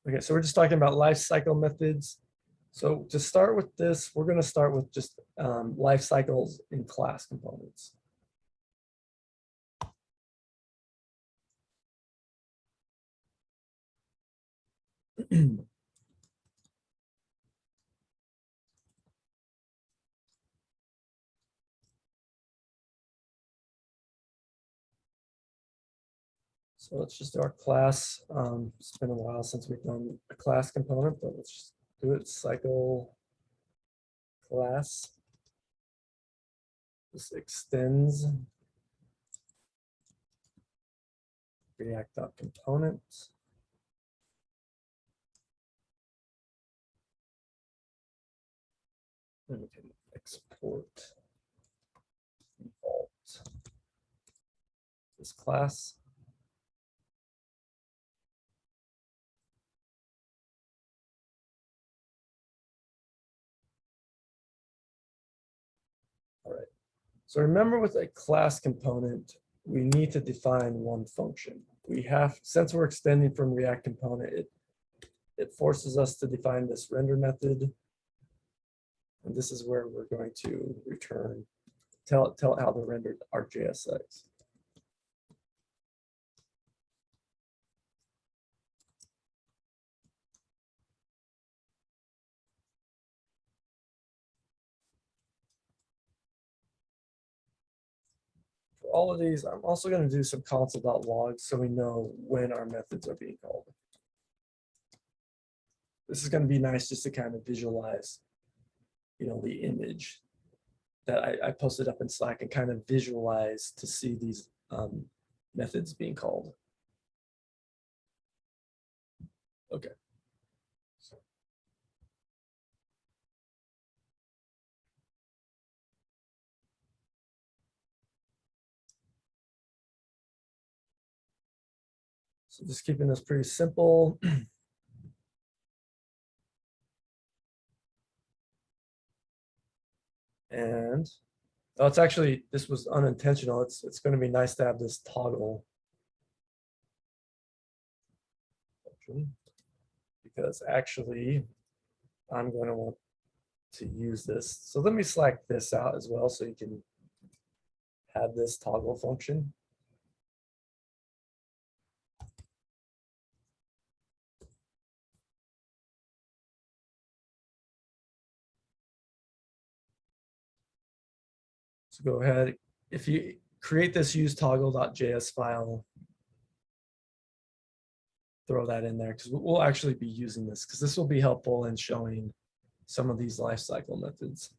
Okay, so we're just talking about life cycle methods. So to start with this, we're going to start with just life cycles in class components. So let's just do our class. It's been a while since we've done a class component, but let's just do it. Cycle class. This extends React.component. And we can export default this class. All right. So remember, with a class component, we need to define one function. We have, since we're extending from React component, it forces us to define this render method. And this is where we're going to return, tell it how to render our JSX. For all of these, I'm also going to do some console.log so we know when our methods are being called. This is going to be nice just to kind of visualize, the image that I posted up in Slack, and kind of visualize to see these methods being called. Okay. So just keeping this pretty simple. And it's actually, this was unintentional. It's going to be nice to have this toggle function, because actually I'm going to want to use this. So let me select this out as well so you can have this toggle function. So go ahead, if you create this use toggle.js file, throw that in there, because we'll actually be using this, because this will be helpful in showing some of these lifecycle methods.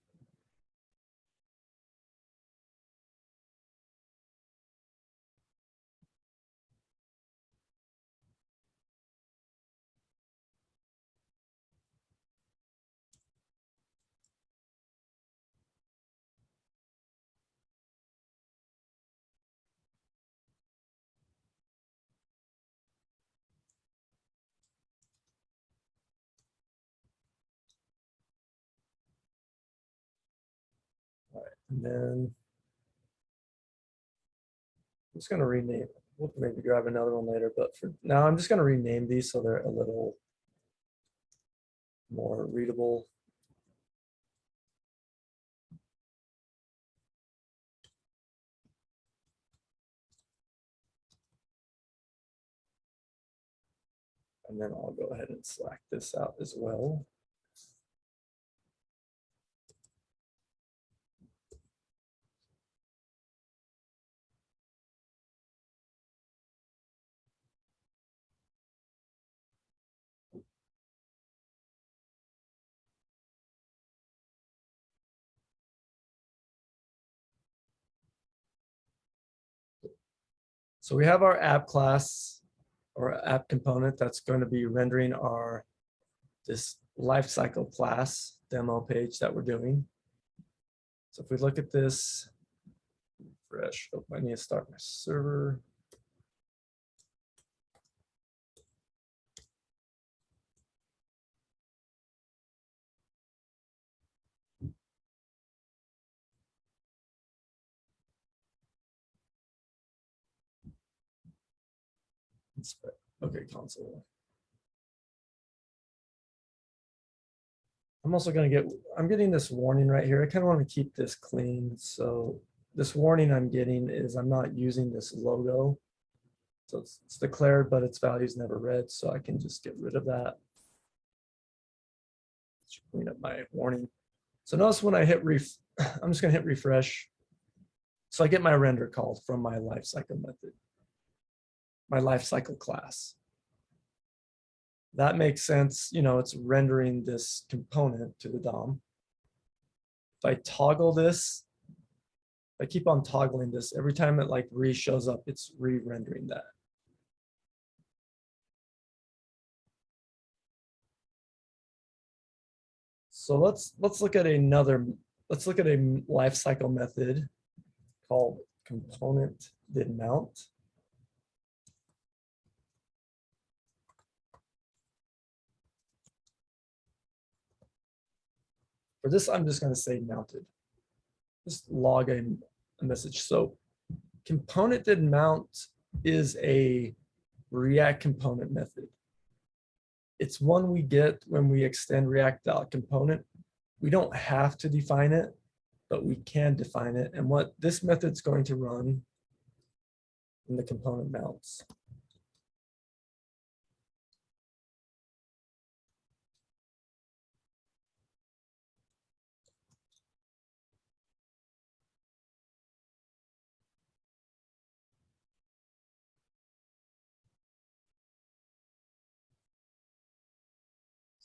All right, and then I'm just going to rename. We'll maybe grab another one later, but for now, I'm just going to rename these so they're a little more readable. And then I'll go ahead and select this out as well. So we have our app class or app component that's going to be rendering this lifecycle class demo page that we're doing. So if we look at this, refresh, I need to start my server. Okay, console. I'm also going to I'm getting this warning right here. I kind of want to keep this clean. So this warning I'm getting is I'm not using this logo. So it's declared, but its value is never read. So I can just get rid of that. Clean up my warning. So notice when I hit I'm just going to hit refresh. So I get my render called from my lifecycle method, my lifecycle class. That makes sense. You know, it's rendering this component to the DOM. If I toggle this, I keep on toggling this. Every time it like shows up, it's re-rendering that. So let's look at a lifecycle method called component did mount. For this, I'm just going to say mounted. Just log a message. So component did mount is a React component method. It's one we get when we extend React.component. We don't have to define it, but we can define it. And what this method's going to run in the component mounts.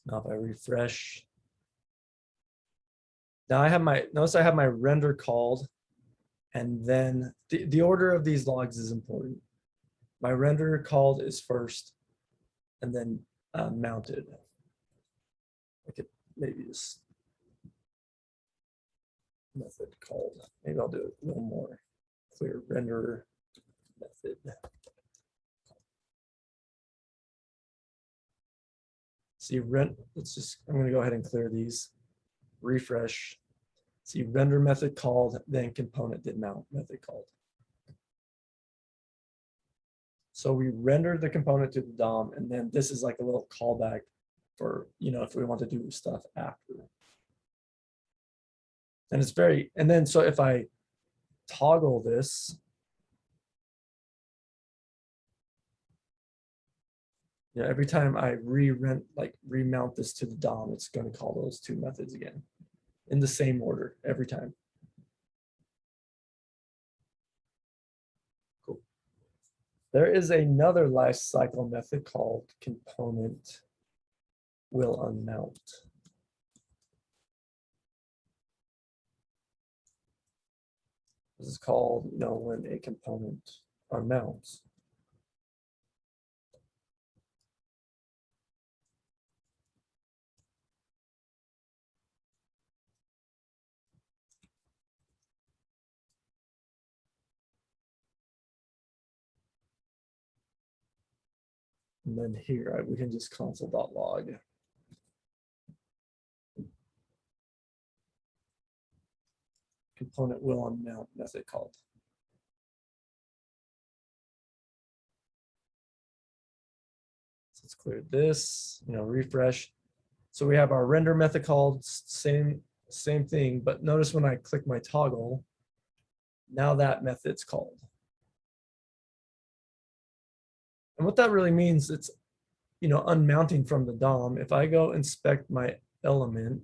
Now if I refresh, now I have notice I have my render called, and then the order of these logs is important. My render called is first, and then mounted. I could maybe just method called. Maybe I'll do it a little more clear. Render method. See, I'm going to go ahead and clear these. Refresh. See, render method called, then component did mount method called. So we render the component to the DOM, and then this is like a little callback for, you know, if we want to do stuff after. And it's and then so if I toggle this, you know, every time I remount this to the DOM, it's going to call those two methods again in the same order every time. Cool. There is another lifecycle method called component will unmount. This is called, you know, when a component unmounts. And then here, we can just console.log. Component will unmount method called. So let's clear this, you know, refresh. So we have our render method called, same thing, but notice when I click my toggle, now that method's called. And what that really means, it's, you know, unmounting from the DOM. If I go inspect my element,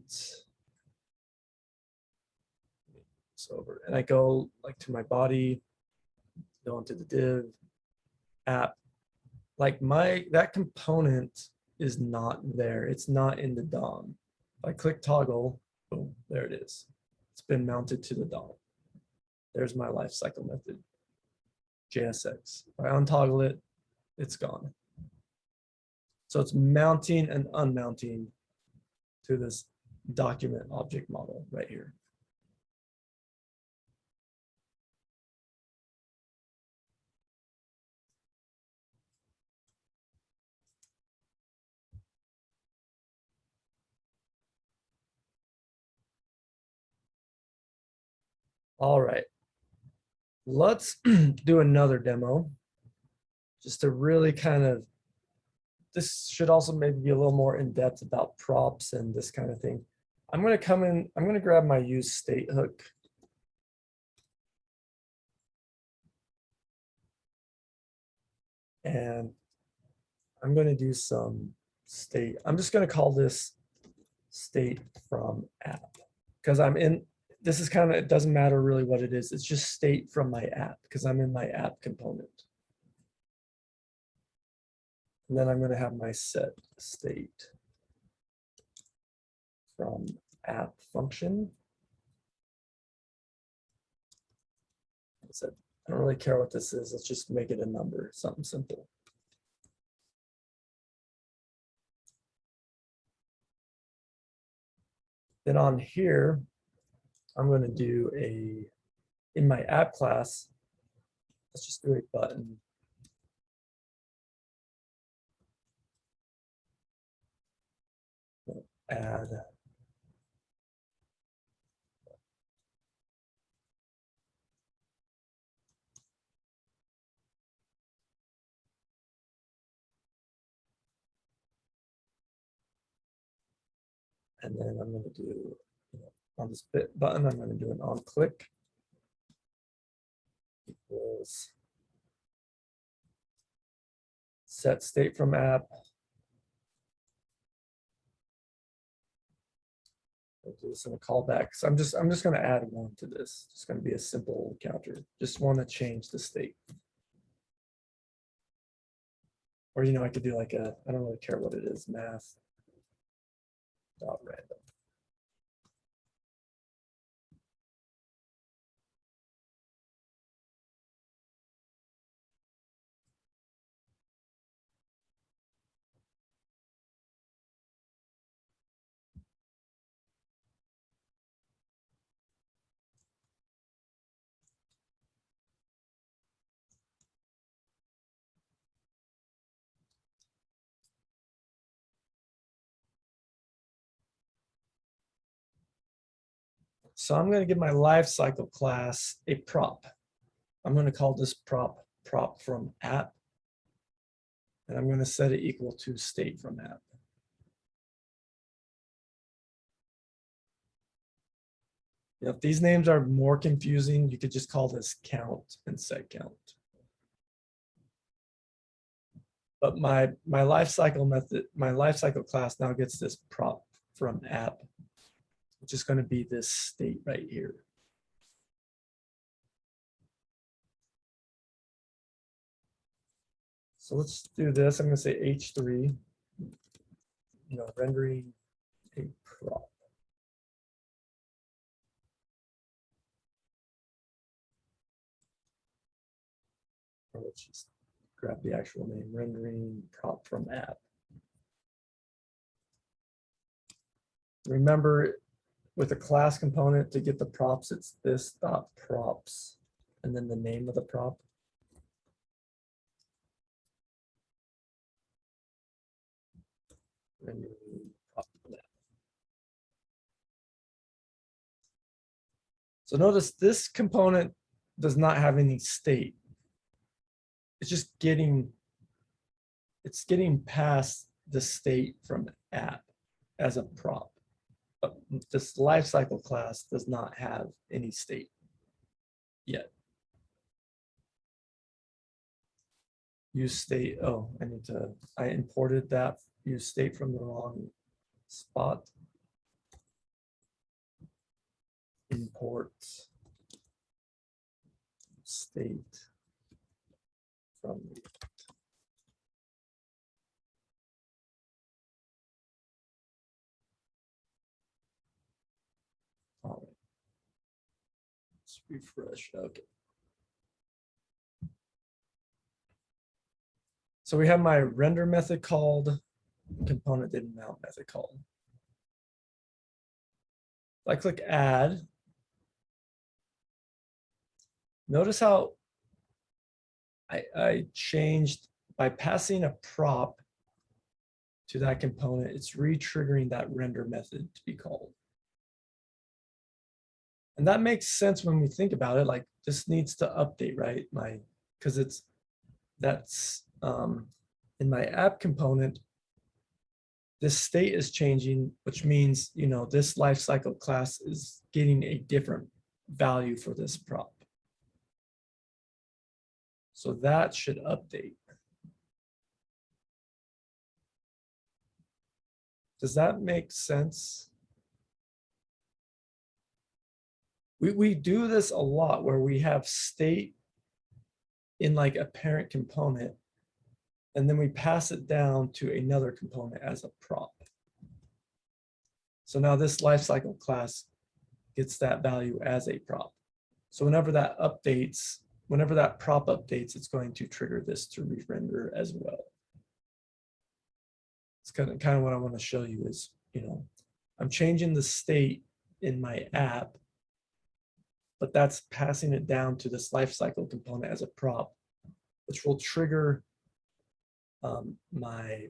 it's over, and I go like to my body, go into the div app, like that component is not there. It's not in the DOM. If I click toggle, boom, there it is. It's been mounted to the DOM. There's my lifecycle method, JSX. If I untoggle it, it's gone. So it's mounting and unmounting to this document object model right here. All right, let's do another demo just to really kind of, this should also maybe be a little more in depth about props and this kind of thing. I'm going to come in, I'm going to grab my use state hook. And I'm going to do some state. I'm just going to call this state from app because I'm in, this is kind of, it doesn't matter really what it is. It's just state from my app because I'm in my app component. And then I'm going to have my set state from app function. I don't really care what this is. Let's just make it a number, something simple. Then on here, I'm going to do in my app class, let's just do a button. Add. And then I'm going to do, on this button, I'm going to do an on click equals set state from app. I'll do this in a callback. So I'm just going to add one to this. It's going to be a simple counter. Just want to change the state. Or, I could do like I don't really care what it is, math dot random. So I'm going to give my lifecycle class a prop. I'm going to call this prop from app. And I'm going to set it equal to state from app. If these names are more confusing, you could just call this count and set count. But my lifecycle method, my lifecycle class now gets this prop from app, which is going to be this state right here. So let's do this. I'm going to say H3, rendering a prop. Or let's just grab the actual name, rendering prop from app. Remember, with a class component to get the props, it's this dot props and then the name of the prop. Rendering prop from app. So notice this component does not have any state. It's just getting past the state from app as a prop. But this lifecycle class does not have any state yet. Use state, oh, I imported that use state from the wrong spot. Import state from the all right. Let's refresh. Okay. So we have my render method called, component didn't mount method called. If I click add, notice how I changed by passing a prop to that component, it's re-triggering that render method to be called. And that makes sense when we think about it, like this needs to update, right? Because that's in my app component, this state is changing, which means, this lifecycle class is getting a different value for this prop. So that should update. Does that make sense? We do this a lot where we have state in like a parent component, and then we pass it down to another component as a prop. So now this lifecycle class gets that value as a prop. So whenever that updates, whenever that prop updates, it's going to trigger this to re-render as well. It's kind of what I want to show you is, I'm changing the state in my app, but that's passing it down to this lifecycle component as a prop, which will trigger my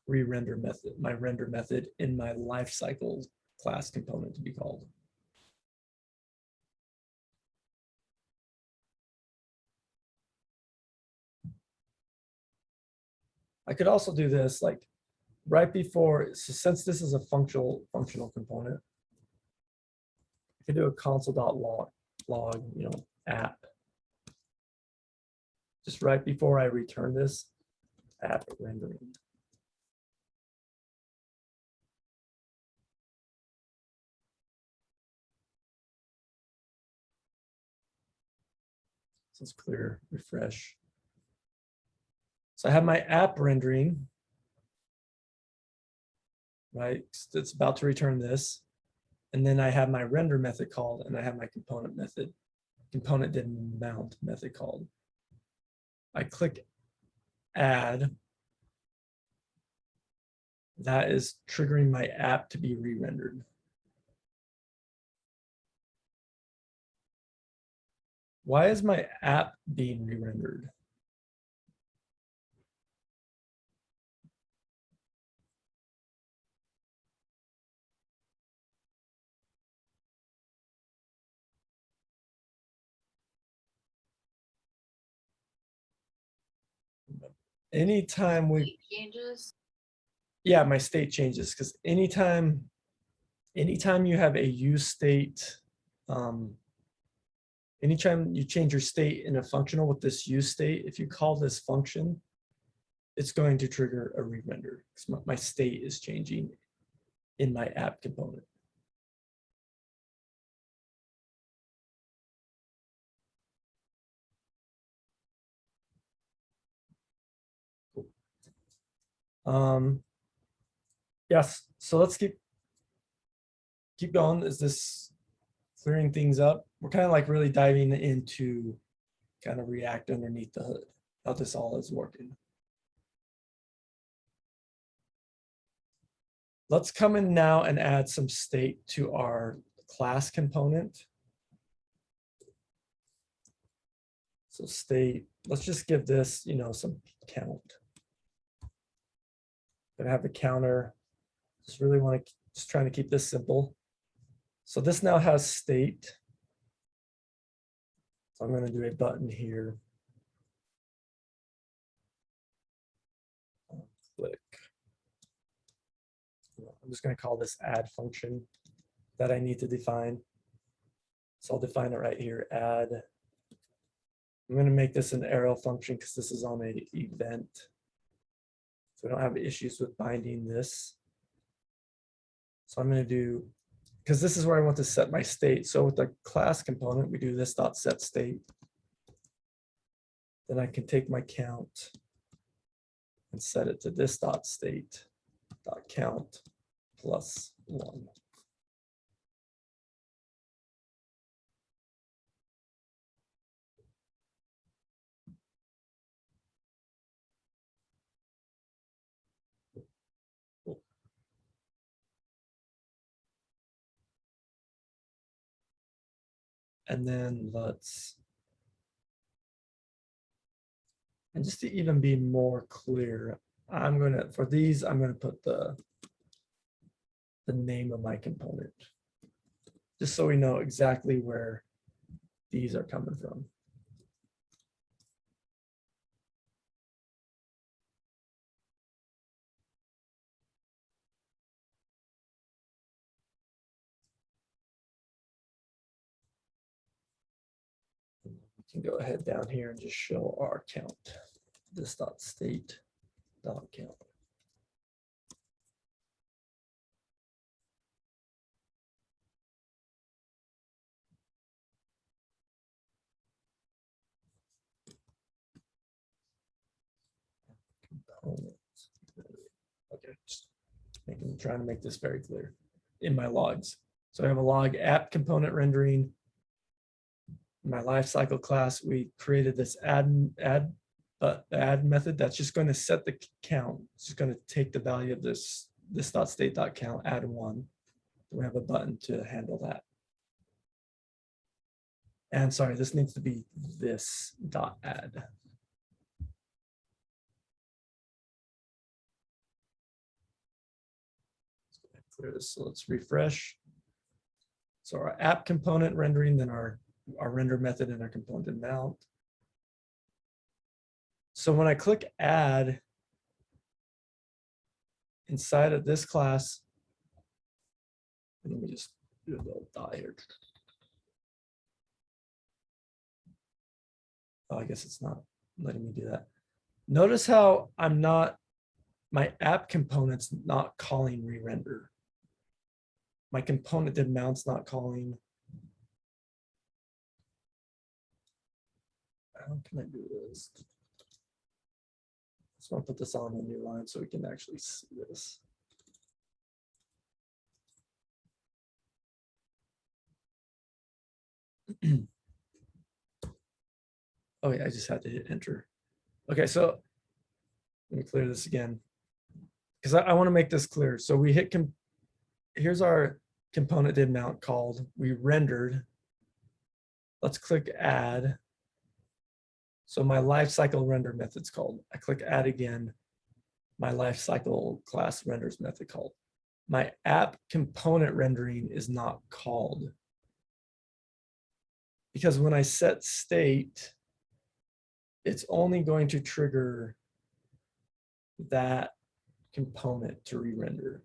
re-render method, my render method in my lifecycle class component to be called. I could also do this like right before, so since this is a functional component, I could do a console.log, app. Just right before I return this, app rendering. So it's clear, refresh. So I have my app rendering, right? It's about to return this. And then I have my render method called, and I have my component didn't mount method called. I click add. That is triggering my app to be re-rendered. Why is my app being re-rendered? Anytime we changes. Yeah, my state changes because anytime you have a use state, anytime you change your state in a functional with this use state, if you call this function, it's going to trigger a re-render because my state is changing in my app component. Cool. Yes, so let's keep going. Is this clearing things up? We're kind of like really diving into kind of React underneath the hood, how this all is working. Let's come in now and add some state to our class component. So state, let's just give this, some count. Gonna have a counter. Just really want to just trying to keep this simple. So this now has state. So I'm going to do a button here. Click. I'm just going to call this add function that I need to define. So I'll define it right here, add. I'm going to make this an arrow function because this is on an event. So I don't have issues with binding this. So I'm going to do, because this is where I want to set my state. So with the class component, we do this dot set state. Then I can take my count and set it to this dot state dot count plus 1. And then and just to even be more clear, for these, I'm gonna put the name of my component, just so we know exactly where these are coming from. can go ahead down here and just show our count. This dot state dot count. Components. Okay, just trying to make this very clear in my logs. So I have a log app component rendering. My lifecycle class, we created this add method that's just going to set the count. It's just going to take the value of this dot state dot count, add 1. We have a button to handle that. And sorry, this needs to be this dot add. Clear this. So let's refresh. So our app component rendering, then our render method and our component mount. So when I click add inside of this class, let me just do a little dot here. Oh, I guess it's not letting me do that. Notice how my app component's not calling re-render. My component did mount's not calling. How can I do this? I just want to put this on a new line so we can actually see this. Oh yeah, I just had to hit enter. Okay, so let me clear this again because I want to make this clear. So we hit here's our component did mount called. We rendered. Let's click add. So my lifecycle render method's called. I click add again. My lifecycle class renders method called. My app component rendering is not called. Because when I set state, it's only going to trigger that component to re-render.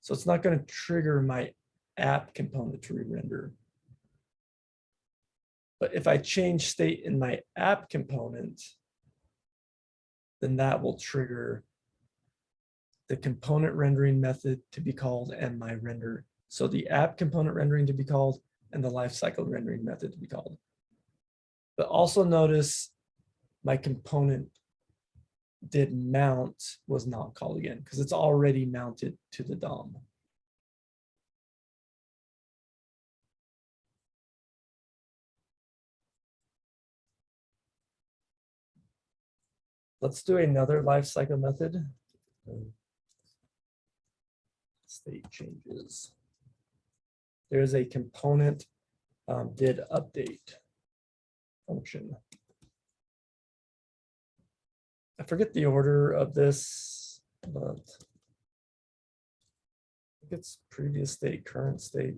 So it's not going to trigger my app component to re-render. But if I change state in my app component, then that will trigger the component rendering method to be called and my render. So the app component rendering to be called and the lifecycle rendering method to be called. But also notice my component did mount was not called again because it's already mounted to the DOM. Let's do another lifecycle method. State changes. There's a component did update function. I forget the order of this, but I think it's previous state, current state.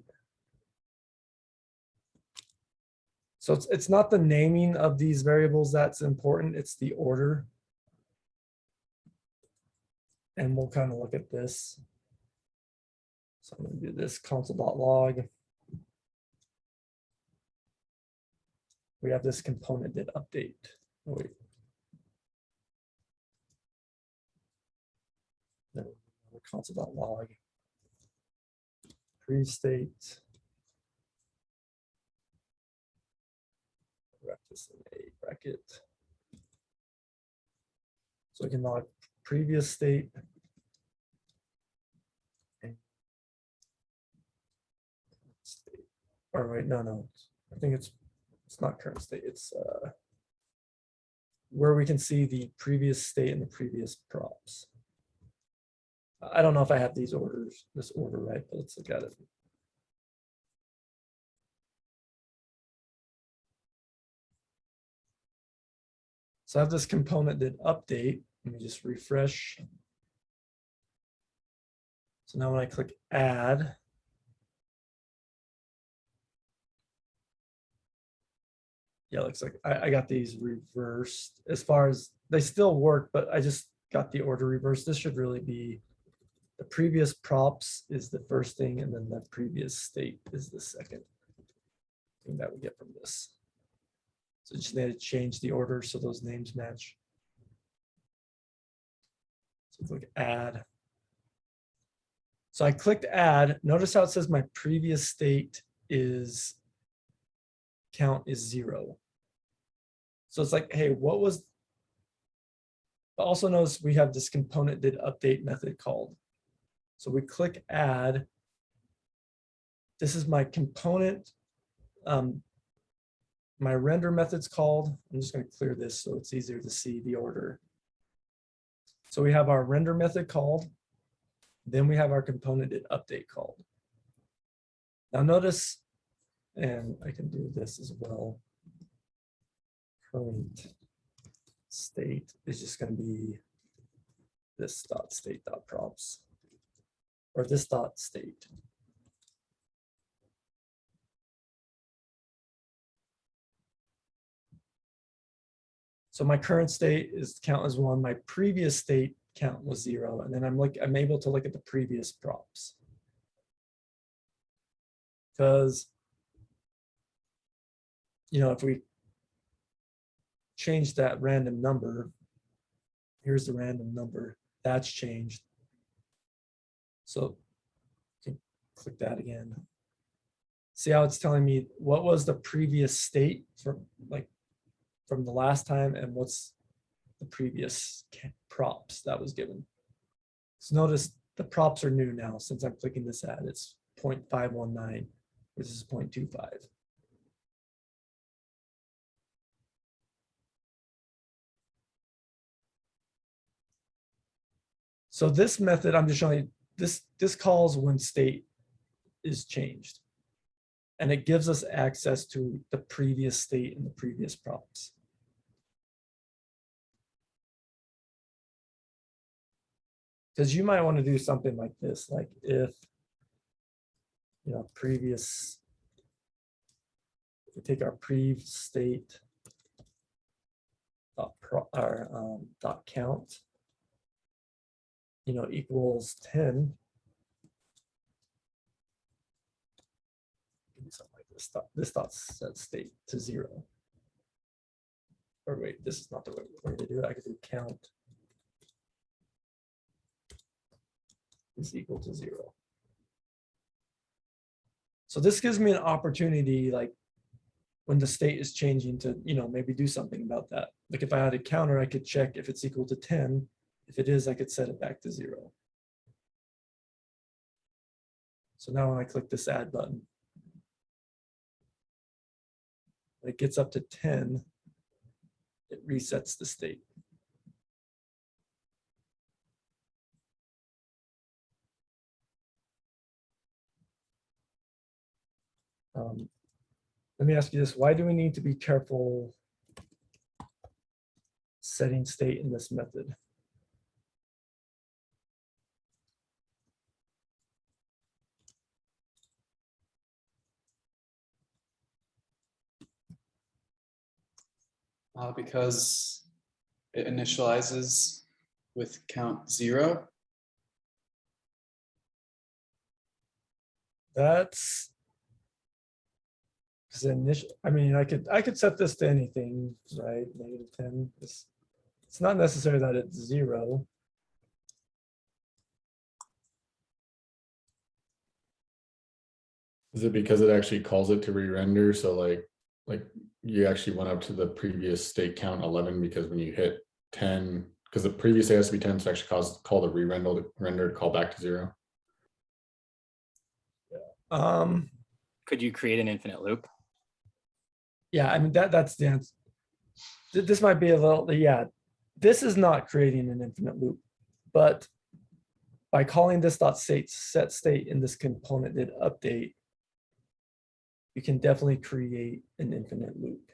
So it's not the naming of these variables that's important, it's the order. And we'll kind of look at this. So I'm going to do this console.log. We have this component did update. Oh, wait. No, console.log. Pre-state. Wrap this in a bracket. So we can log previous state. Or wait, no. I think it's not current state. It's where we can see the previous state and the previous props. I don't know if I have this order right, but let's look at it. So I have this component did update. Let me just refresh. So now when I click add, yeah, looks like I got these reversed as far as they still work, but I just got the order reversed. This should really be the previous props is the first thing, and then the previous state is the second thing that we get from this. So just need to change the order so those names match. So click add. So I clicked add. Notice how it says my previous state is count is 0. So it's like, hey, what was, also notice we have this component did update method called. So we click add. This is my component. My render method's called. I'm just going to clear this so it's easier to see the order. So we have our render method called. Then we have our component did update called. Now notice, and I can do this as well. Current state is just going to be this dot state dot props, or this dot state. So my current state is count as 1. My previous state count was 0, and then I'm able to look at the previous props. Because, you know, if we change that random number, here's the random number, that's changed. So you can click that again. See how it's telling me what was the previous state from the last time and what's the previous props that was given. So notice the props are new now since I'm clicking this add. It's 0.519, which is 0.25. So this method, I'm just showing you, this calls when state is changed. And it gives us access to the previous state and the previous props. Because you might want to do something like this, like if, you know, previous, if we take our prev state dot count, you know, equals 10. Something like this dot set state to 0. Or wait, this is not the way to do it. I could do count is equal to 0. So this gives me an opportunity, like when the state is changing, to, you know, maybe do something about that. Like if I had a counter, I could check if it's equal to 10. If it is, I could set it back to 0. So now when I click this add button, when it gets up to 10, it resets the state. Let me ask you this. Why do we need to be careful setting state in this method? Because it initializes with count 0. That's because initial. I mean, I could set this to anything, right? -10. It's not necessary that it's 0. Is it because it actually calls it to re-render? So like you actually went up to the previous state count 11 because when you hit 10, because the previous state has to be 10, so actually call the re-render to call back to 0. Could you create an infinite loop? Yeah, I mean that's the answer. This might be a little, yeah. This is not creating an infinite loop, but by calling this dot set state in this component did update, you can definitely create an infinite loop.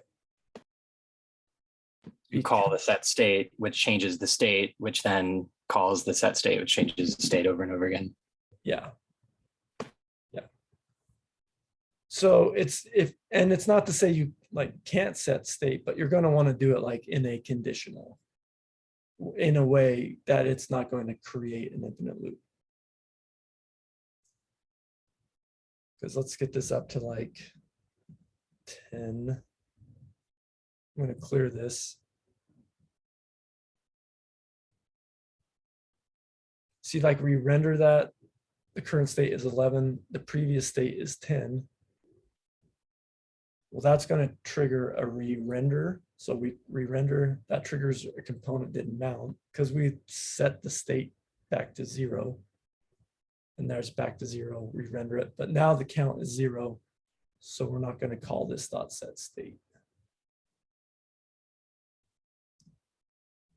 You call the set state, which changes the state, which then calls the set state, which changes the state over and over again. Yeah. Yeah. So it's not to say you like can't set state, but you're going to want to do it like in a conditional, in a way that it's not going to create an infinite loop. Because let's get this up to like 10. I'm going to clear this. See, like we render that the current state is 11, the previous state is 10. Well, that's going to trigger a re-render. So we re-render, that triggers a component didn't mount because we set the state back to 0. And there's back to 0, re-render it. But now the count is 0. So we're not going to call this dot set state.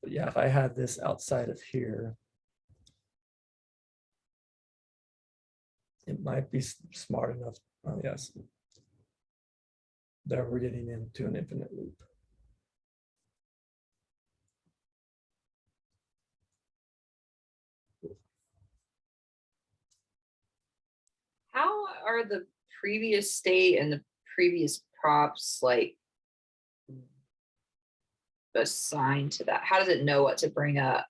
But yeah, if I had this outside of here, it might be smart enough. Oh, yes. There we're getting into an infinite loop. How are the previous state and the previous props like assigned to that? How does it know what to bring up?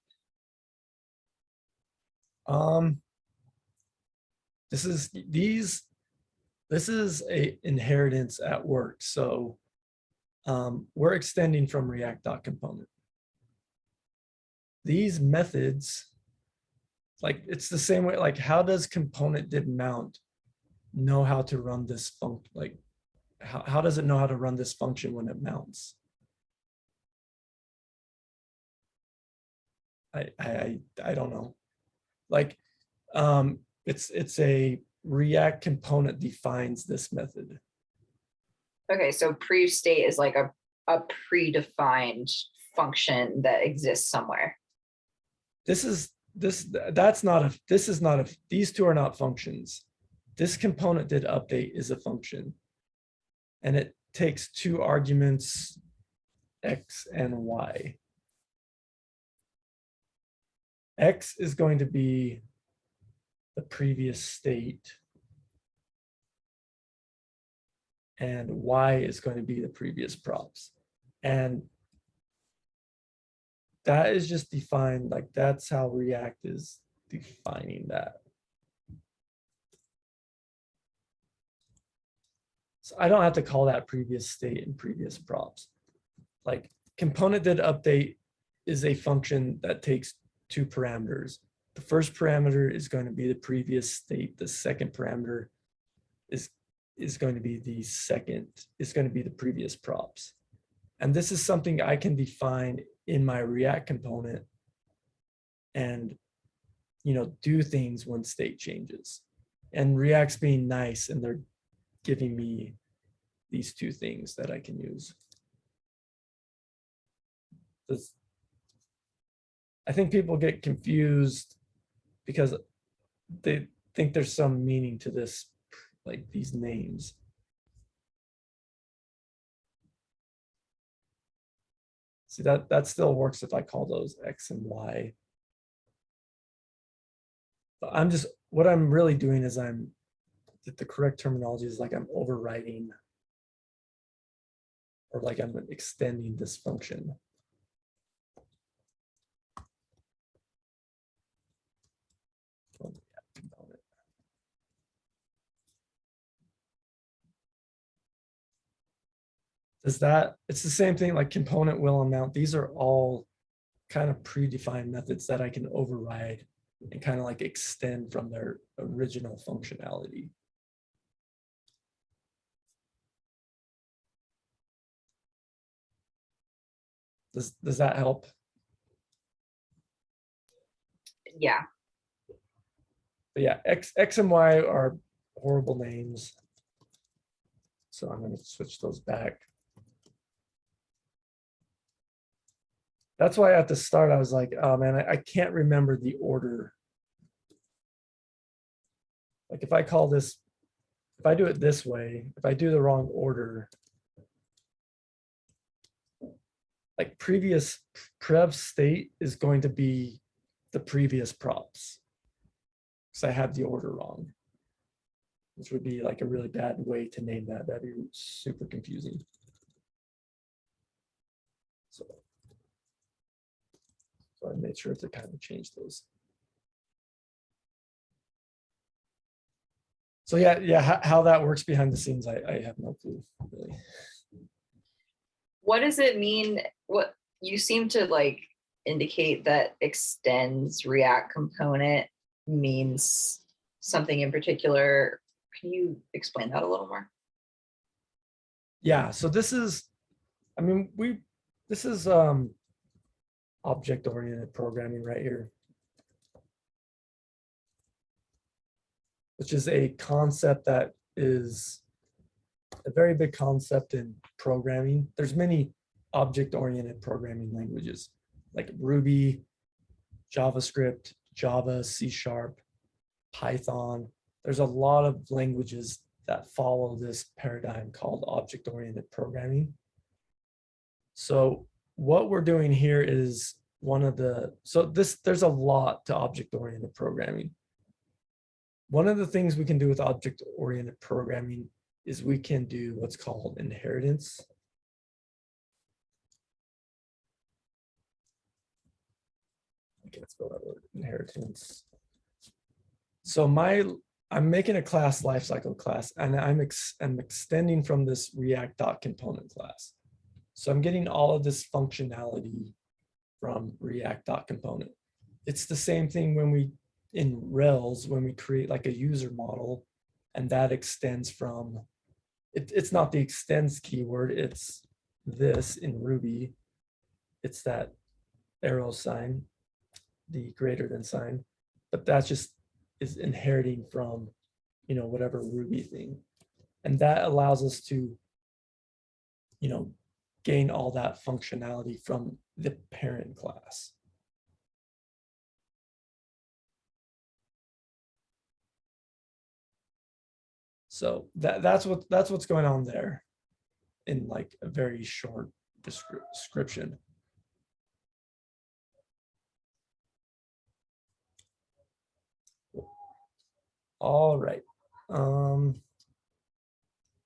This is a inheritance at work. So we're extending from React.component. These methods, like it's the same way, like how does component did mount know how to run this function? Like how does it know how to run this function when it mounts? I don't know. Like it's a React component defines this method. Okay, so pre-state is like a predefined function that exists somewhere. This is this is not a these two are not functions. This component did update is a function. And it takes two arguments, X and Y. X is going to be the previous state. And Y is going to be the previous props. And that is just defined, like that's how React is defining that. So I don't have to call that previous state and previous props. Like component did update is a function that takes two parameters. The first parameter is going to be the previous state. The second parameter is going to be the previous props. And this is something I can define in my React component and, you know, do things when state changes. And React's being nice and they're giving me these two things that I can use. I think people get confused because they think there's some meaning to this, like these names. See, that still works if I call those X and Y. But what I'm really doing is the correct terminology is like I'm overriding or like I'm extending this function. It's the same thing like component will amount. These are all kind of predefined methods that I can override and kind of like extend from their original functionality. Does that help? Yeah. But yeah, X and Y are horrible names. So I'm going to switch those back. That's why at the start I was like, oh man, I can't remember the order. Like if I call this, if I do it this way, if I do the wrong order, like previous prev state is going to be the previous props. Because I have the order wrong. Which would be like a really bad way to name that. That'd be super confusing. So I made sure to kind of change those. So yeah, how that works behind the scenes, I have no clue, really. What does it mean? What you seem to like indicate that extends React component means something in particular. Can you explain that a little more? Yeah, so this is, I mean, this is object-oriented programming right here, which is a concept that is a very big concept in programming. There's many object-oriented programming languages like Ruby, JavaScript, Java, C#, Python. There's a lot of languages that follow this paradigm called object-oriented programming. So what we're doing here is there's a lot to object-oriented programming. One of the things we can do with object-oriented programming is we can do what's called inheritance. Okay, let's go that word, inheritance. So I'm making a class lifecycle class, and I'm extending from this React.component class. So I'm getting all of this functionality from React.component. It's the same thing when we, in Rails, when we create like a user model, and that extends from, it's not the extends keyword, it's this in Ruby. It's that arrow sign, the greater than sign, but that just is inheriting from, you know, whatever Ruby thing. And that allows us to, you know, gain all that functionality from the parent class. So that's what's going on there in like a very short description. All right.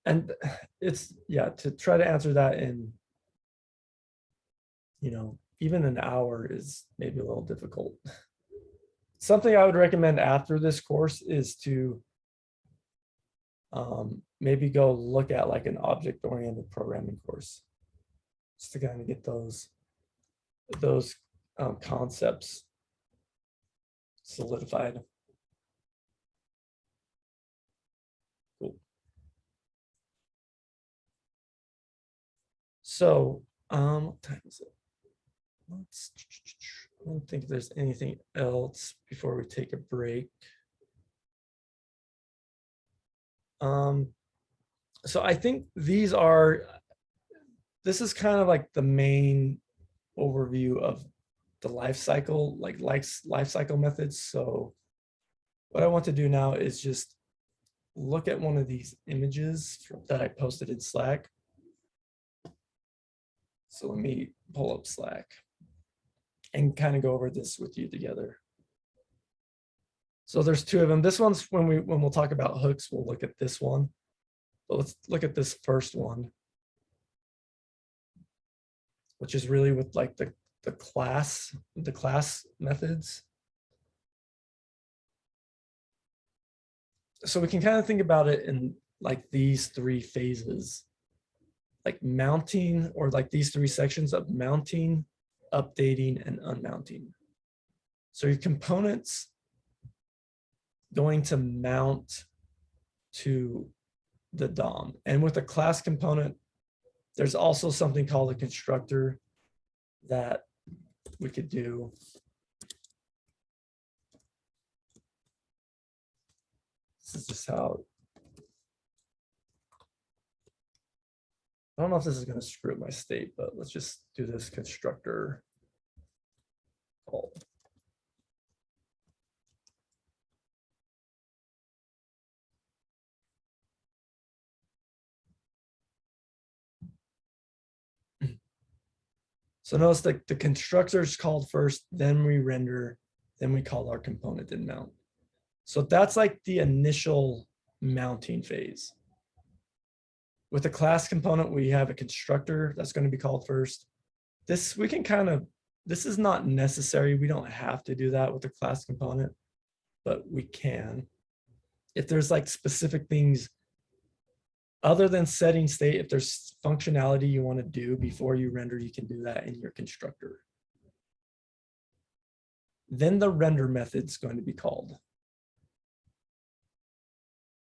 And it's, yeah, to try to answer that in, you know, even an hour is maybe a little difficult. Something I would recommend after this course is to maybe go look at like an object-oriented programming course, just to kind of get those concepts solidified. Cool. So what time is it? I don't think there's anything else before we take a break. So I think this is kind of like the main overview of the life cycle, like life cycle methods. So what I want to do now is just look at one of these images that I posted in Slack. So let me pull up Slack and kind of go over this with you together. So there's two of them. This one's when we'll talk about hooks, we'll look at this one. But let's look at this first one, which is really with like the class methods. So we can kind of think about it in like these three phases, like mounting, or like these three sections of mounting, updating, and unmounting. So your components going to mount to the DOM. And with a class component, there's also something called a constructor that we could do. This is just how, I don't know if this is going to screw up my state, but let's just do this constructor call. So notice that the constructor is called first, then we render, then we call our component and mount. So that's like the initial mounting phase. With a class component, we have a constructor that's going to be called first. This we can kind of, this is not necessary. We don't have to do that with a class component, but we can. If there's like specific things Other than setting state, if there's functionality you want to do before you render, you can do that in your constructor. Then the render method's going to be called.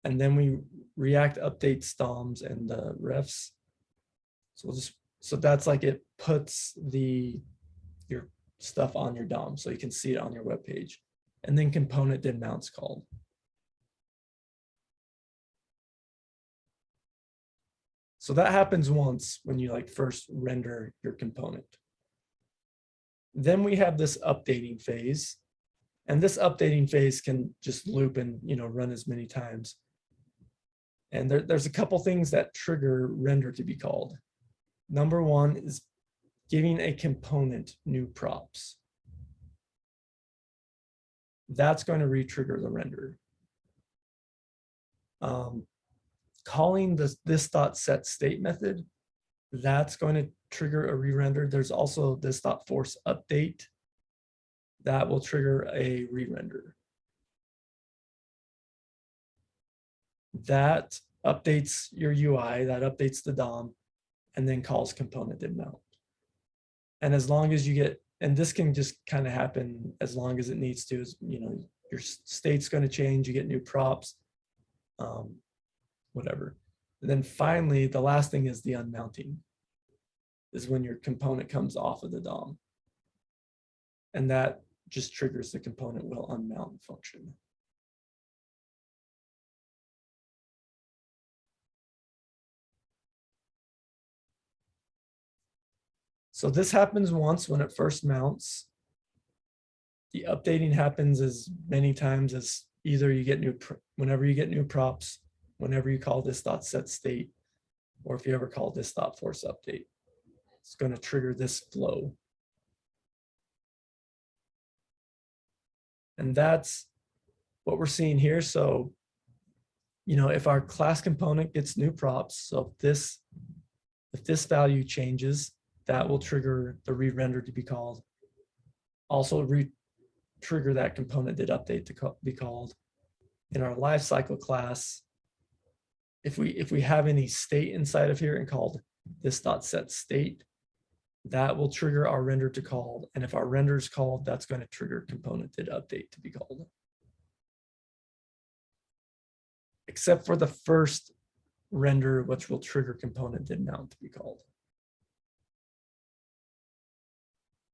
And then we React updates DOMs and the refs. So that's like it puts your stuff on your DOM so you can see it on your web page. And then component did mount's called. So that happens once when you like first render your component. Then we have this updating phase. And this updating phase can just loop and run as many times. And there's a couple things that trigger render to be called. Number one is giving a component new props. That's going to re-trigger the render. Calling this dot set state method, that's going to trigger a re-render. There's also this dot force update that will trigger a re-render. That updates your UI, that updates the DOM, and then calls component did mount. And as long as you get, and this can just kind of happen as long as it needs to, is, your state's going to change, you get new props, whatever. And then finally, the last thing is the unmounting, is when your component comes off of the DOM. And that just triggers the component will unmount function. So this happens once when it first mounts. The updating happens as many times as either you get whenever you get new props, whenever you call this dot set state, or if you ever call this dot force update. It's going to trigger this flow. And that's what we're seeing here. So, if our class component gets new props, so if this value changes, that will trigger the re-render to be called. Also trigger that component did update to be called. In our lifecycle class, if we have any state inside of here and called this dot set state, that will trigger our render to called. And if our render is called, that's going to trigger component did update to be called. Except for the first render, which will trigger component did mount to be called.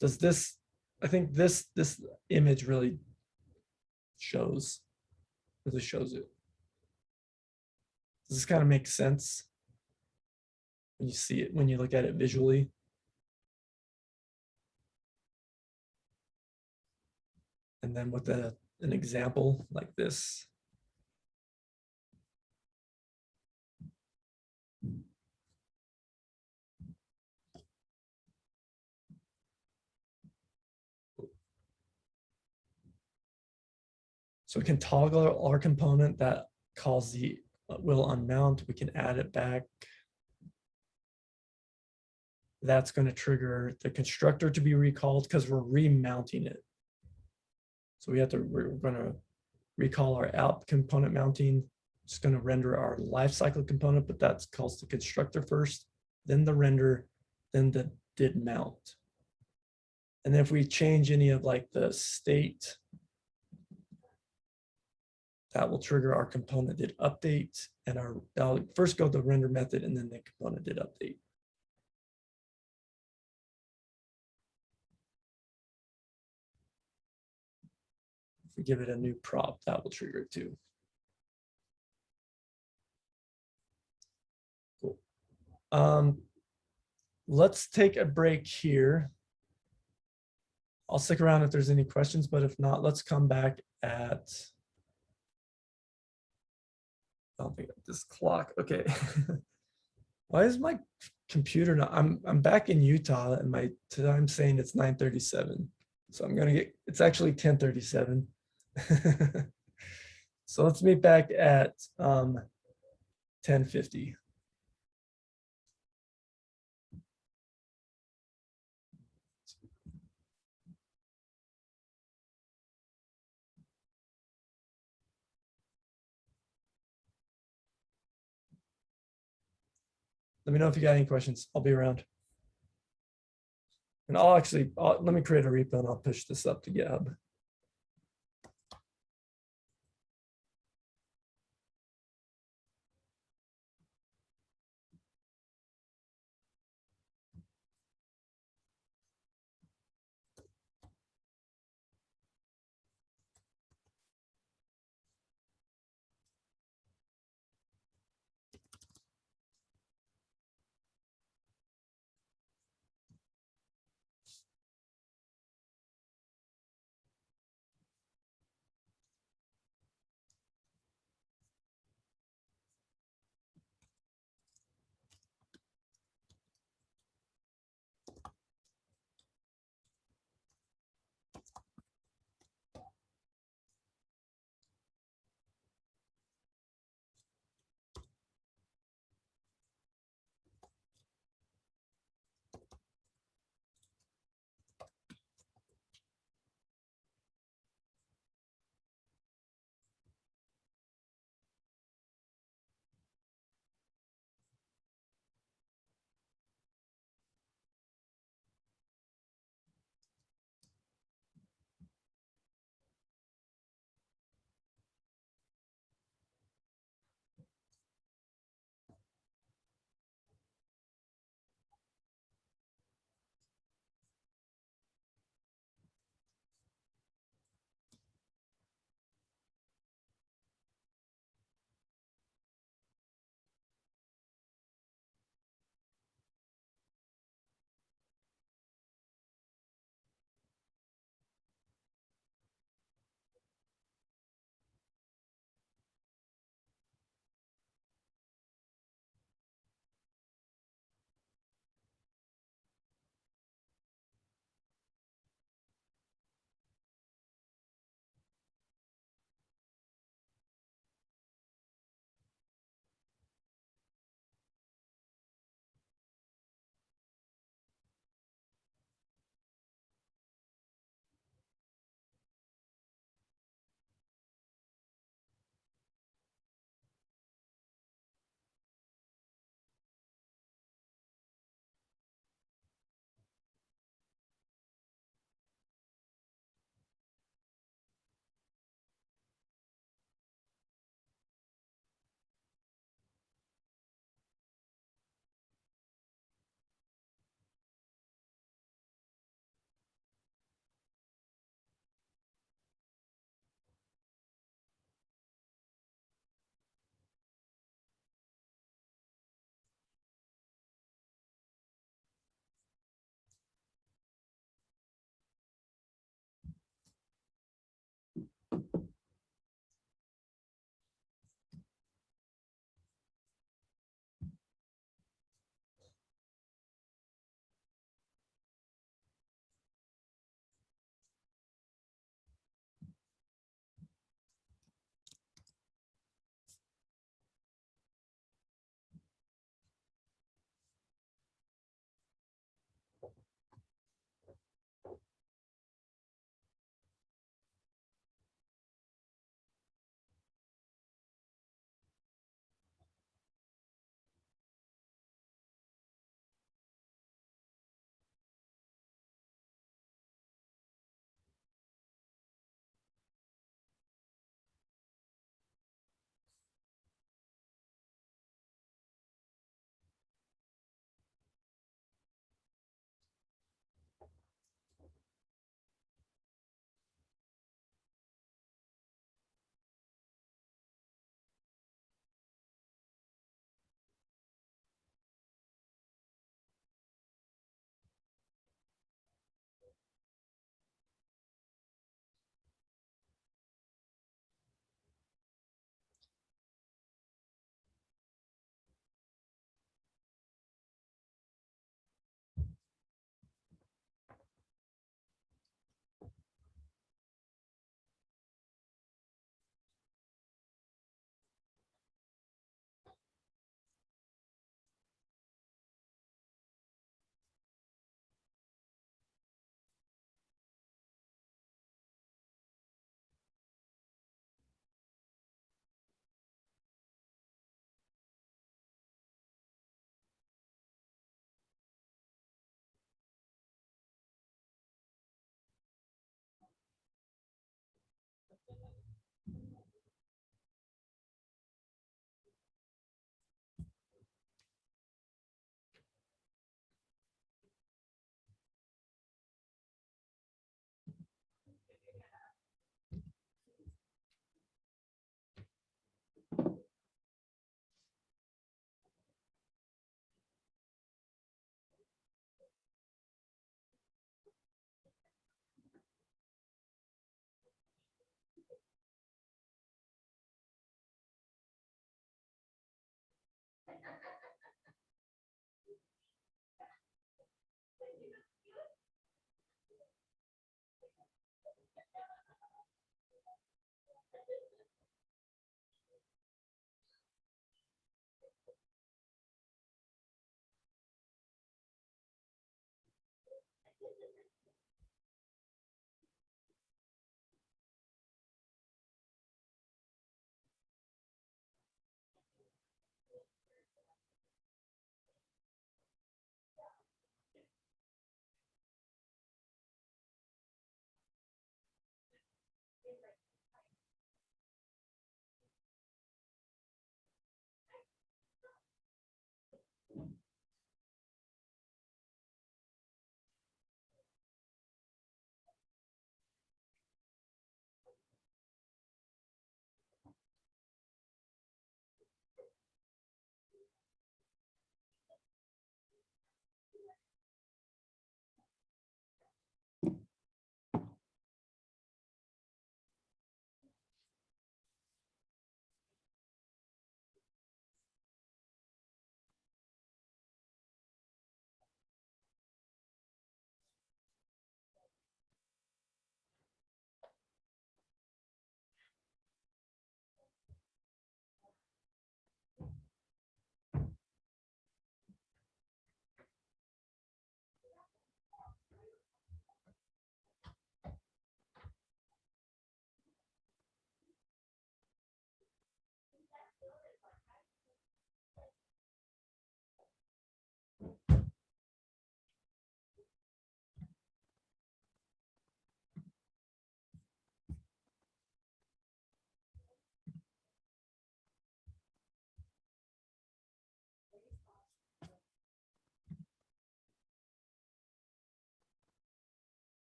Does this, I think this image really shows it. Does this kind of make sense when you see it, when you look at it visually? And then with an example like this. So we can toggle our component that calls the will unmount. We can add it back. That's going to trigger the constructor to be recalled because we're remounting it. So we're going to recall our out component mounting. It's going to render our lifecycle component, but that calls the constructor first, then the render, then the did mount. And then if we change any of like the state, that will trigger our component did update, and I'll first go the render method and then the component did update. If we give it a new prop, that will trigger it too. Cool. Let's take a break here. I'll stick around if there's any questions, but if not, let's come back at, I don't think this clock, okay. Why is my computer not, I'm back in Utah and my time saying it's 9:37. So I'm gonna get, it's actually 10:37. So let's meet back at 10:50. Let me know if you got any questions. I'll be around. And let me create a repo and I'll push this up to GitHub.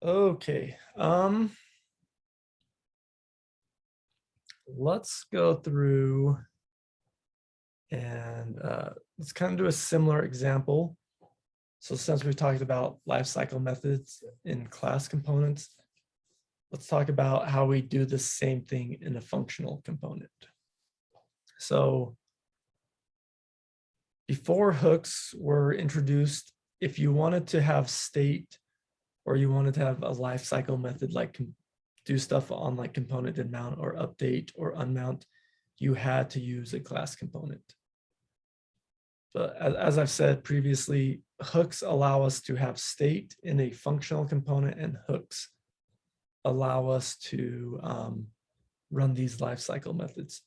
Okay, let's go through and let's kind of do a similar example. So since we talked about lifecycle methods in class components, let's talk about how we do the same thing in a functional component. So before hooks were introduced, if you wanted to have state or you wanted to have a lifecycle method like do stuff on like component did mount or update or unmount, you had to use a class component. But as I've said previously, hooks allow us to have state in a functional component, and hooks allow us to run these lifecycle methods.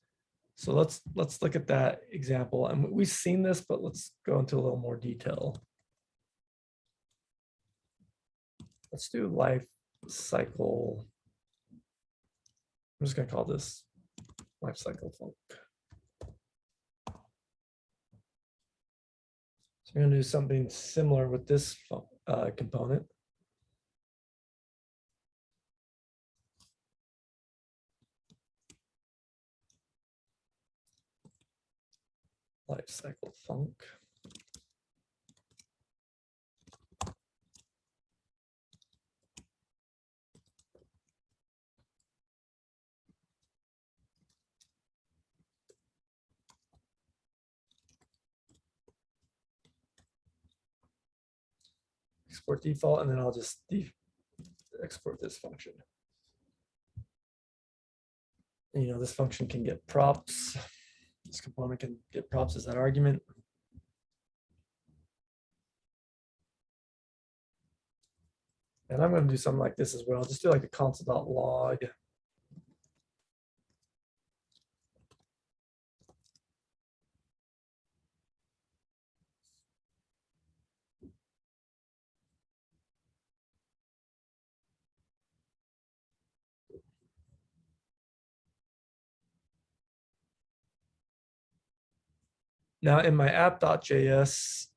So let's look at that example. And we've seen this, but let's go into a little more detail. Let's do life cycle. I'm just going to call this life cycle func. So I'm going to do something similar with this component. Life cycle func. Export default, and then I'll just export this function. And, you know, this function can get props. This component can get props as that argument. And I'm going to do something like this as well. Just do like a console.log. Now in my app.js,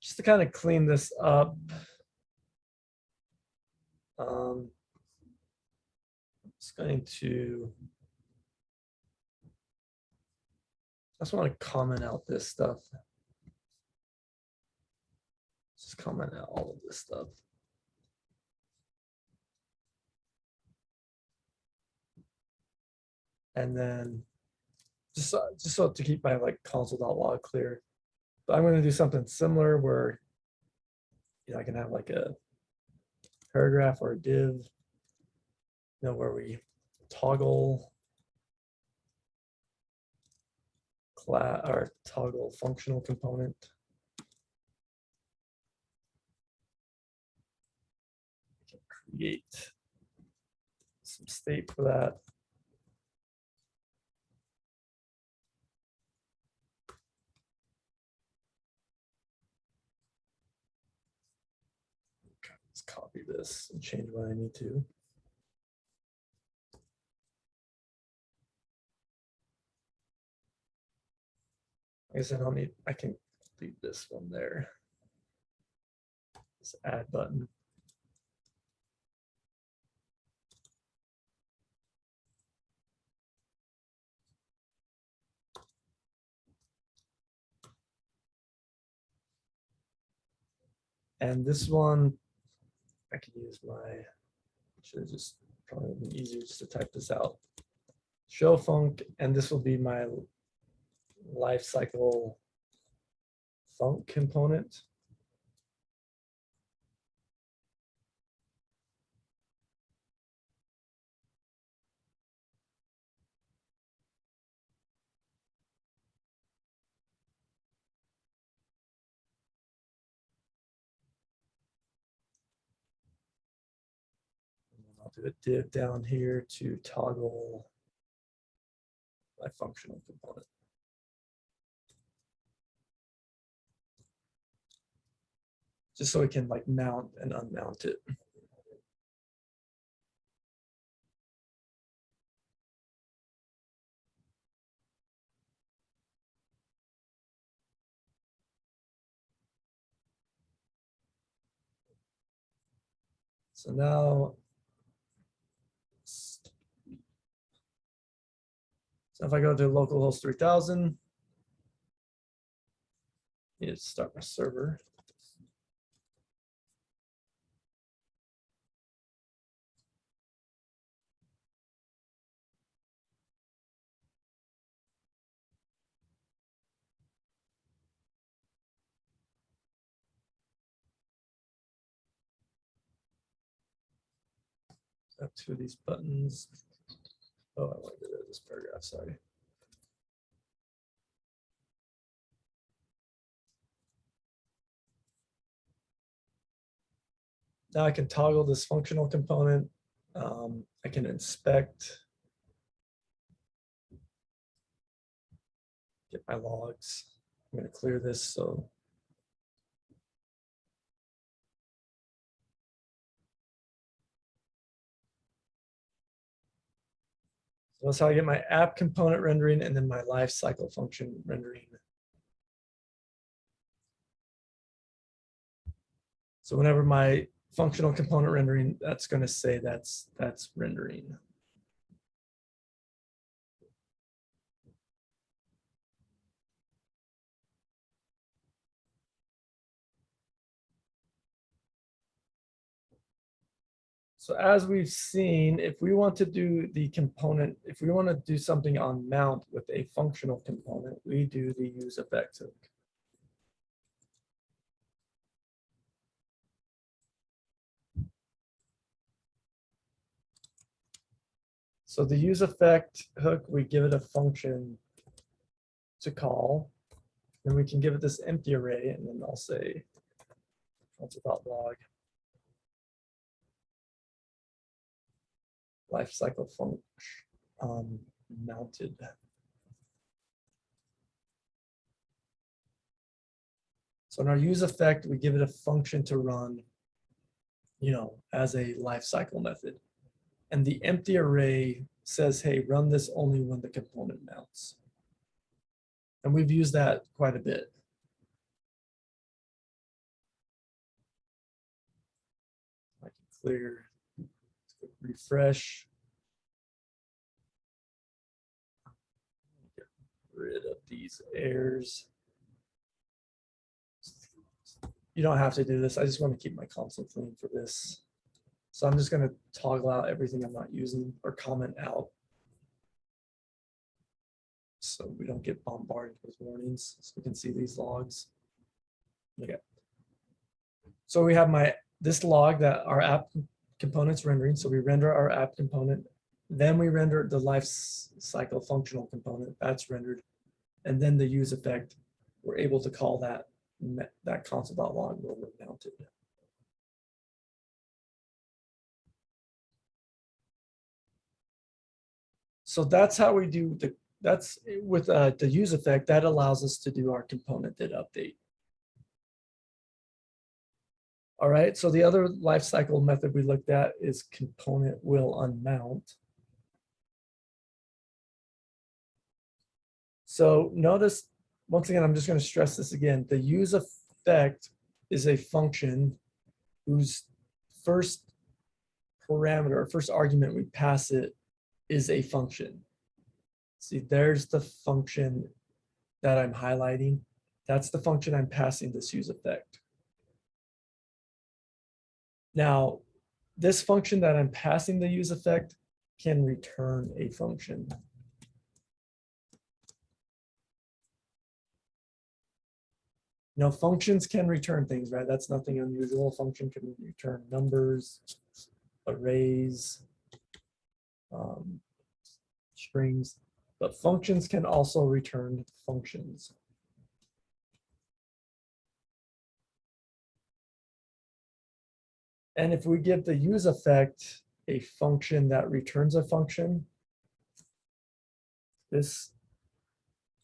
just to kind of clean this up, I'm just going to, I just want to comment out this stuff. Just comment out all of this stuff. And then just so to keep my like console.log clear, but I'm going to do something similar where, you know, I can have like a paragraph or a div, you know, where we toggle class or toggle functional component. Create some state for that. Let's copy this and change what I need to. I guess I don't need, I can leave this one there. This add button. And this one, I can use my, should have just probably been easier just to type this out. Show func, and this will be my lifecycle func component. I'll do a div down here to toggle my functional component. Just so we can like mount and unmount it. So now, so if I go to localhost 3000, need to start my server. Up to these buttons. Oh, I want to get rid of this paragraph, sorry. Now I can toggle this functional component. I can inspect. Get my logs. I'm going to clear this so. So that's how I get my app component rendering and then my life cycle function rendering. So whenever my functional component rendering, that's going to say that's rendering. So as we've seen, if we want to do the component, if we want to do something on mount with a functional component, we do the use effect hook. So the use effect hook, we give it a function to call, and we can give it this empty array, and then I'll say console.log lifecycle function mounted. So in our use effect, we give it a function to run, as a lifecycle method. And the empty array says, hey, run this only when the component mounts. And we've used that quite a bit. I can clear, refresh. Get rid of these errors. You don't have to do this. I just want to keep my console clean for this. So I'm just going to toggle out everything I'm not using or comment out, so we don't get bombarded with warnings. So we can see these logs. Okay. So we have this log that our app component's rendering. So we render our app component, then we render the life cycle functional component that's rendered, and then the use effect. We're able to call that console.log where we're mounted. So that's how we do that's with the use effect that allows us to do our component did update. All right, so the other lifecycle method we looked at is component will unmount. So notice, once again, I'm just going to stress this again. The use effect is a function whose first parameter, first argument we pass it is a function. See, there's the function that I'm highlighting. That's the function I'm passing this use effect. Now, this function that I'm passing the use effect can return a function. Now, functions can return things, right? That's nothing unusual. Function can return numbers, arrays, strings, but functions can also return functions. And if we give the use effect a function that returns a function, this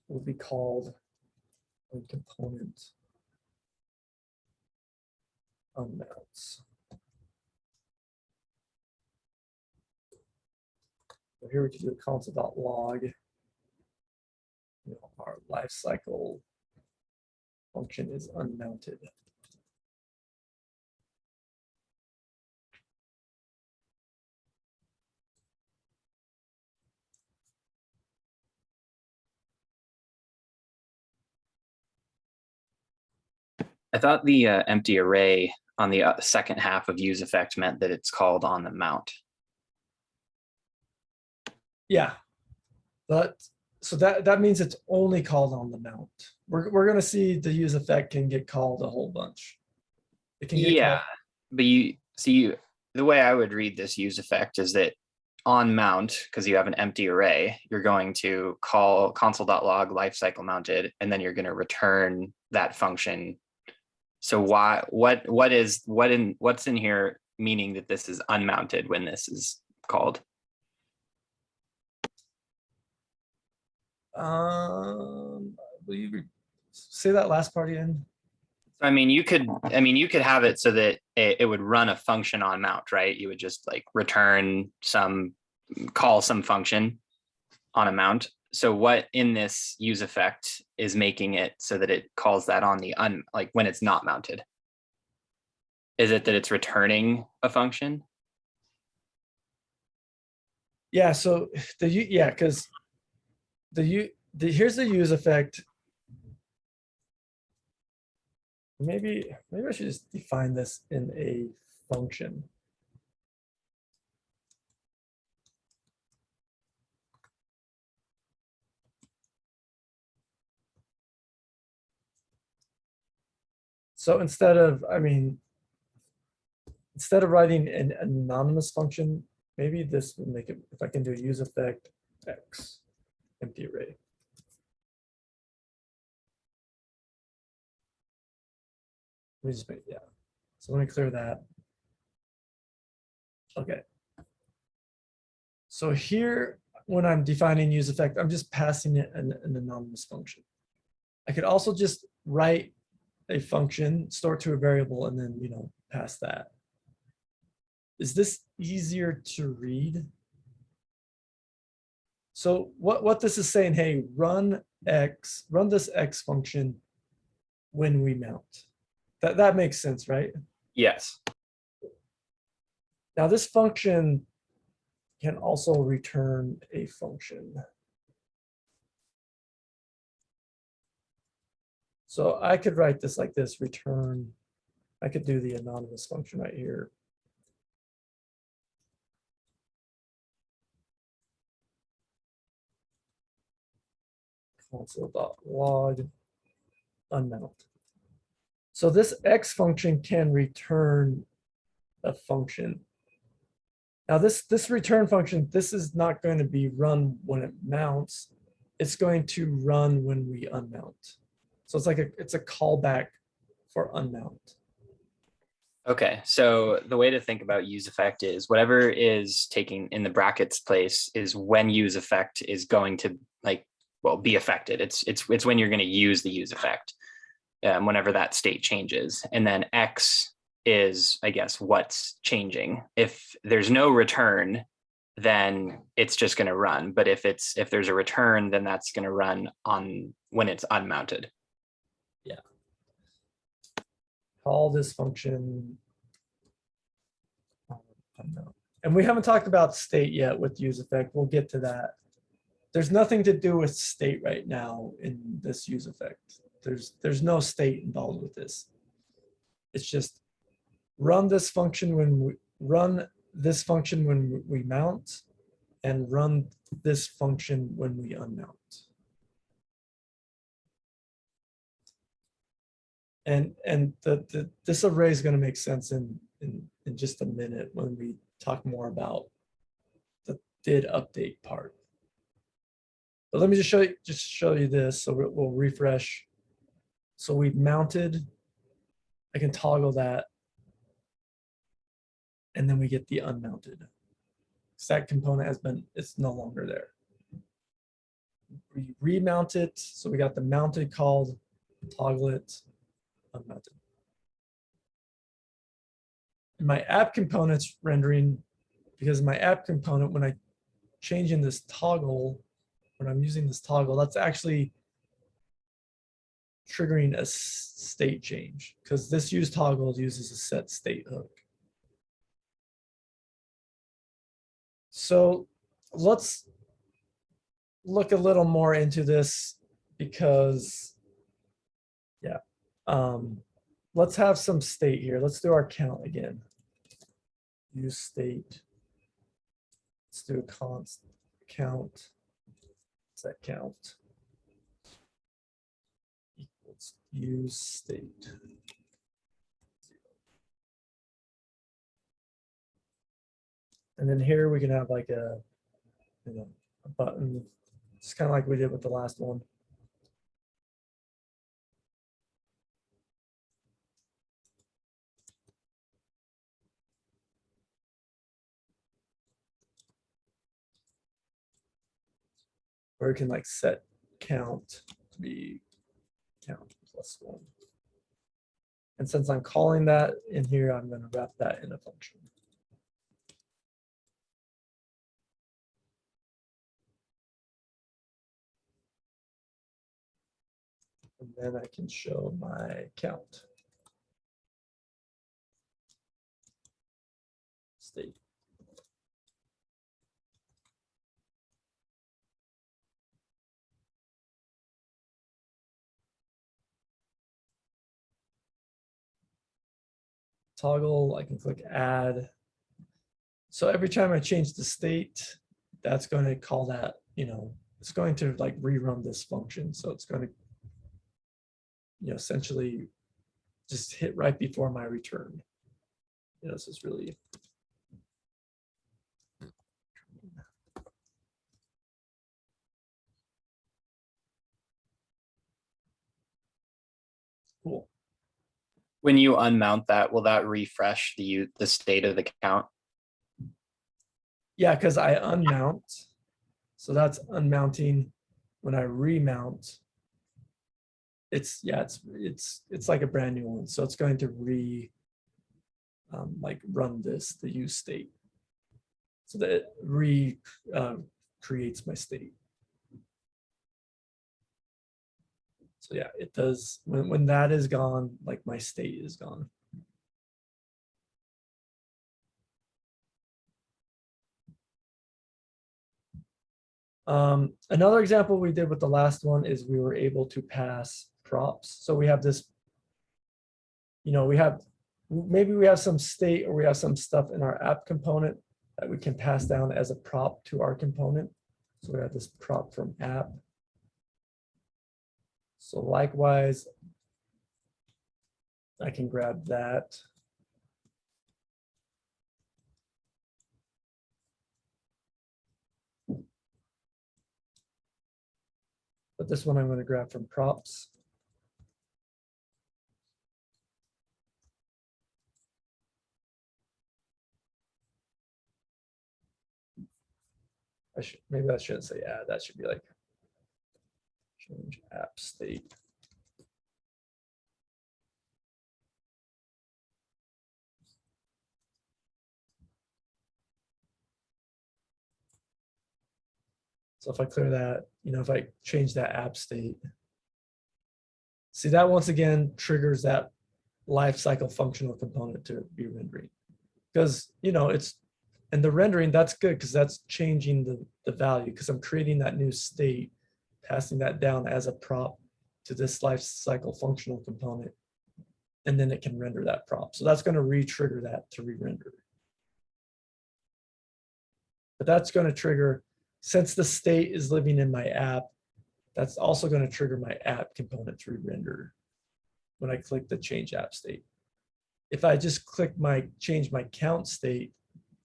will be called a component unmounts. So here we can do a console.log. Our lifecycle function is unmounted. I thought the empty array on the second half of use effect meant that it's called on the mount. Yeah. But so that means it's only called on the mount. We're gonna see the use effect can get called a whole bunch. It can get Yeah, called, but you see, the way I would read this use effect is that on mount, because you have an empty array, you're going to call console.log lifecycle mounted, and then you're going to return that function. So what's in here meaning that this is unmounted when this is called? will you say that last part again? I mean, you could have it so that it would run a function on mount, right? You would just like return call some function on a mount. So what in this use effect is making it so that it calls that on the like when it's not mounted? Is it that it's returning a function? Yeah, so because here's the use effect. Maybe I should just define this in a function. So instead of writing an anonymous function, maybe this would make it, if I can do use effect X empty array. Let me just make, yeah. So let me clear that. Okay. So here, when I'm defining use effect, I'm just passing it an anonymous function. I could also just write a function, store to a variable, and then pass that. Is this easier to read? So what this is saying, hey, run this X function when we mount. That makes sense, right? Yes. Now this function can also return a function. So I could write this like this, return. I could do the anonymous function right here. Console.log unmount. So this X function can return a function. Now this return function, this is not going to be run when it mounts. It's going to run when we unmount. So it's a callback for unmount. Okay, so the way to think about use effect is whatever is taking in the brackets place is when use effect is going to be affected. It's when you're going to use the use effect, whenever that state changes, and then X is, I guess, what's changing. If there's no return, then it's just going to run. But if there's a return, then that's going to run on when it's unmounted. Yeah. Call this function unmount. And we haven't talked about state yet with use effect. We'll get to that. There's nothing to do with state right now in this use effect. There's no state involved with this. It's just run this function when we mount, and run this function when we unmount. And this array is going to make sense in just a minute when we talk more about the did update part. But let me just show you this. So we'll refresh. So we've mounted. I can toggle that. And then we get the unmounted. So that component it's no longer there. We remount it. So we got the mounted called, toggle it, unmounted. And my app component's rendering, because my app component, when I change in this toggle, when I'm using this toggle, that's actually triggering a state change, because this use toggle uses a set state hook. So let's look a little more into this, because let's have some state here. Let's do our count again. Use state. Let's do a const count. Set count equals use state. And then here we can have like a, a button. It's kind of like we did with the last one. Or we can like set count to be count +1. And since I'm calling that in here, I'm going to wrap that in a function. And then I can show my count state. Toggle, I can click add. So every time I change the state, that's going to call that, it's going to like rerun this function. So it's going to, essentially just hit right before my return. This is really cool. When you unmount that, will that refresh the state of the count? Yeah, because I unmount. So that's unmounting. When I remount, it's like a brand new one. So it's going to run the use state. So that it creates my state. So yeah, it does. When that is gone, like my state is gone. Another example we did with the last one is we were able to pass props. So we have this, maybe we have some state or we have some stuff in our app component that we can pass down as a prop to our component. So we have this prop from app. So likewise, I can grab that. But this one I'm going to grab from props. Maybe I shouldn't say add. That should be like change app state. So if I clear that, if I change that app state, see that once again triggers that lifecycle functional component to be rendering. Because, and the rendering, that's good because that's changing the value because I'm creating that new state, passing that down as a prop to this lifecycle functional component. And then it can render that prop. So that's going to re-trigger that to re-render. But that's going to trigger, since the state is living in my app, that's also going to trigger my app component to re-render when I click the change app state. If I just click change my count state,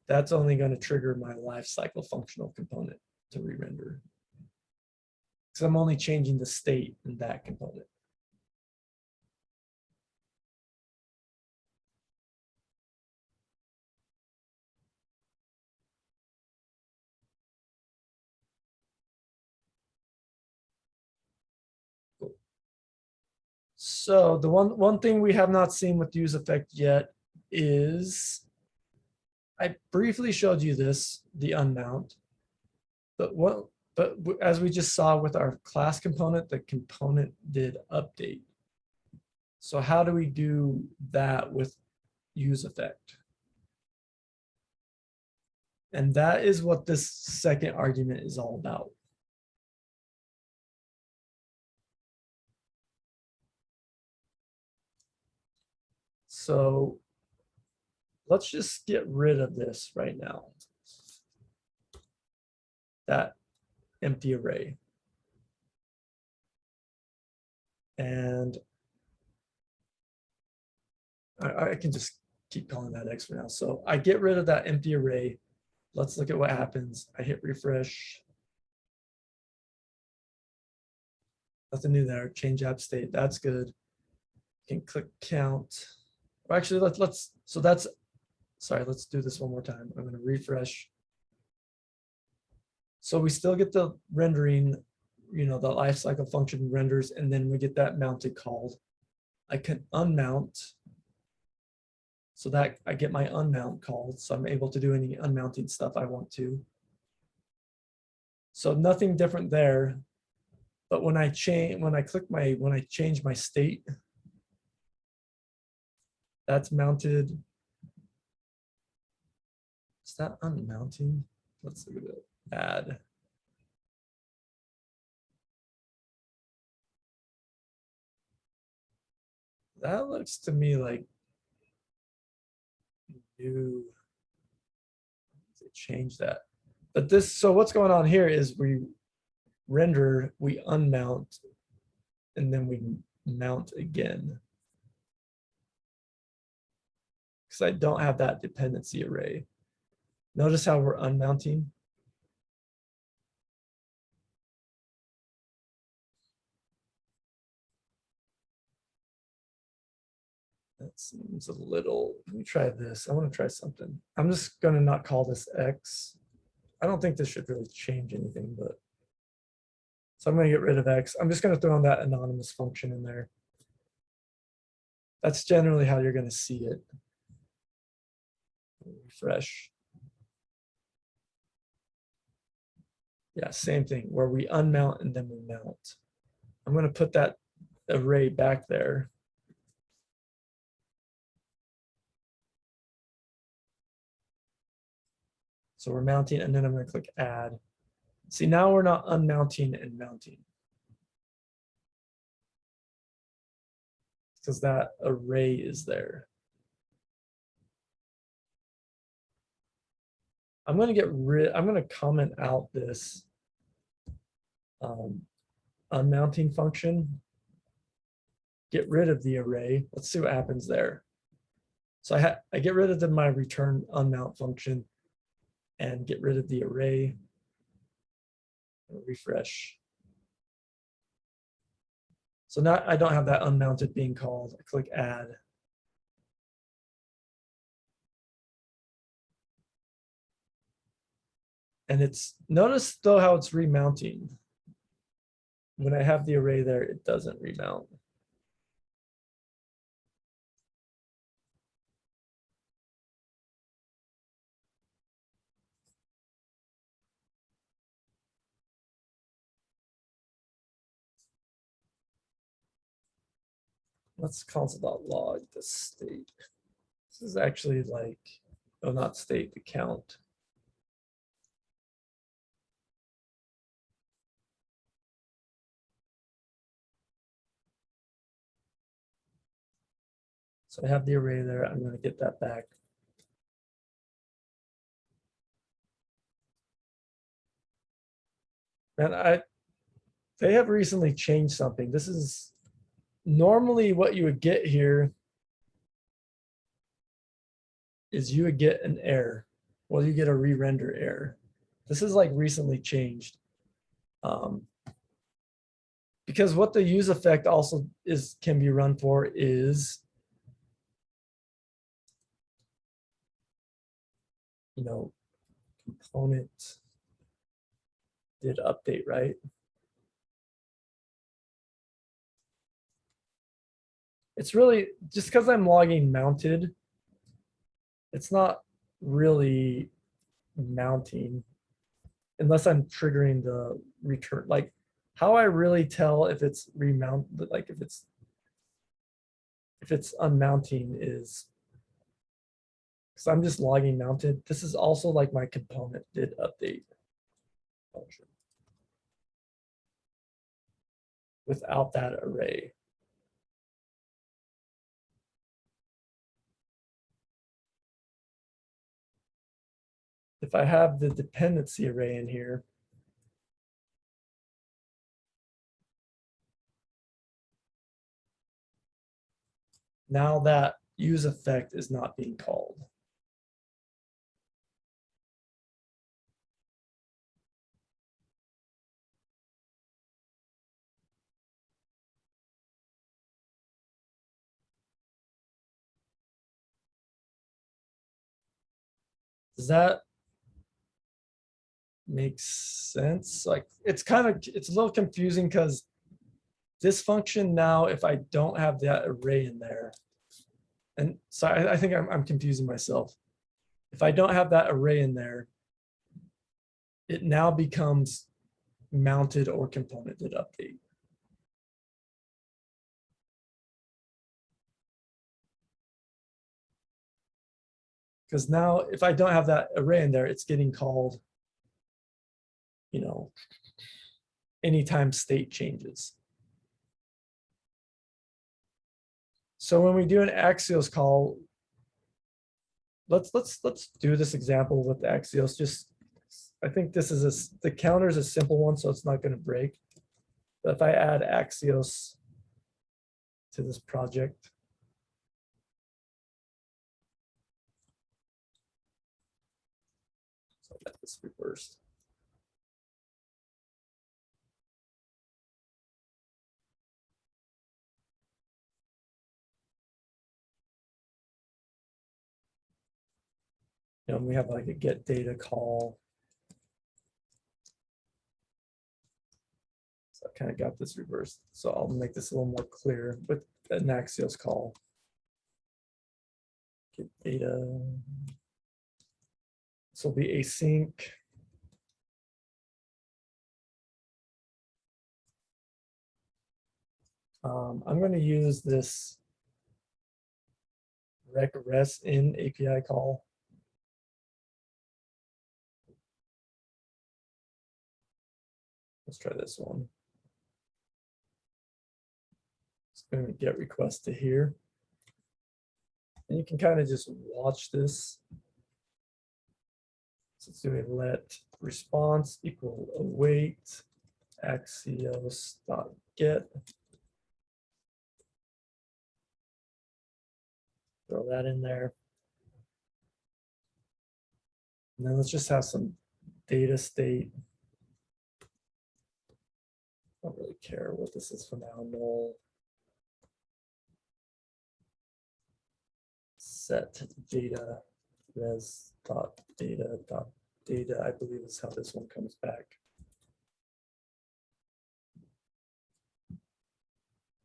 that's only going to trigger my lifecycle functional component to re-render. Because I'm only changing the state in that component. Cool. So the one thing we have not seen with use effect yet is, I briefly showed you this, the unmount, but as we just saw with our class component, the component did update. So how do we do that with use effect? And that is what this second argument is all about. So let's just get rid of this right now. That empty array. And I can just keep calling that X for now. So I get rid of that empty array. Let's look at what happens. I hit refresh. Nothing new there. Change app state. That's good. Can click count. Or actually, let's so that's sorry. Let's do this one more time. I'm going to refresh. So we still get the rendering, you know, the lifecycle function renders, and then we get that mounted called. I can unmount. So that I get my unmount called. So I'm able to do any unmounting stuff I want to. So nothing different there. But when I change my state, that's mounted. Is that unmounting? Let's look at it. Add. That looks to me like new. Change that. But this, so what's going on here is we render, we unmount, and then we mount again. Because I don't have that dependency array. Notice how we're unmounting. That seems a little, let me try this. I want to try something. I'm just going to not call this X. I don't think this should really change anything, but. So I'm going to get rid of X. I'm just going to throw in that anonymous function in there. That's generally how you're going to see it. Refresh. Yeah, same thing where we unmount and then we mount. I'm going to put that array back there. So we're mounting, and then I'm going to click add. See, now we're not unmounting and mounting. Because that array is there. I'm going to comment out this unmounting function. Get rid of the array. Let's see what happens there. So I get rid of my return unmount function and get rid of the array. Refresh. So now I don't have that unmounted being called. I click add. And it's, notice though how it's remounting. When I have the array there, it doesn't remount. Let's console.log the state. This is actually like, oh, not state, the count. So I have the array there. I'm going to get that back. And they have recently changed something. This is normally what you would get here is you would get an error. Well, you get a re-render error. This is like recently changed. Because what the use effect also can be run for is, you know, component did update, right? It's really just because I'm logging mounted, it's not really mounting unless I'm triggering the return. Like how I really tell if it's remounted, like if it's unmounting is because I'm just logging mounted. This is also like my component did update function without that array. if I have the dependency array in here, now that use effect is not being called. Does that make sense? Like, it's a little confusing because this function now, if I don't have that array in there, and so I think I'm confusing myself. If I don't have that array in there, it now becomes mounted or component did update. Because now if I don't have that array in there, it's getting called, you know, anytime state changes. So when we do an Axios call, let's do this example with Axios. Just, I think this is the counter is a simple one, so it's not going to break. But if I add Axios to this project, so I got this reversed. And we have like a get data call. So I kind of got this reversed. So I'll make this a little more clear with an Axios call. Get data. This will be async. I'm going to use this rec res in API call. Let's try this one. It's going to get request to here. And you can kind of just watch this. So it's doing let response equal await Axios dot get. Throw that in there. And then let's just have some data state. Don't really care what this is for now. Null. Set data res dot data dot data. I believe is how this one comes back.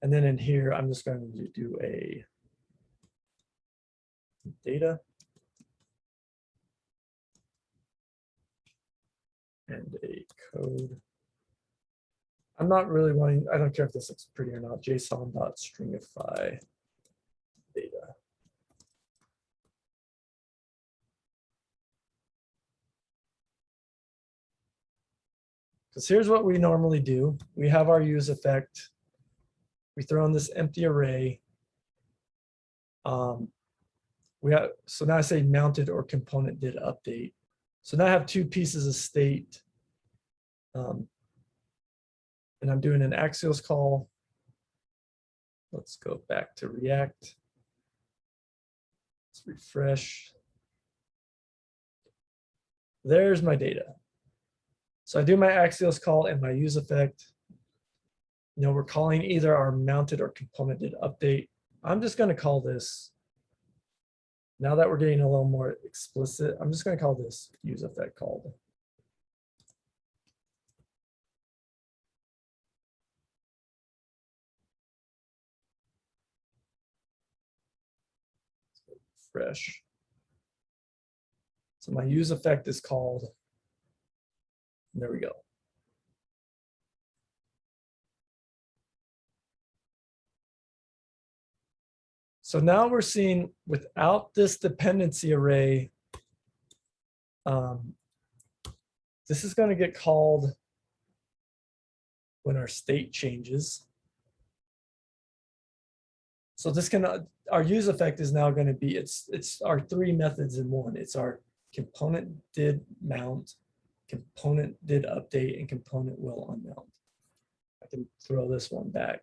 And then in here, I'm just going to do a data and a code. I'm not really wanting, I don't care if this looks pretty or not, JSON.stringify data. Because here's what we normally do. We have our use effect. We throw in this empty array. So now I say mounted or component did update. So now I have two pieces of state. And I'm doing an Axios call. Let's go back to React. Let's refresh. There's my data. So I do my Axios call and my use effect. You know, we're calling either our mounted or component did update. I'm just going to call this, now that we're getting a little more explicit, I'm just going to call this use effect called. Fresh. So my use effect is called. There we go. So now we're seeing without this dependency array, this is going to get called when our state changes. So this can, our use effect is now going to be, it's our three methods in one. It's our component did mount, component did update, and component will unmount. I can throw this one back.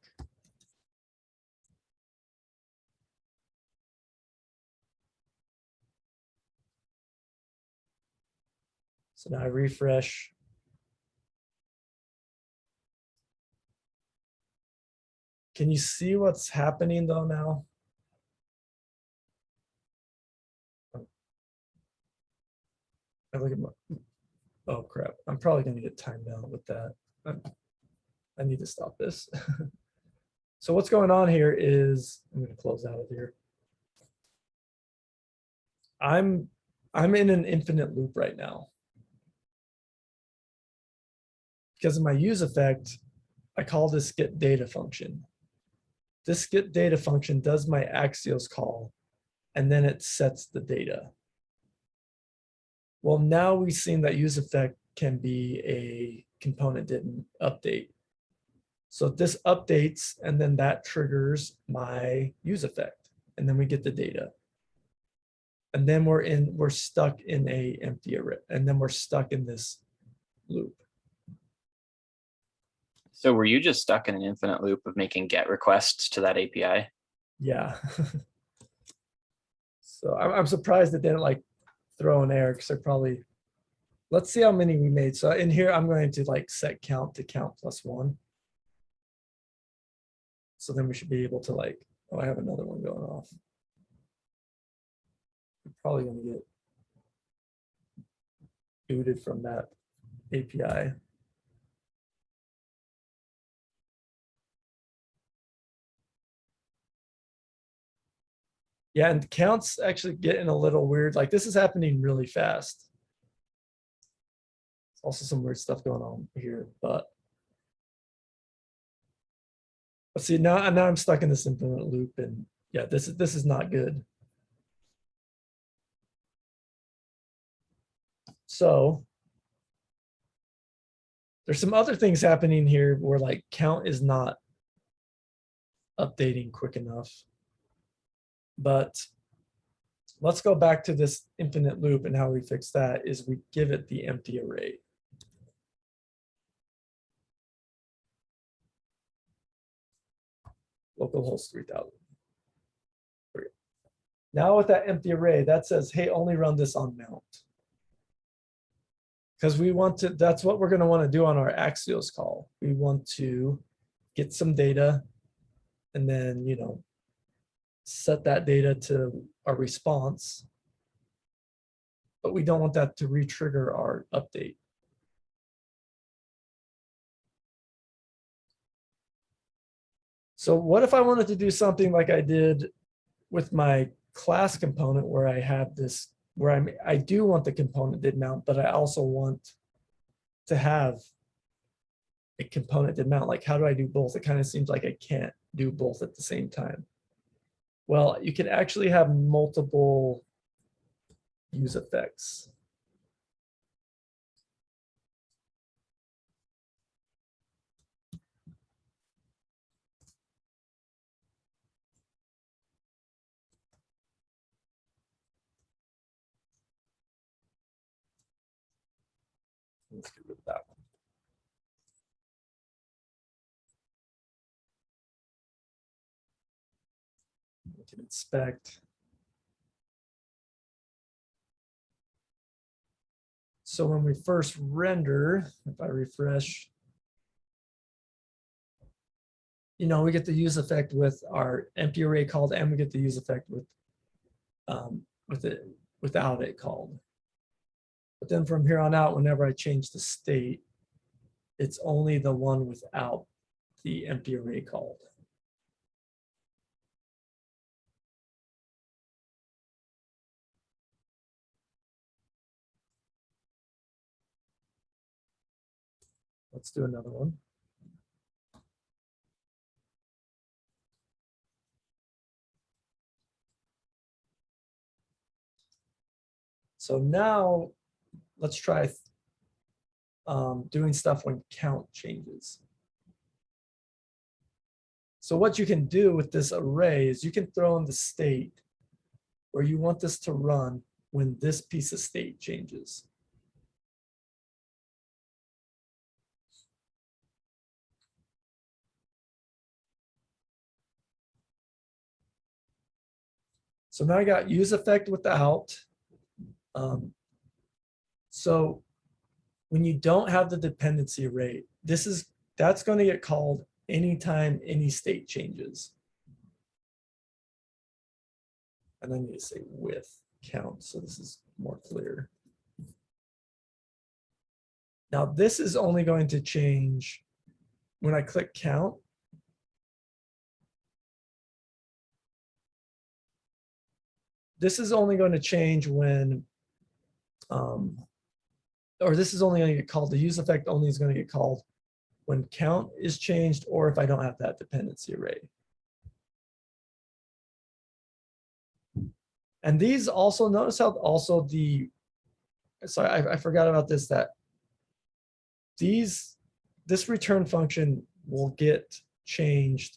So now I refresh. Can you see what's happening though now? I look at my, oh crap, I'm probably gonna get timed out with that. I need to stop this. So what's going on here is, I'm gonna close out of here. I'm in an infinite loop right now. Because of my use effect, I call this get data function. This get data function does my Axios call, and then it sets the data. Well, now we've seen that use effect can be a component didn't update. So this updates, and then that triggers my use effect, and then we get the data. And then we're stuck in a empty array, and then we're stuck in this loop. So were you just stuck in an infinite loop of making GET requests to that API? Yeah. So I'm surprised it didn't like throw an error, because I probably, let's see how many we made. So in here, I'm going to like set count to count +1. So then we should be able to like, oh, I have another one going off. I'm probably going to get booted from that API. Yeah, and counts actually getting a little weird. Like this is happening really fast. There's also some weird stuff going on here, but see now I'm stuck in this infinite loop, and yeah, this is not good. So there's some other things happening here where like count is not updating quick enough. But let's go back to this infinite loop, and how we fix that is we give it the empty array. Localhost 3000. Now with that empty array, that says, hey, only run this on mount. Because we want to, that's what we're going to want to do on our Axios call. We want to get some data, and then, you know, set that data to our response. But we don't want that to re-trigger our update. So what if I wanted to do something like I did with my class component, where I have this, where I do want the component did mount, but I also want to have a component did mount. Like, how do I do both? It kind of seems like I can't do both at the same time. Well, you can actually have multiple use effects. Let's get rid of that one. We can inspect. So when we first render, if I refresh, you know, we get the use effect with our empty array called, and we get the use effect with it without it called. But then from here on out, whenever I change the state, it's only the one without the empty array called. Let's do another one. So now let's try doing stuff when count changes. So what you can do with this array is you can throw in the state where you want this to run when this piece of state changes. So now I got use effect without. So when you don't have the dependency array, that's going to get called anytime any state changes. And then you say with count, so this is more clear. Now this is only going to change when I click count. This is only going to change when, or this is only going to get called, the use effect only is going to get called when count is changed or if I don't have that dependency array. And these also, notice how also sorry, I forgot about this, that this return function will get changed,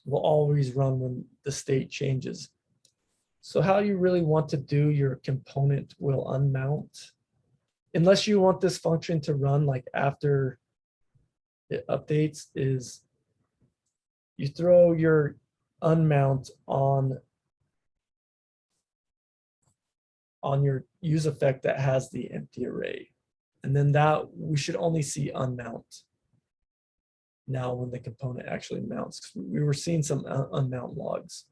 will always run when the state changes. So how you really want to do your component will unmount, unless you want this function to run like after it updates, is you throw your unmount on your use effect that has the empty array. And then that we should only see unmount now when the component actually mounts, because we were seeing some unmount logs.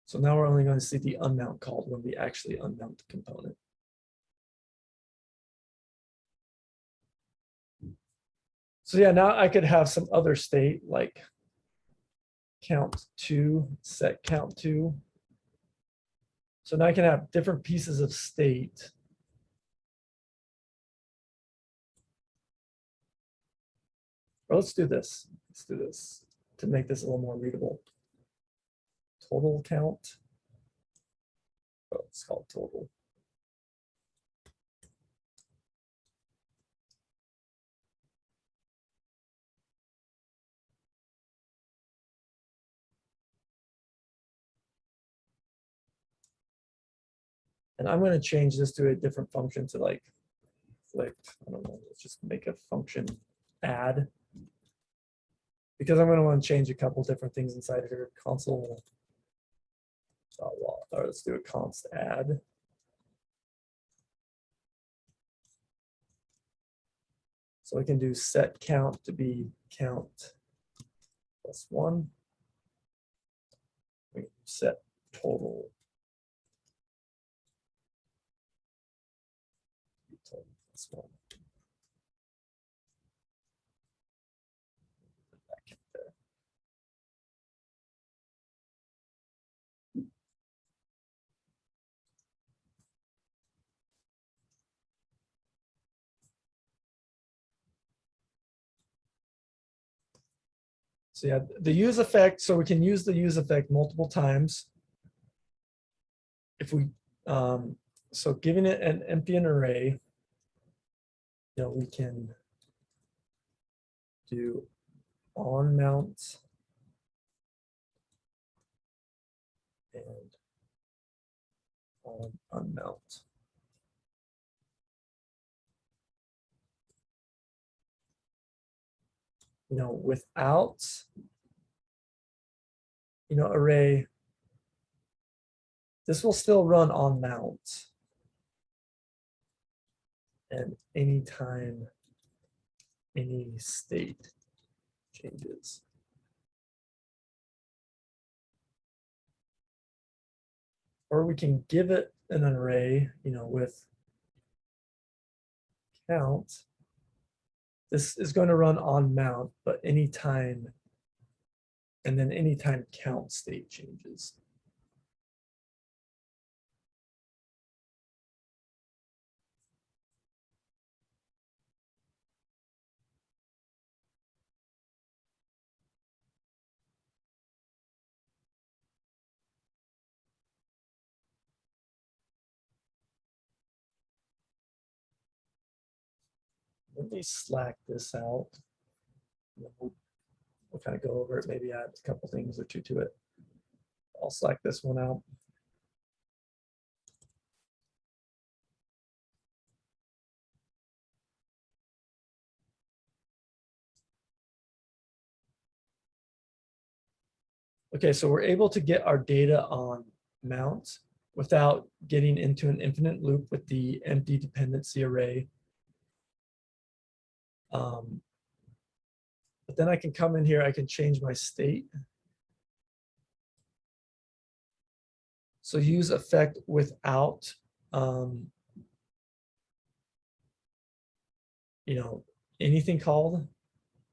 So now we're only going to see the unmount called when we actually unmount the component. So yeah, now I could have some other state like count2, set count2. So now I can have different pieces of state. Or let's do this. Let's do this to make this a little more readable. Total count. Oh, it's called total. And I'm going to change this to a different function to like, I don't know, let's just make a function add. Because I'm going to want to change a couple different things inside here. Console. Or let's do a const add. So we can do set count to be count +1. We can set total. Total +1. So yeah, the use effect, so we can use the use effect multiple times. If we, so giving it an empty array, we can do on mount and on unmount. Without, array, this will still run on mount. And anytime any state changes. Or we can give it an array, with count. This is going to run on mount, but anytime, and then anytime count state changes. Let me slack this out. We'll kind of go over it, maybe add a couple things or two to it. I'll select this one out. Okay, so we're able to get our data on mount without getting into an infinite loop with the empty dependency array. But then I can come in here, I can change my state. So use effect without, anything called,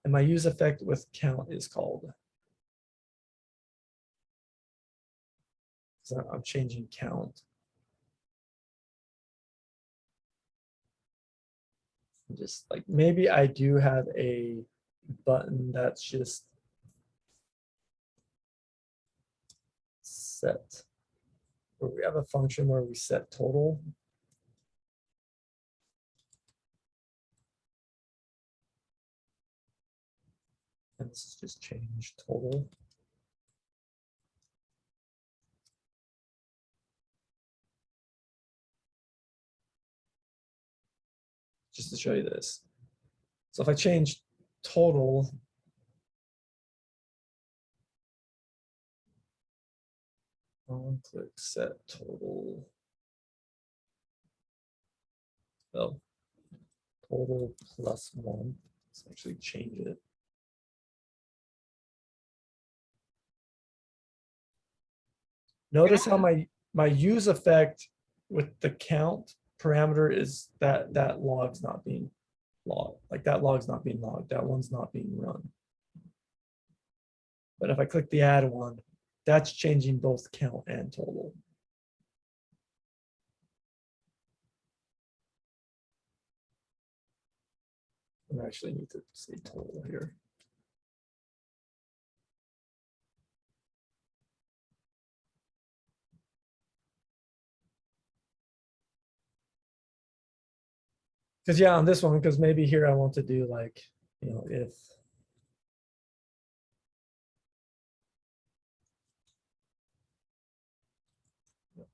and my use effect with count is called. So I'm changing count. Just like maybe I do have a button that's just set, where we have a function where we set total. And this is just change total. Just to show you this. So if I change total, I'll click set total. Oh, total plus 1. Let's actually change it. Notice how my use effect with the count parameter is that log's not being logged. Like that log's not being logged. That one's not being run. But if I click the add one, that's changing both count and total. I actually need to say total here. Because yeah, on this one, because maybe here I want to do like, if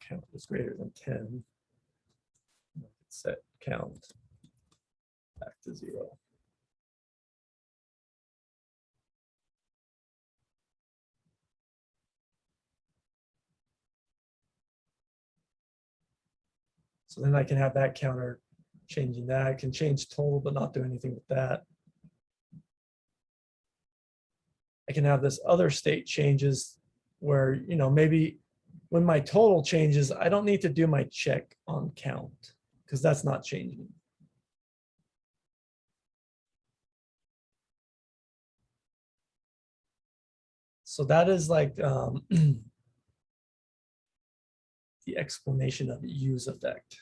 count is greater than 10, set count back to 0. So then I can have that counter changing that. I can change total, but not do anything with that. I can have this other state changes where, maybe when my total changes, I don't need to do my check on count because that's not changing. So that is like the explanation of use effect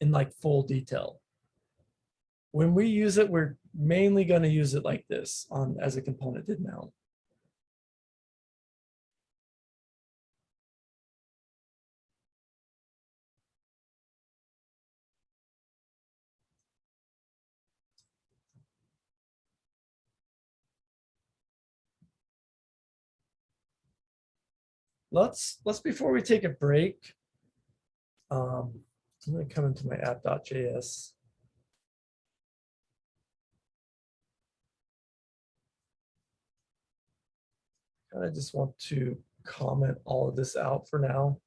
in like full detail. When we use it, we're mainly going to use it like this as a component did mount. Let's before we take a break, I'm going to come into my app.js. I just want to comment all of this out for now.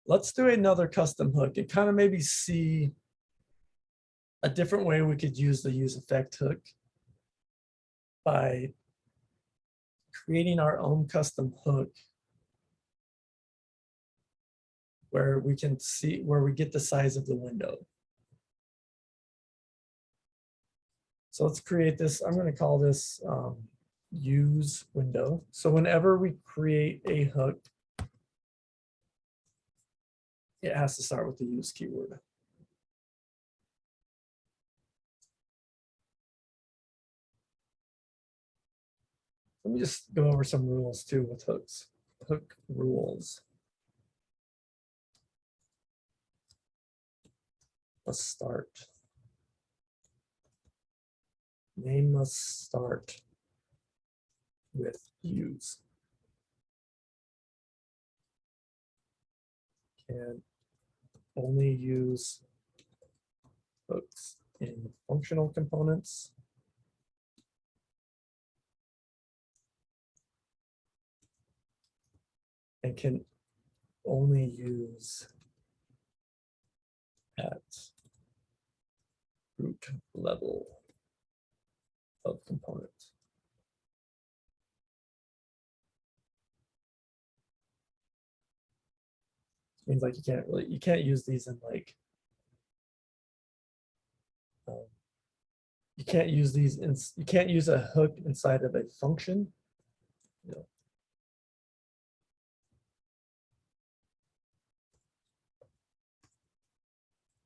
Let's do another custom hook and kind of maybe see a different way we could use the use effect hook by creating our own custom hook where we can see where we get the size of the window. So let's create this. I'm going to call this use window. So whenever we create a hook, it has to start with the use keyword. Let me just go over some rules too with hooks. Hook rules. Let's start. Name must start with use. Can only use hooks in functional components. And can only use at root level of component. Means like you can't use these in like, you can't use these in, you can't use a hook inside of a function. You know.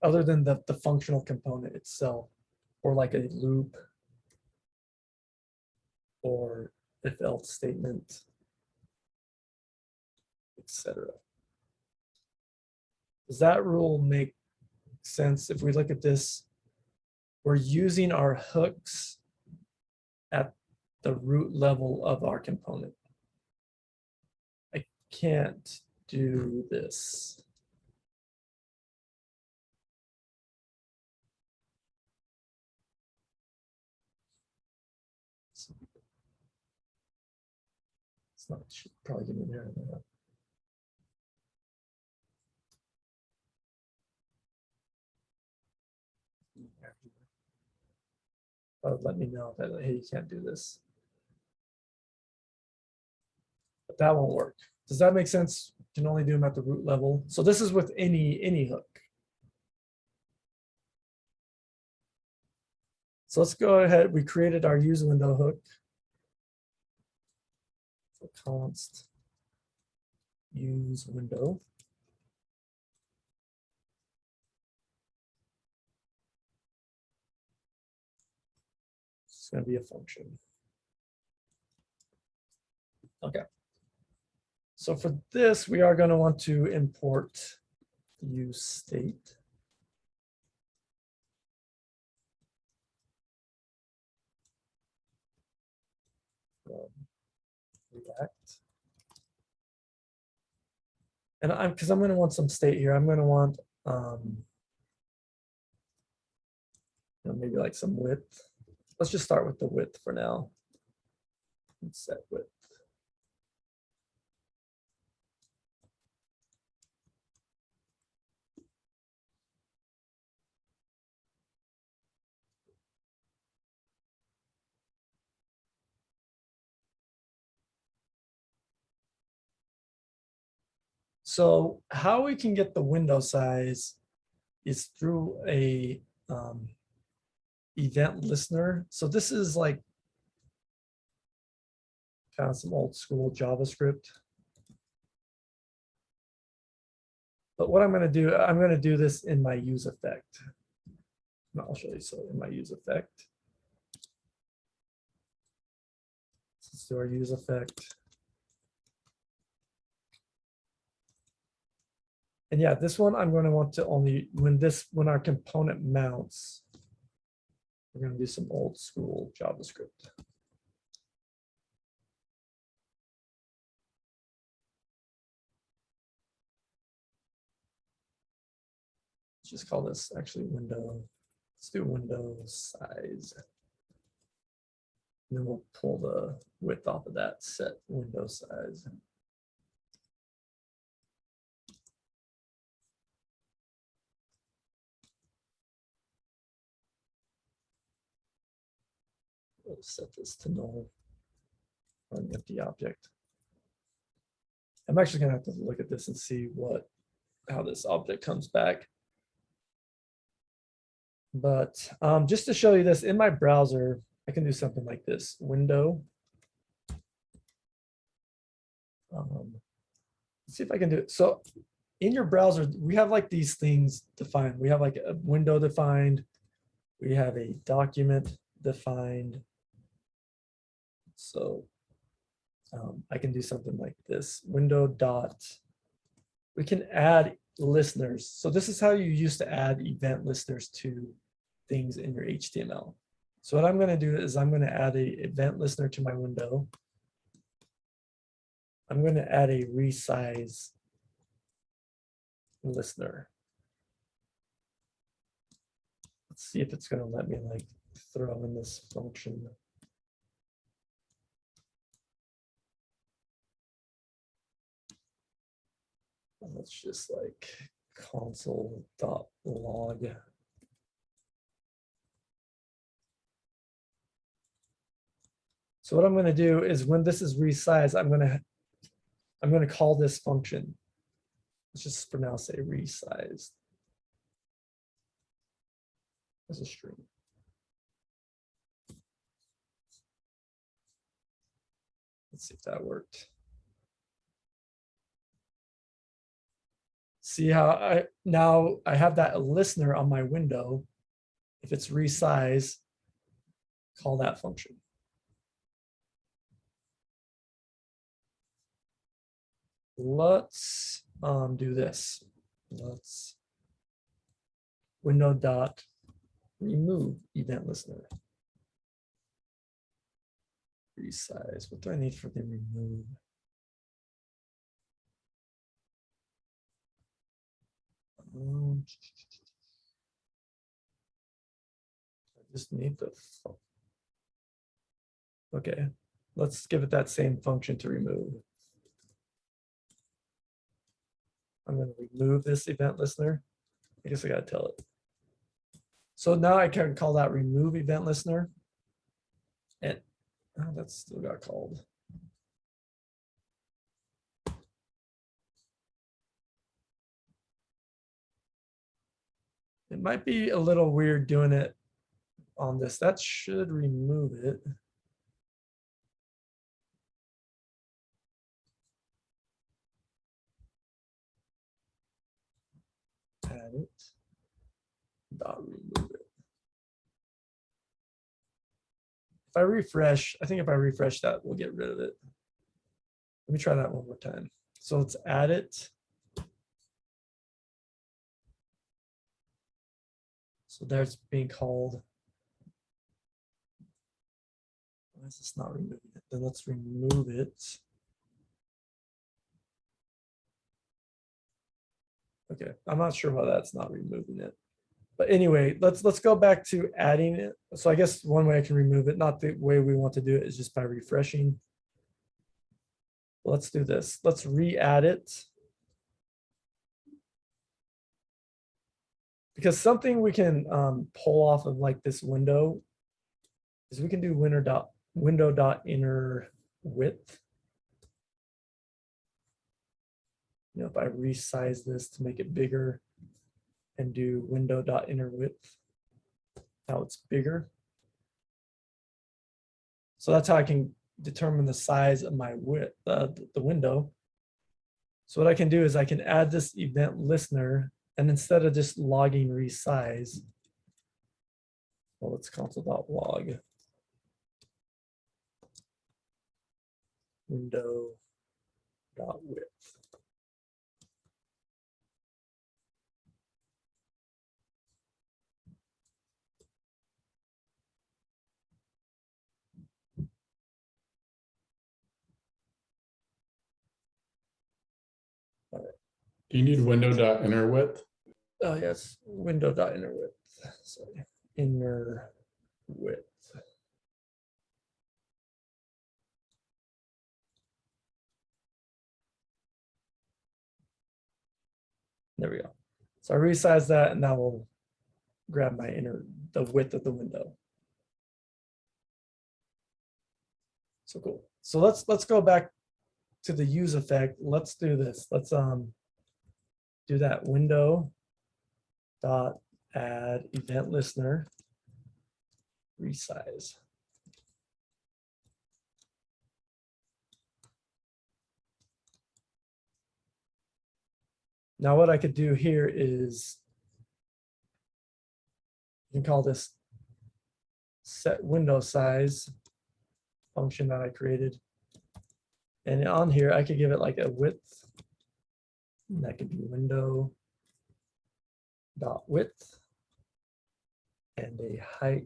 Other than the functional component itself, or like a loop, or if else statement, etc. Does that rule make sense? If we look at this, we're using our hooks at the root level of our component. I can't do this. It's not, should probably give me an error there. Let me know that, hey, you can't do this. But that won't work. Does that make sense? You can only do them at the root level. So this is with any hook. So let's go ahead. We created our use window hook. So const use window. It's going to be a function. Okay. So for this, we are going to want to import use state. React. And because I'm going to want some state here, I'm going to want maybe like some width. Let's just start with the width for now. And set width. So how we can get the window size is through a event listener. So this is like kind of some old school JavaScript. But what I'm going to do this in my use effect. I'll show you. So in my use effect, let's do our use effect. And yeah, this one I'm going to want to only when our component mounts, we're going to do some old school JavaScript. Let's just call this actually window. Let's do window size. And then we'll pull the width off of that set window size. We'll set this to null or an empty object. I'm actually going to have to look at this and see how this object comes back. But just to show you this, in my browser, I can do something like this. Window. Let's see if I can do it. So in your browser, we have like these things defined. We have like a window defined. We have a document defined. So I can do something like this. Window dot. We can add listeners. So this is how you used to add event listeners to things in your HTML. So what I'm going to do is I'm going to add a event listener to my window. I'm going to add a resize listener. Let's see if it's going to let me like throw in this function. Let's just like console.log. So what I'm going to do is when this is resized, I'm going to call this function. Let's just for now say resized as a string. Let's see if that worked. See how now I have that listener on my window. If it's resize, call that function. Let's do this. Let's window dot remove event listener. Resize. What do I need for the remove? I just need the. Okay, let's give it that same function to remove. I'm going to remove this event listener. I guess I got to tell it. So now I can call that remove event listener. And oh, that's still got called. It might be a little weird doing it on this. That should remove it. Add it. Dot remove it. If I refresh, I think if I refresh that, we'll get rid of it. Let me try that one more time. So let's add it. So there's being called. Why is this not removing it? Then let's remove it. Okay, I'm not sure why that's not removing it. But anyway, let's go back to adding it. So I guess one way I can remove it, not the way we want to do it, is just by refreshing. Let's do this. Let's re-add it. Because something we can pull off of like this window is we can do window.inner width. You know, if I resize this to make it bigger and do window.inner width, now it's bigger. So that's how I can determine the size of my width, the window. So what I can do is I can add this event listener, and instead of just logging resize, well, it's console.log window.width. Do you need window.inner width? Oh yes, window.inner width. Sorry, inner width. There we go. So I resize that, and that will grab my the width of the window. So cool. So let's go back to the use effect. Let's do this. Let's do that window dot add event listener resize. Now what I could do here is you can call this set window size function that I created. And on here, I could give it like a width. And that could be window dot width and a height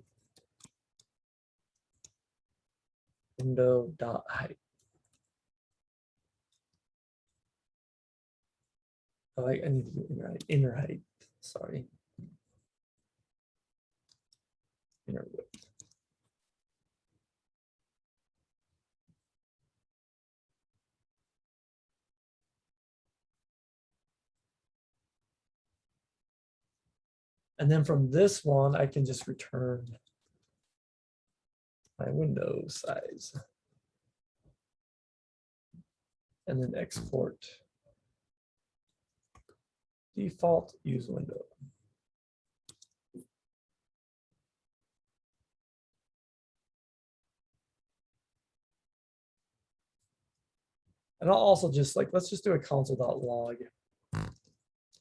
window dot height. I need to do inner height, sorry. Inner width. And then from this one, I can just return my window size. And then export default use window. And I'll also just let's just do a console.log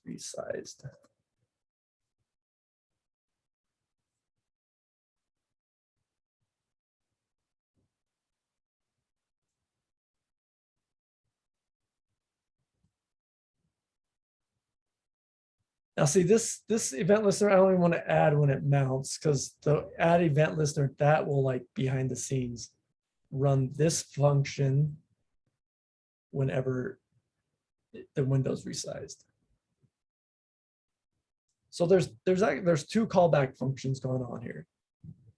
resized. Now see this event listener, I only want to add when it mounts, because the add event listener, that will behind the scenes run this function whenever the window's resized. So there's two callback functions going on here.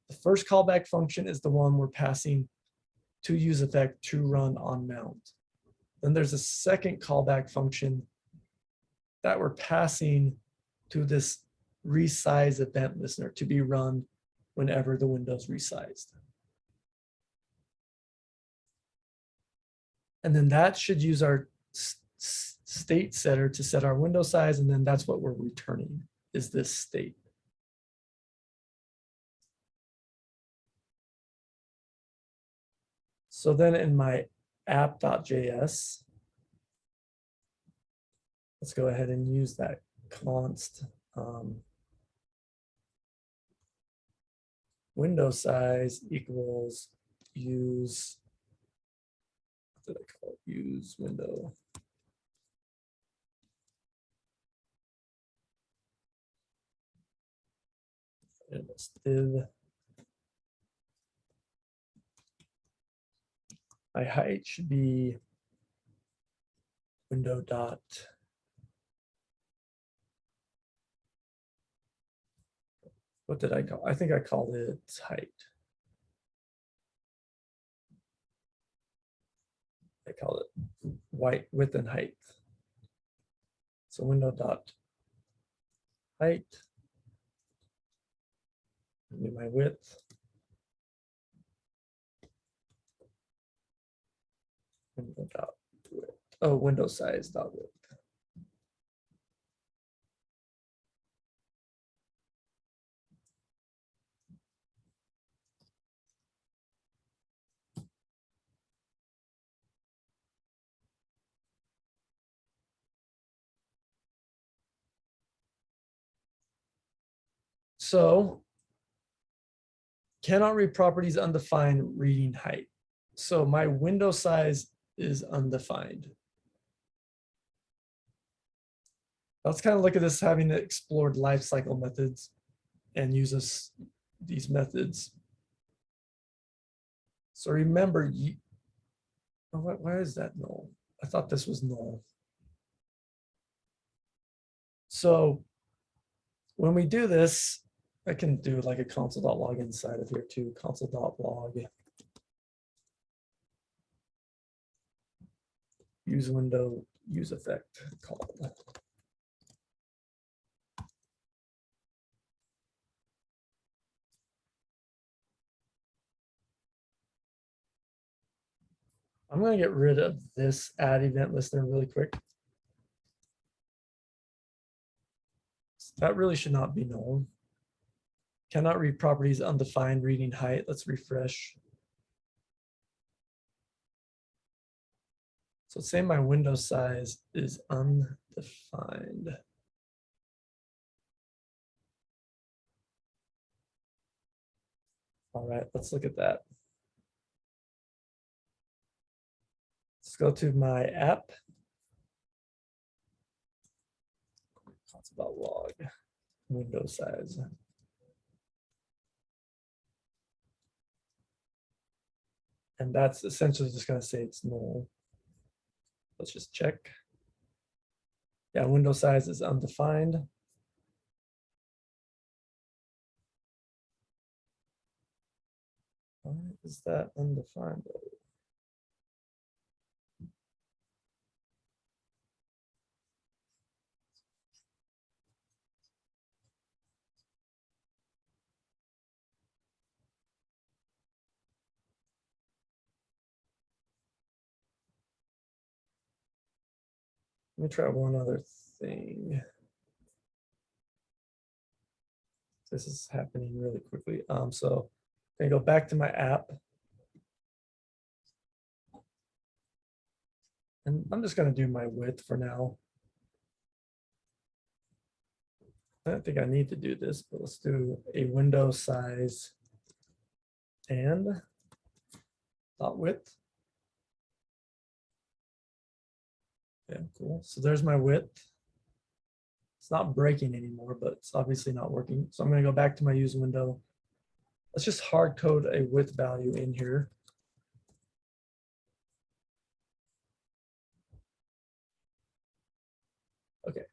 The first callback function is the one we're passing to useEffect to run on mount. Then there's a second callback function that we're passing to this resize event listener to be run whenever the window's resized. And then that should use our state setter to set our window size, and then that's what we're returning is this state. So then in my app.js, let's go ahead and use that const window size equals use, what did I call it? Use window. And it's div. My height should be window dot what did I call? I think I called it height. I called it white width and height. So window dot height. Do my width. Window dot width. Oh, window size dot width. So cannot read properties undefined reading height. So my window size is undefined. Let's kind of look at this having explored lifecycle methods and use these methods. So remember, why is that null? I thought this was null. So when we do this, I can do like a console.log inside of here too, console.log. Use window, use effect call. I'm going to get rid of this add event listener really quick. That really should not be null. Cannot read properties undefined reading height. Let's refresh. So say my window size is undefined. All right, let's look at that. Let's go to my app. Console.log window size. And that's essentially just gonna say it's null. Let's just check. Yeah, window size is undefined. Why is that undefined? Let me try one other thing. This is happening really quickly. So I'm gonna go back to my app. And I'm just gonna do my width for now. I don't think I need to do this, but let's do a window size and dot width. Yeah, cool. So there's my width. It's not breaking anymore, but it's obviously not working. So I'm going to go back to my use window. Let's just hard code a width value in here. Okay.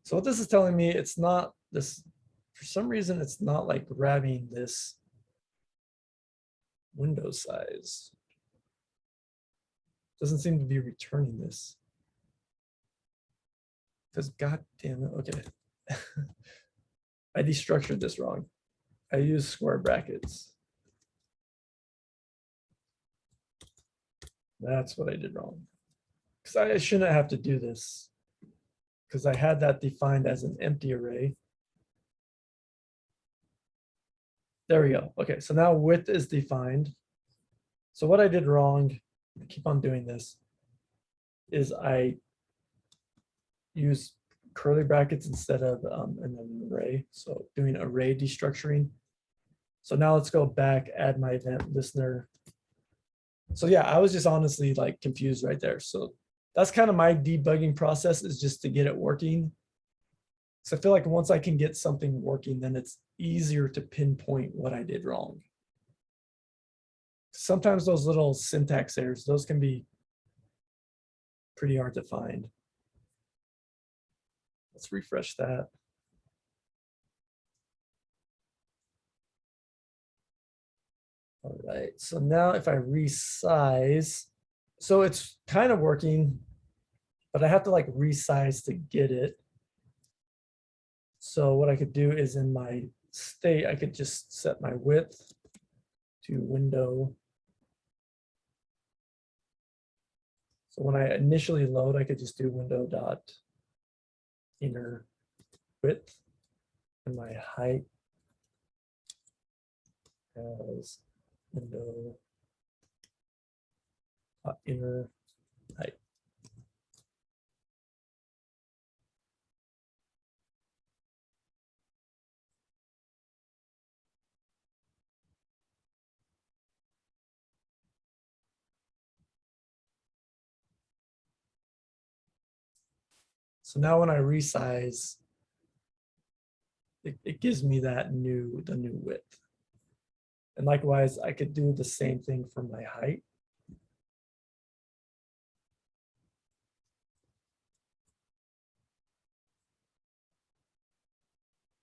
So what this is telling me, it's not this, for some reason, it's not like grabbing this window size. Doesn't seem to be returning this. Because god damn it, okay. I destructured this wrong. I used square brackets. That's what I did wrong. Because I shouldn't have to do this. Because I had that defined as an empty array. There we go. Okay, so now width is defined. So what I did wrong, I keep on doing this, is I use curly brackets instead of an array. So doing array destructuring. So now let's go back, add my event listener. So yeah, I was just honestly like confused right there. So that's kind of my debugging process, is just to get it working. So I feel like once I can get something working, then it's easier to pinpoint what I did wrong. Sometimes those little syntax errors, those can be pretty hard to find. Let's refresh that. All right, so now if I resize, so it's kind of working, but I have to like resize to get it. So what I could do is in my state, I could just set my width to window. So when I initially load, I could just do window dot inner width, and my height as window dot inner height. So now when I resize, it gives me that the new width. And likewise, I could do the same thing for my height.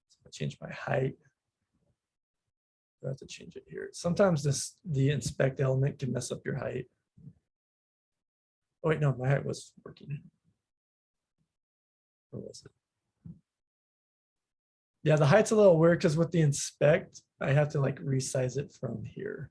So I change my height. I have to change it here. Sometimes the inspect element can mess up your height. Oh wait, no, my height was working. Where was it? Yeah, the height's a little weird because with the inspect, I have to like resize it from here.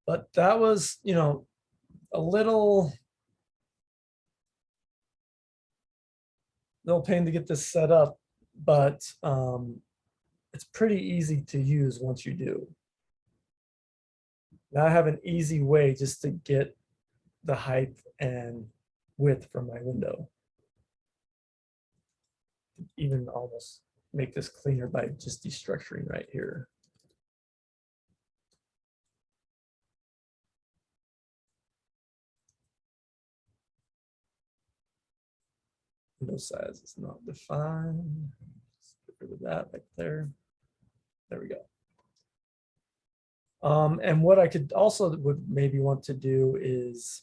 But that was, a little pain to get this set up, but it's pretty easy to use once you do. Now I have an easy way just to get the height and width from my window. Even almost make this cleaner by just destructuring right here. window size is not defined. Let's get rid of that right there. There we go. And what I could also would maybe want to do is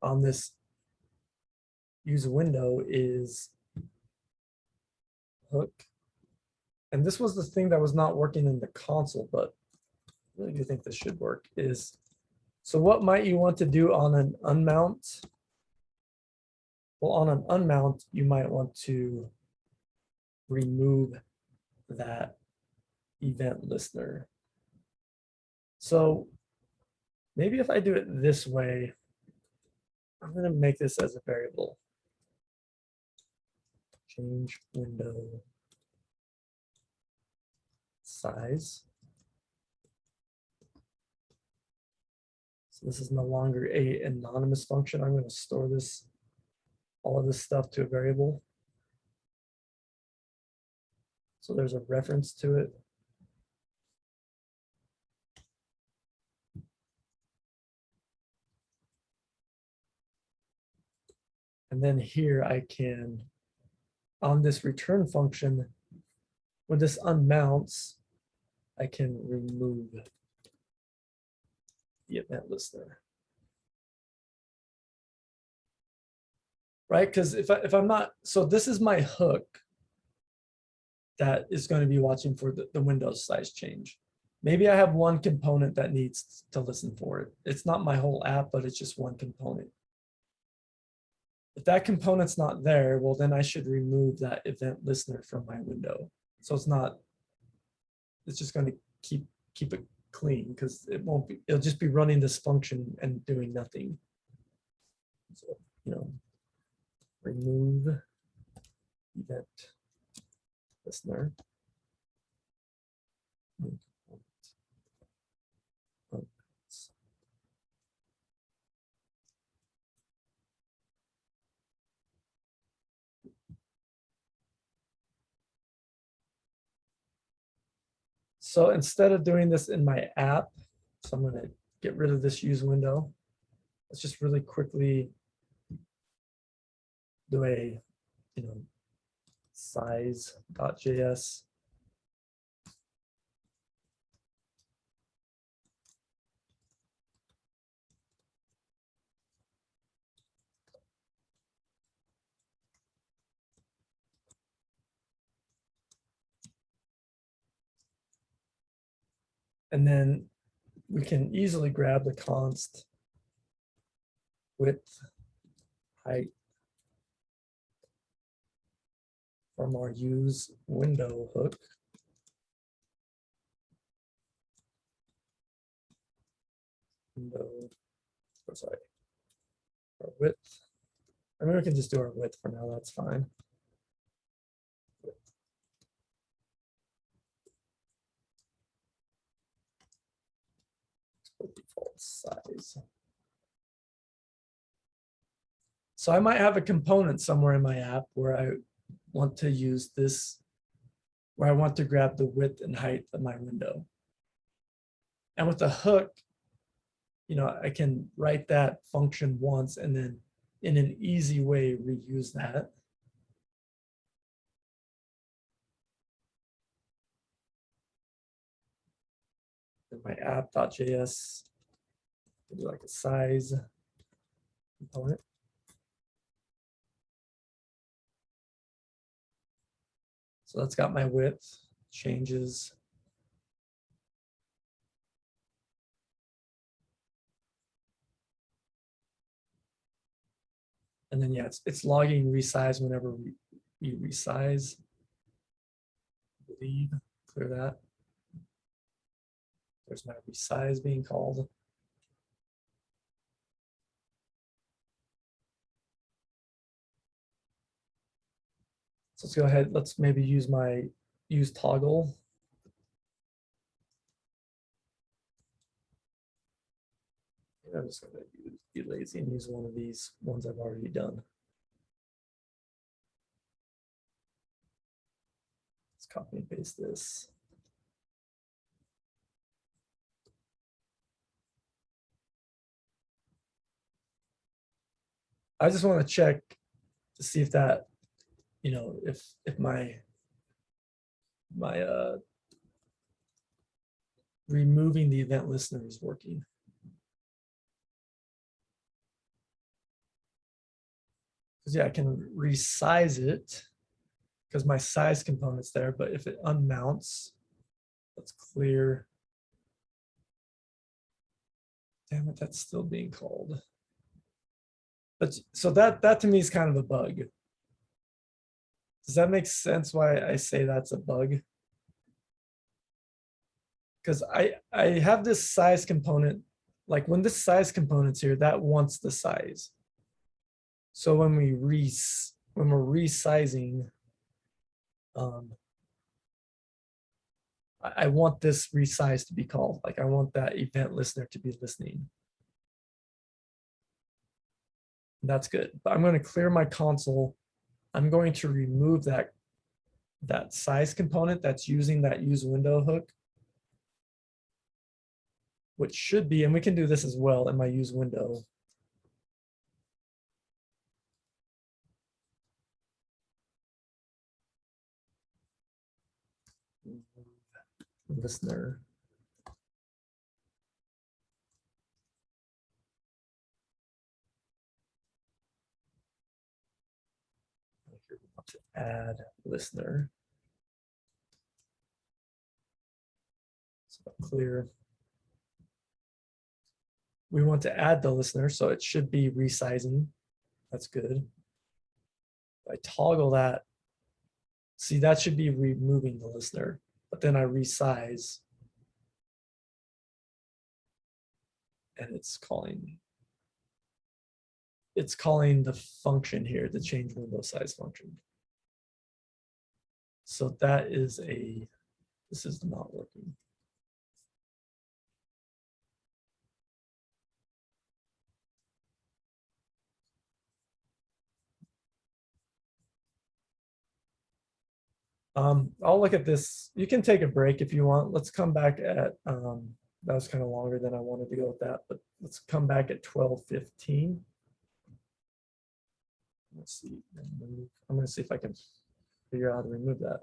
on this use a window is hook. And this was the thing that was not working in the console, but I really do think this should work is, so what might you want to do on an unmount? Well, on an unmount, you might want to remove that event listener. So maybe if I do it this way, I'm going to make this as a variable. Change window size. So this is no longer a anonymous function. I'm going to store this, all of this stuff to a variable. So there's a reference to it. And then here I can, on this return function, when this unmounts, I can remove the event listener. Right, because if I'm not, so this is my hook that is going to be watching for the Windows size change. Maybe I have one component that needs to listen for it. It's not my whole app, but it's just one component. If that component's not there, well, then I should remove that event listener from my window. So it's not, it's just going to keep it clean because it won't be, it'll just be running this function and doing nothing. So, you know, remove event listener. So instead of doing this in my app, so I'm going to get rid of this use window. Let's just really quickly do a, you know, size.js. And then we can easily grab the const width, height from our use window hook. Window, oh, sorry, our width. I mean, we can just do our width for now, that's fine. Default size. So I might have a component somewhere in my app where I want to use this, where I want to grab the width and height of my window. And with the hook, you know, I can write that function once and then in an easy way reuse that. In my app.js, do like a size component. So that's got my width, changes. And then, yeah, it's logging resize whenever we resize. I believe, clear that. There's my resize being called. So let's go ahead, let's maybe use my use toggle. I'm just going to be lazy and use one of these ones I've already done. Let's copy and paste this. I just want to check to see if that, if my removing the event listener is working. Because yeah, I can resize it because my size component's there, but if it unmounts, let's clear. Damn it, that's still being called. But so that to me is kind of a bug. Does that make sense why I say that's a bug? Because I have this size component, like when this size component's here, that wants the size. So when we're resizing, I want this resize to be called. Like I want that event listener to be listening. That's good. But I'm going to clear my console. I'm going to remove that size component that's using that use window hook, which should be, and we can do this as well in my use window. Listener. Here we want to add listener. So clear. We want to add the listener, so it should be resizing. That's good. If I toggle that, see, that should be removing the listener, but then I resize. And it's calling the function here, the change window size function. So that is this is not working. I'll look at this. You can take a break if you want. Let's come back at, that was kind of longer than I wanted to go with that, but let's come back at 12:15. Let's see. I'm going to see if I can figure out how to remove that.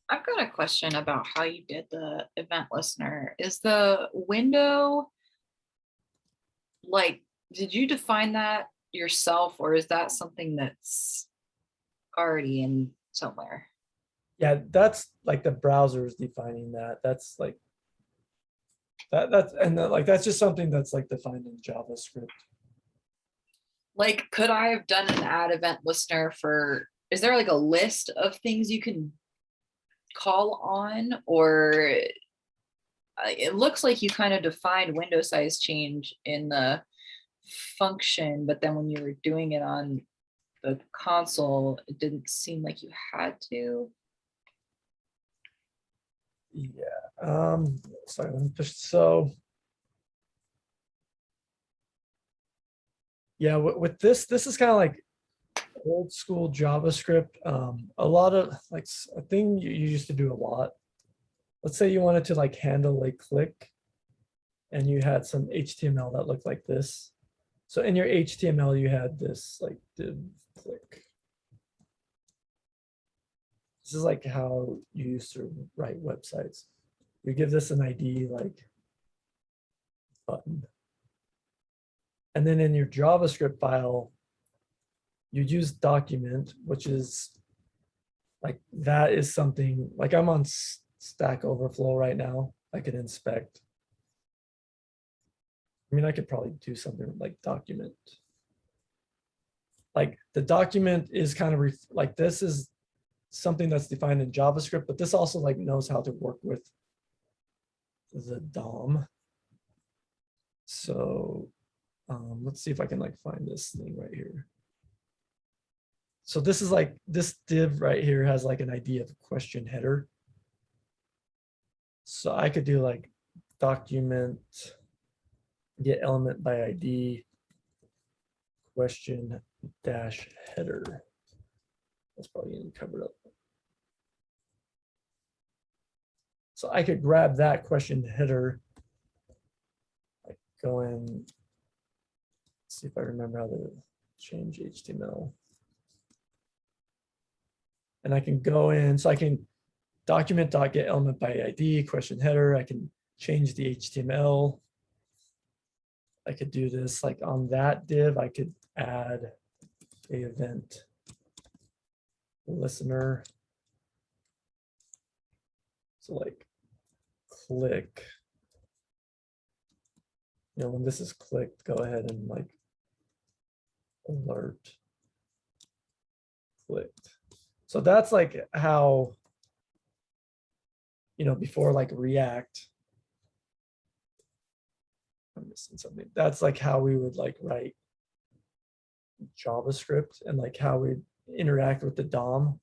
I've got a question about how you did the event listener. Is the window, like, did you define that yourself, or is that something that's already in somewhere? Yeah, that's like the browser is defining that. That's like that's just something that's like defined in JavaScript. Like, could I have done an add event listener for, is there like a list of things you can call on, or it looks like you kind of defined window size change in the function, but then when you were doing it on the console, it didn't seem like you had to. Yeah. Sorry, let me push. So yeah, with this is kind of like old school JavaScript. A lot of like a thing you used to do a lot. Let's say you wanted to like handle a click and you had some HTML that looked like this. So in your HTML, you had this like div click. This is like how you used to write websites. You give this an ID like button. And then in your JavaScript file, you use document, which is like, that is something like I'm on Stack Overflow right now. I could inspect. I mean, I could probably do something like document. Like the document is kind of like this is something that's defined in JavaScript, but this also like knows how to work with the DOM. So let's see if I can like find this thing right here. So this is like this div right here has like an ID of question header. So I could do like document get element by ID question dash header. That's probably getting covered up. So I could grab that question header, like go in, see if I remember how to change HTML. And I can go in, so I can document.get element by ID, question header. I can change the HTML. I could do this like on that div, I could add a event listener. So like click, you know, when this is clicked, go ahead and like alert clicked. So that's like how, you know, before like React, I'm missing something. That's like how we would like write JavaScript and like how we interact with the DOM.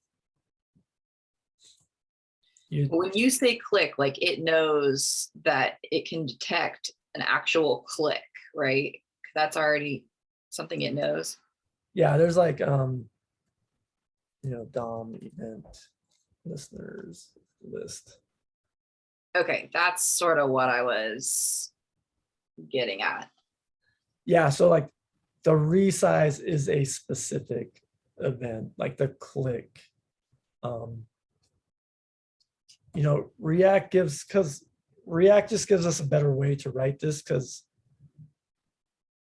When you say click, like it knows that it can detect an actual click, right? That's already something it knows. Yeah, there's like you know, DOM event listeners list. Okay, that's sort of what I was getting at. Yeah, so like the resize is a specific event, like the click. You know, React gives, because React just gives us a better way to write this, because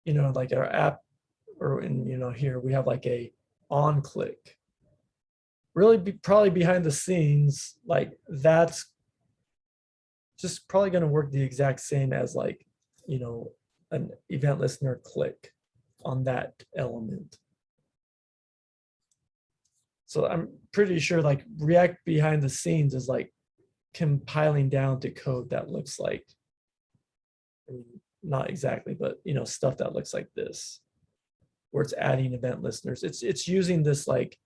you know, like our app, or in, you know, here we have like a on click. Really probably behind the scenes, like that's just probably going to work the exact same as like, you know, an event listener click on that element. So I'm pretty sure like React behind the scenes is like compiling down to code that looks like, I mean, not exactly, but you know, stuff that looks like this, where it's adding event listeners. It's using this like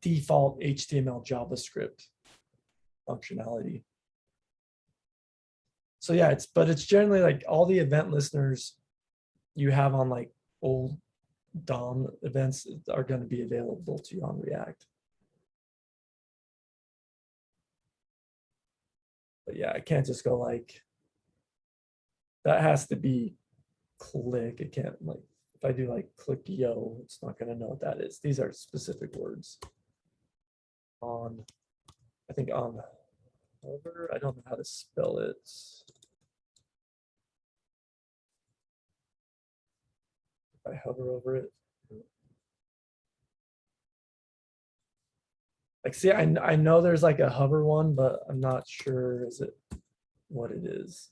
default HTML JavaScript functionality. So yeah, it's generally like all the event listeners you have on like old DOM events are going to be available to you on React. But yeah, I can't just go like, that has to be click. It can't, like, if I do like click yo, it's not going to know what that is. These are specific words. On I think on hover, I don't know how to spell it. If I hover over it. Like, see, I know there's like a hover one, but I'm not sure is it what it is.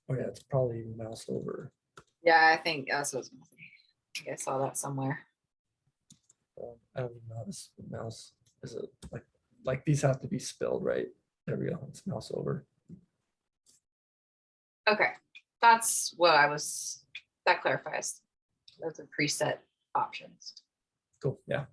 Oh yeah, it's probably mouse over. Yeah, I think that's what I was gonna say. I think I saw that somewhere. I don't even know how this mouse is it like these have to be spelled right. There we go. It's mouse over. Okay, that's what I was, that clarifies. Those are preset options. Cool. Yeah.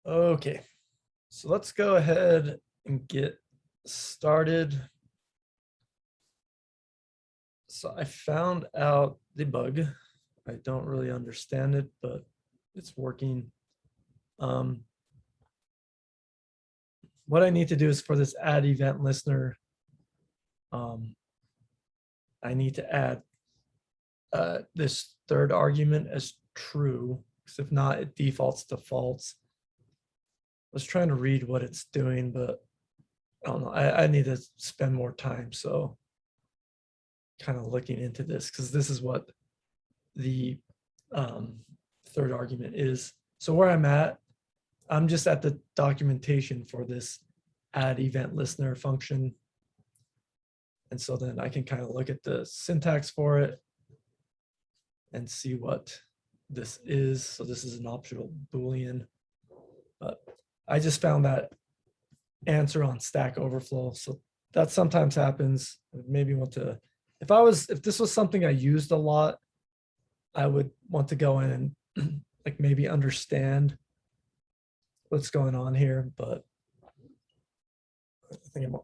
Okay, so let's go ahead and get started. So I found out the bug. I don't really understand it, but it's working. what I need to do is for this add event listener, I need to add this third argument as true, because if not, it defaults to false. I was trying to read what it's doing, but I don't know. I need to spend more time. So kind of looking into this, because this is what the third argument is. So where I'm just at the documentation for this add event listener function. And so then I can kind of look at the syntax for it and see what this is. So this is an optional Boolean, but I just found that answer on Stack Overflow. So that sometimes happens. Maybe want to, if this was something I used a lot, I would want to go in and like maybe understand what's going on here, but I think I'm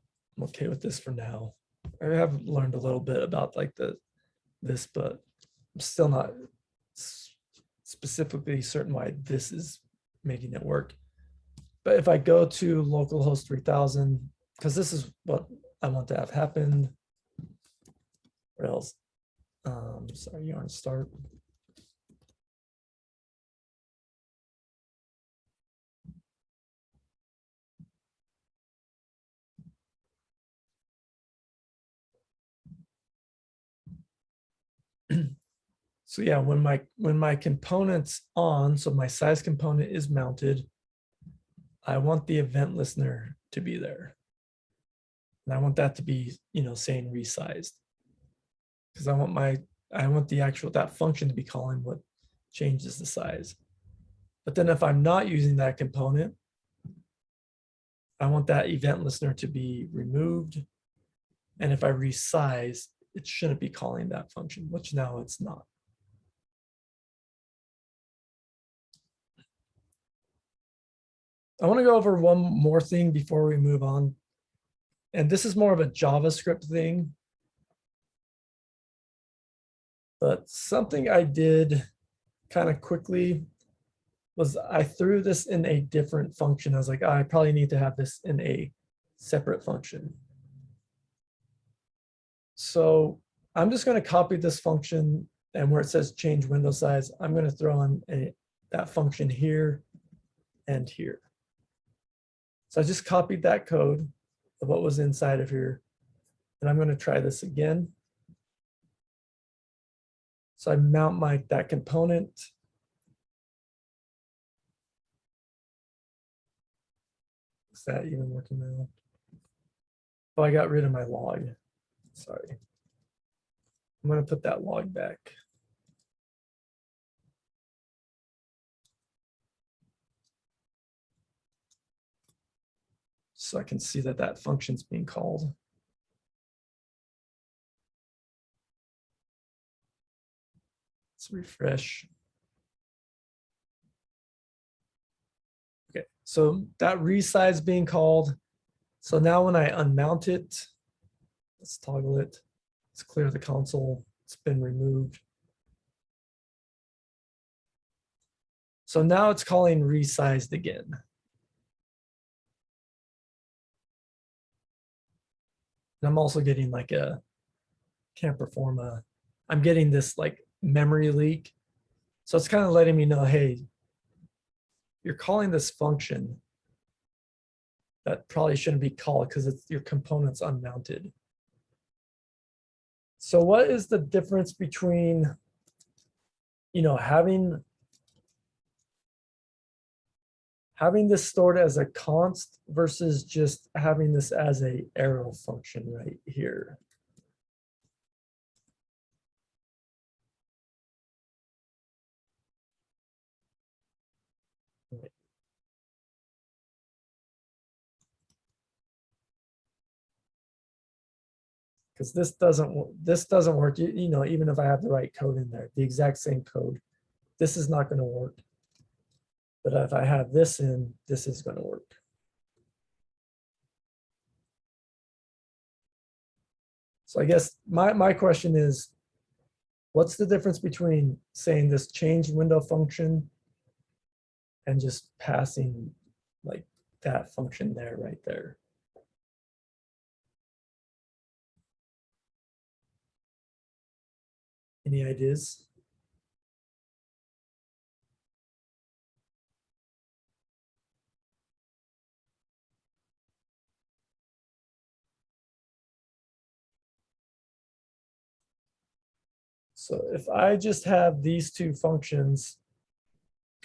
okay with this for now. I have learned a little bit about like this, but I'm still not specifically certain why this is making it work. But if I go to localhost 3000, because this is what I want to have happen, or else, sorry, yarn start. So yeah, when my component's on, so my size component is mounted, I want the event listener to be there. And I want that to be, saying resized. Because I want the actual, that function to be calling what changes the size. But then if I'm not using that component, I want that event listener to be removed. And if I resize, it shouldn't be calling that function, which now it's not. I want to go over one more thing before we move on. And this is more of a JavaScript thing. But something I did kind of quickly was I threw this in a different function. I was like, I probably need to have this in a separate function. So I'm just going to copy this function, and where it says change window size, I'm going to throw in that function here and here. So I just copied that code of what was inside of here, and I'm going to try this again. So I mount that component. Is that even working now? Oh, I got rid of my log. Sorry. I'm going to put that log back. So I can see that that function's being called. Let's refresh. Okay, so that resize being called. So now when I unmount it, let's toggle it. Let's clear the console. It's been removed. So now it's calling resized again. And I'm also getting like can't perform I'm getting this like memory leak. So it's kind of letting me know, hey, you're calling this function that probably shouldn't be called because it's your component's unmounted. So what is the difference between, having this stored as a const versus just having this as a arrow function right here? Because this doesn't work. Even if I have the right code in there, the exact same code, this is not going to work. But if I have this in, this is going to work. So I guess my question is, what's the difference between saying this change window function and just passing like that function there, right there. Any ideas? So if I just have these two functions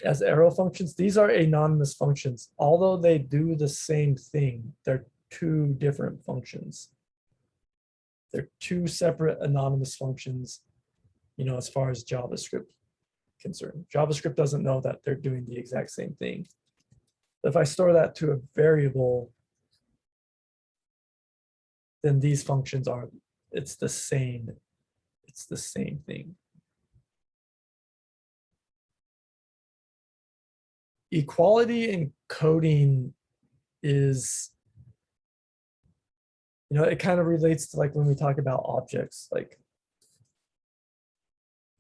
as arrow functions, these are anonymous functions. Although they do the same thing, they're two different functions. They're two separate anonymous functions, you know, as far as JavaScript concerned. JavaScript doesn't know that they're doing the exact same thing. If I store that to a variable, then these functions are, it's the same thing. Equality in coding is, you know, it kind of relates to like when we talk about objects, like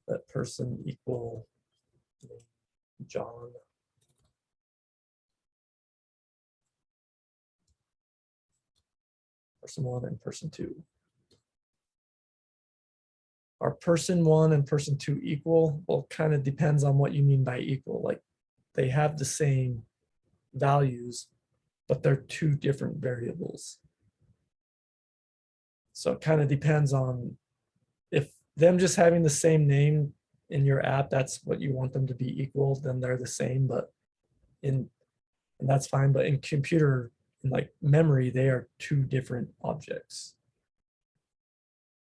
that person equal John. Person one and person two. Are person one and person two equal? Well, kind of depends on what you mean by equal. Like they have the same values, but they're two different variables. So it kind of depends on if them just having the same name in your app, that's what you want them to be equal, then they're the same, but and that's fine. But in computer, in like memory, they are two different objects.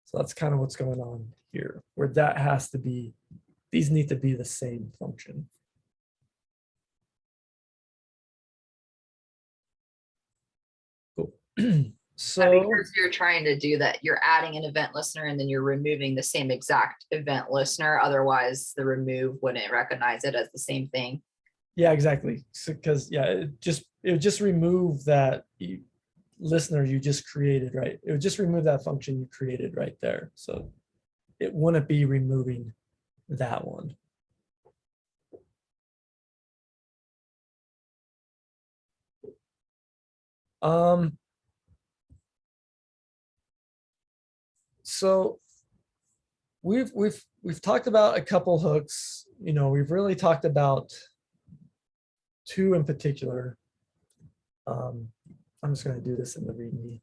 So that's kind of what's going on here, where that has to be, these need to be the same function. Cool. So because you're trying to do that, you're adding an event listener and then you're removing the same exact event listener. Otherwise, the remove wouldn't recognize it as the same thing. yeah, exactly. So, because yeah, it would just remove that listener you just created, right? It would just remove that function you created right there. So it wouldn't be removing that one. So we've talked about a couple hooks. You know, we've really talked about two in particular. I'm just going to do this in the README.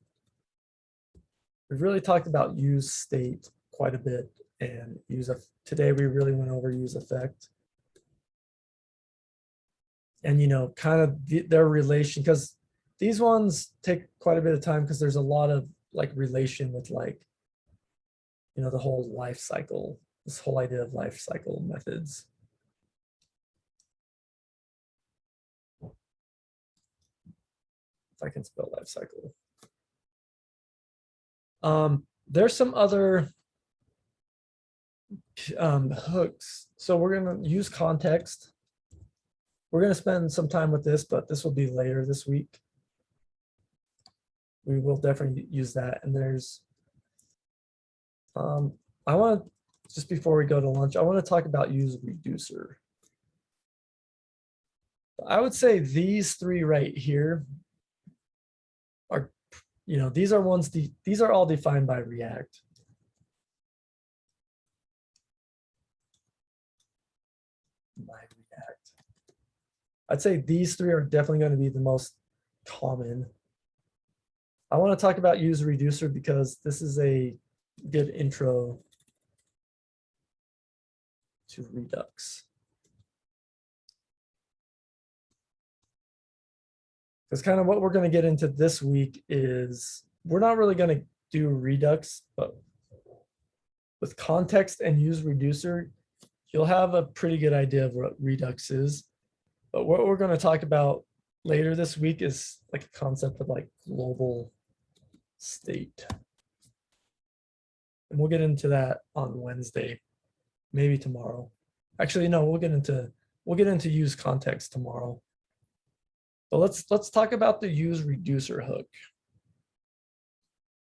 We've really talked about use state quite a bit, and today we really went over use effect. And you know, kind of their relation, because these ones take quite a bit of time because there's a lot of like relation with like, you know, the whole life cycle, this whole idea of life cycle methods. If I can spell life cycle. There's some other hooks. So we're going to use context. We're going to spend some time with this, but this will be later this week. We will definitely use that. And there's, I want to, just before we go to lunch, I want to talk about use reducer. I would say these three right here are, you know, these are ones, these are all defined by React. I'd say these three are definitely going to be the most common. I want to talk about use reducer because this is a good intro to Redux. Because kind of what we're going to get into this week is we're not really going to do Redux, but with context and use reducer, you'll have a pretty good idea of what Redux is. But what we're going to talk about later this week is like a concept of like global state. And we'll get into that on Wednesday, maybe tomorrow. Actually, no, we'll get into use context tomorrow. But let's talk about the use reducer hook.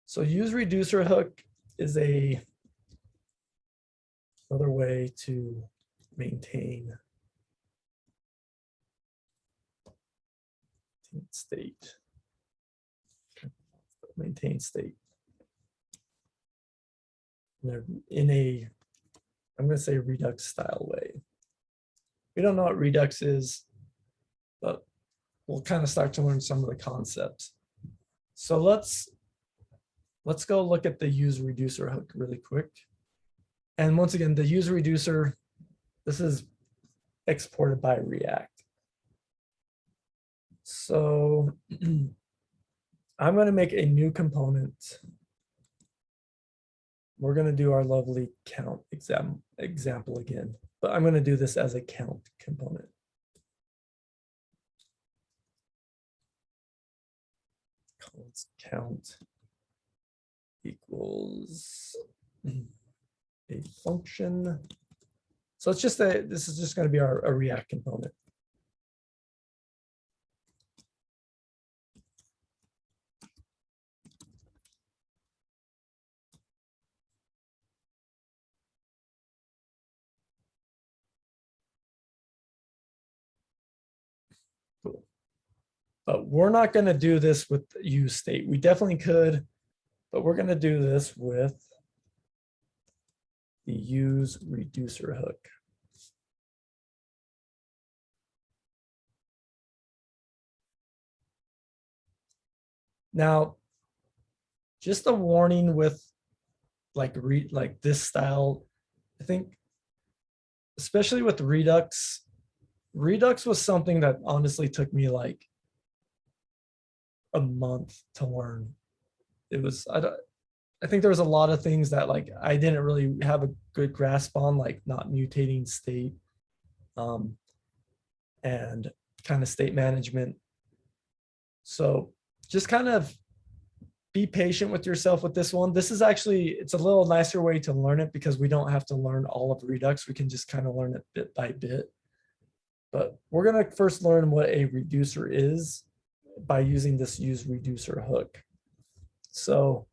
So use reducer hook is another way to maintain maintain state. Maintain state. They're in a, I'm going to say Redux style way. We don't know what Redux is, but we'll kind of start to learn some of the concepts. So let's go look at the use reducer hook really quick. And once again, the use reducer, this is exported by React. So I'm going to make a new component. We're going to do our lovely count example again, but I'm going to do this as a count component. Count equals a function. So it's just this is just going to be our React component. Cool. But we're not going to do this with use state. We definitely could, but we're going to do this with the use reducer hook. Now, just a warning with like this style, I think, especially with Redux, Redux was something that honestly took me like a month to learn. It was, I think there was a lot of things that like I didn't really have a good grasp on, like not mutating state and kind of state management. So just kind of be patient with yourself with this one. This is actually, it's a little nicer way to learn it because we don't have to learn all of Redux. We can just kind of learn it bit by bit. But we're going to first learn what a reducer is by using this use reducer hook. So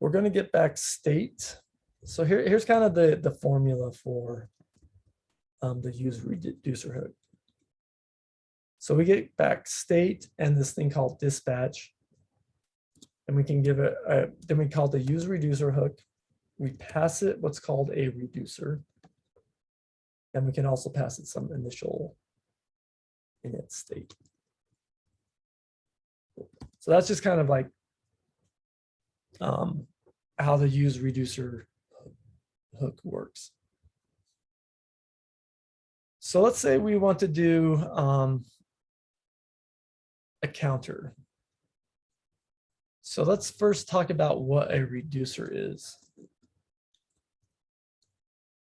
we're going to get back state. So here's kind of the formula for the use reducer hook. So we get back state and this thing called dispatch. And we can give it, then we call the use reducer hook. We pass it what's called a reducer. And we can also pass it some initial init state. So that's just kind of like how the use reducer hook works. So let's say we want to do a counter. So let's first talk about what a reducer is.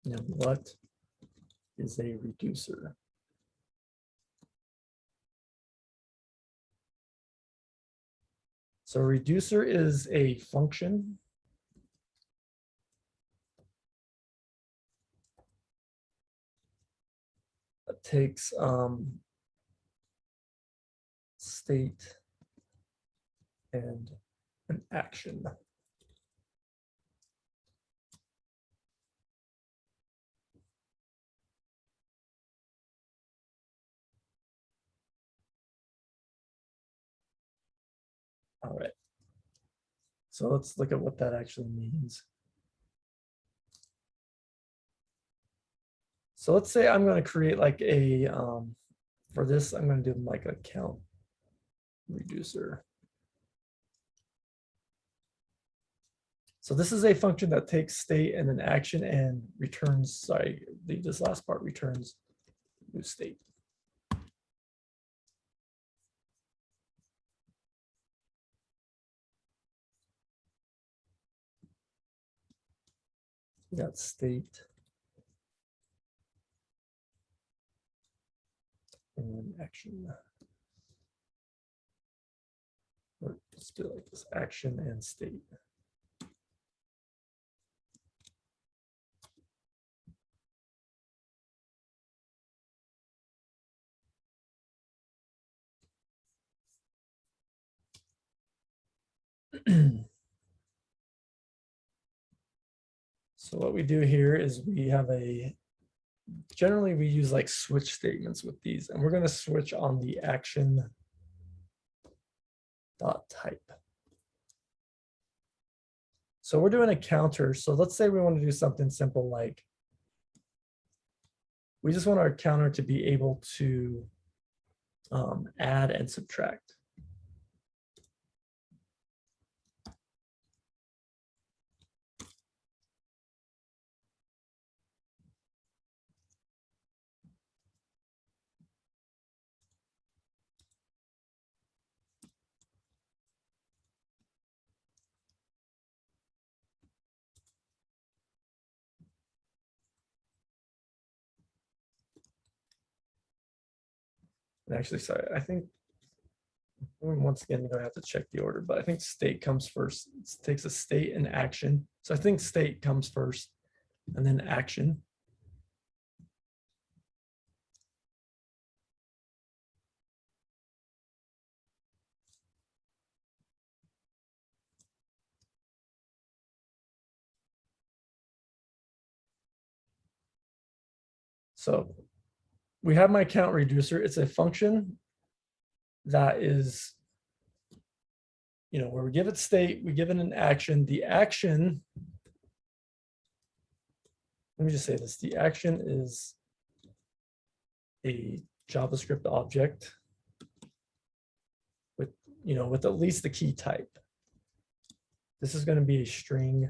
And what is a reducer? So a reducer is a function that takes state and an action. All right. So let's look at what that actually means. So let's say I'm going to create like a, for this, I'm going to do like a count reducer. So this is a function that takes state and an action and returns, sorry, this last part returns new state. We got state and action. Or let's do it like this, action and state. So what we do here is we have a generally we use like switch statements with these, and we're going to switch on the action dot type. So we're doing a counter. So let's say we want to do something simple like we just want our counter to be able to add and subtract. And actually, sorry, I think once again, you're gonna have to check the order, but I think state comes first. It takes a state and action. So I think state comes first and then action. So we have my count reducer. It's a function that is, where we give it state, we give it an action. The action, let me just say this, the action is a JavaScript object with, with at least the key type. This is going to be a string.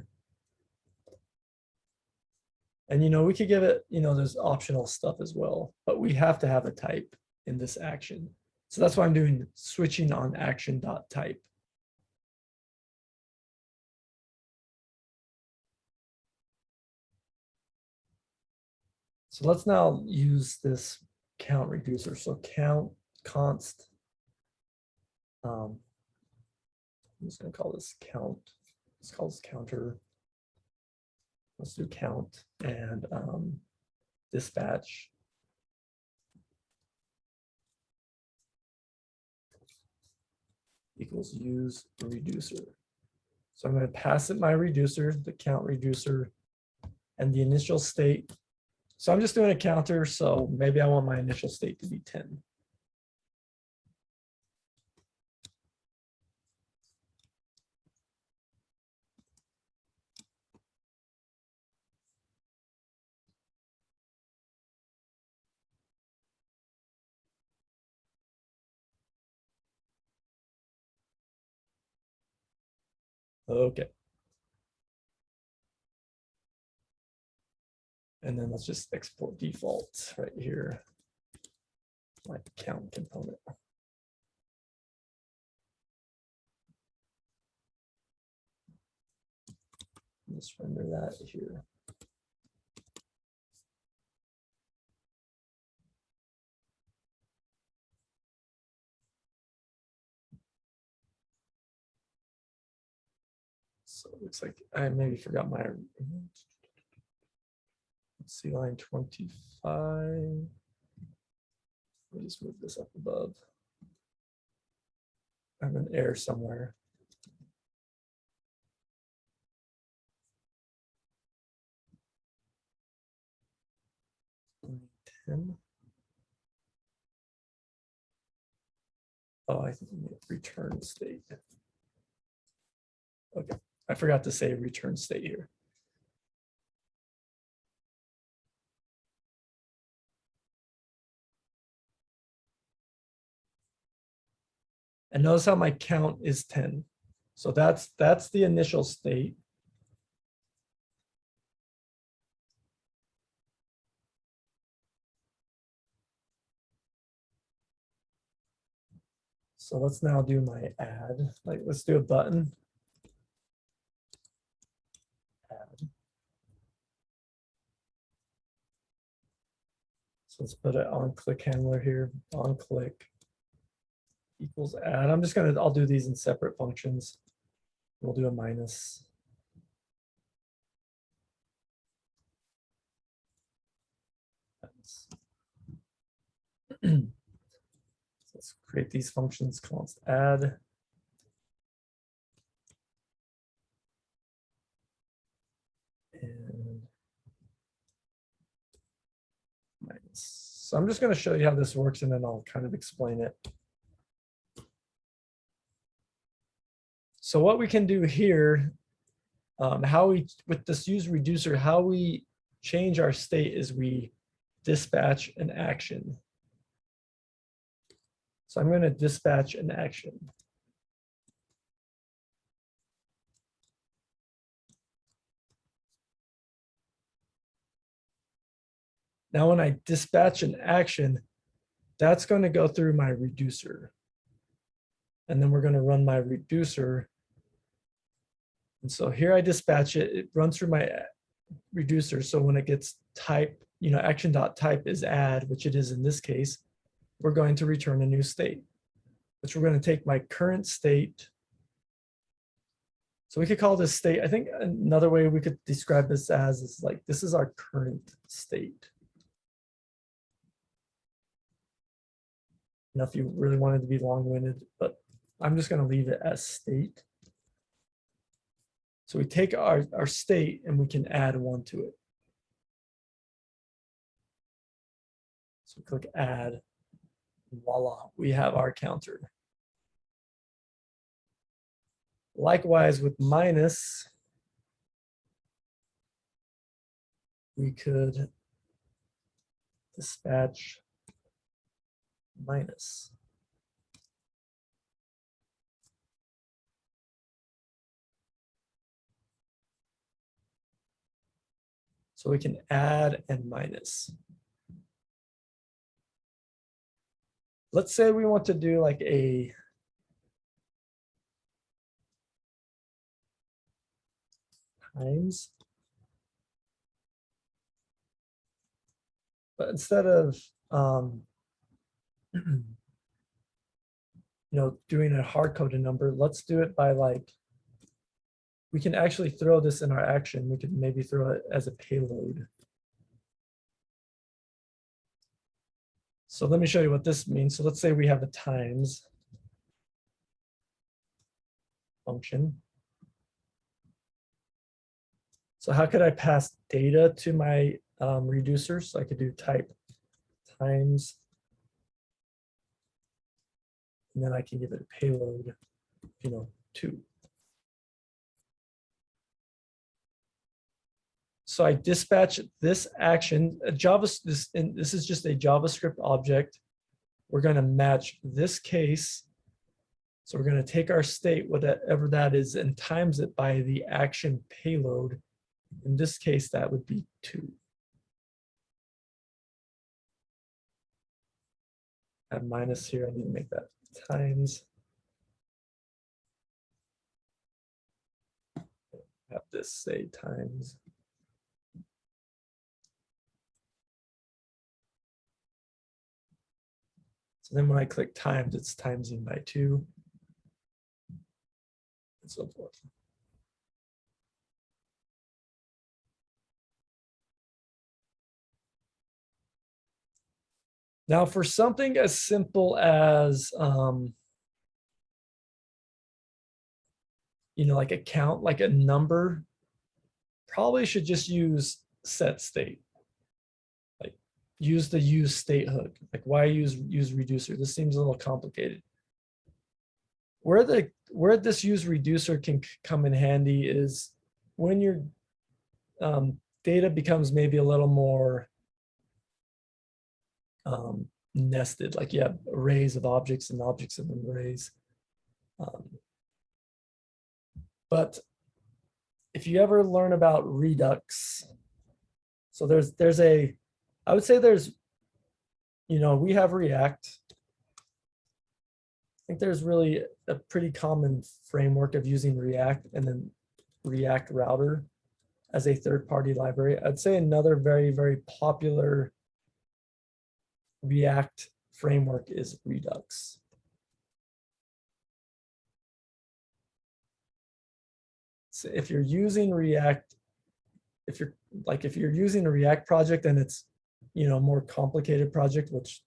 And, we could give it, there's optional stuff as well, but we have to have a type in this action. So that's why I'm doing switching on action.type. So let's now use this count reducer. So count const. I'm just going to call this count. Let's call this counter. Let's do count and dispatch. Equals use reducer. So I'm going to pass it my reducer, the count reducer, and the initial state. So I'm just doing a counter, so maybe I want my initial state to be 10. Okay. And then let's just export default right here, like count component. Just render that here. So it looks like I maybe forgot my, let's see, line 25. Let me just move this up above. I have an error somewhere. Line 10. Oh, I think return state. Okay, I forgot to say return state here. And notice how my count is 10. So that's the initial state. So let's now do my add. Like, let's do a button. Add. So let's put it on click handler here, on click equals add. I'll do these in separate functions. We'll do a minus. Let's create these functions, const add. And So I'm just going to show you how this works and then I'll kind of explain it. So what we can do here, how we, with this use reducer, how we change our state is we dispatch an action. So I'm going to dispatch an action. Now, when I dispatch an action, that's going to go through my reducer. And then we're going to run my reducer. And so here I dispatch it, it runs through my reducer. So when it gets type, action.type is add, which it is in this case, we're going to return a new state, which we're going to take my current state. So we could call this state, I think another way we could describe this as is like, this is our current state. If you really wanted to be long-winded, but I'm just going to leave it as state. So we take our state and we can add one to it. So click add, voila, we have our counter. Likewise with minus, we could dispatch minus. So we can add and minus. Let's say we want to do like a times. But instead of doing a hard-coded number, let's do it by like, we can actually throw this in our action. We could maybe throw it as a payload. So let me show you what this means. So let's say we have a times function. So how could I pass data to my reducer? So I could do type times, and then I can give it a payload, 2. So I dispatch this action, this is just a JavaScript object. We're going to match this case. So we're going to take our state, whatever that is, and times it by the action payload. In this case, that would be 2. Add minus here, I need to make that times. Have this say times. So then when I click times, it's timesing by 2, and so forth. Now for something as simple as, like a count, like a number, probably should just use set state. Like use the use state hook. Like why use reducer? This seems a little complicated. Where this use reducer can come in handy is when your data becomes maybe a little more nested, like you have arrays of objects and objects of arrays. But if you ever learn about Redux, so I would say there's, we have React. I think there's really a pretty common framework of using React and then React Router as a third-party library. I'd say another very, very popular React framework is Redux. So if you're using React, if you're using a React project and it's more complicated project, which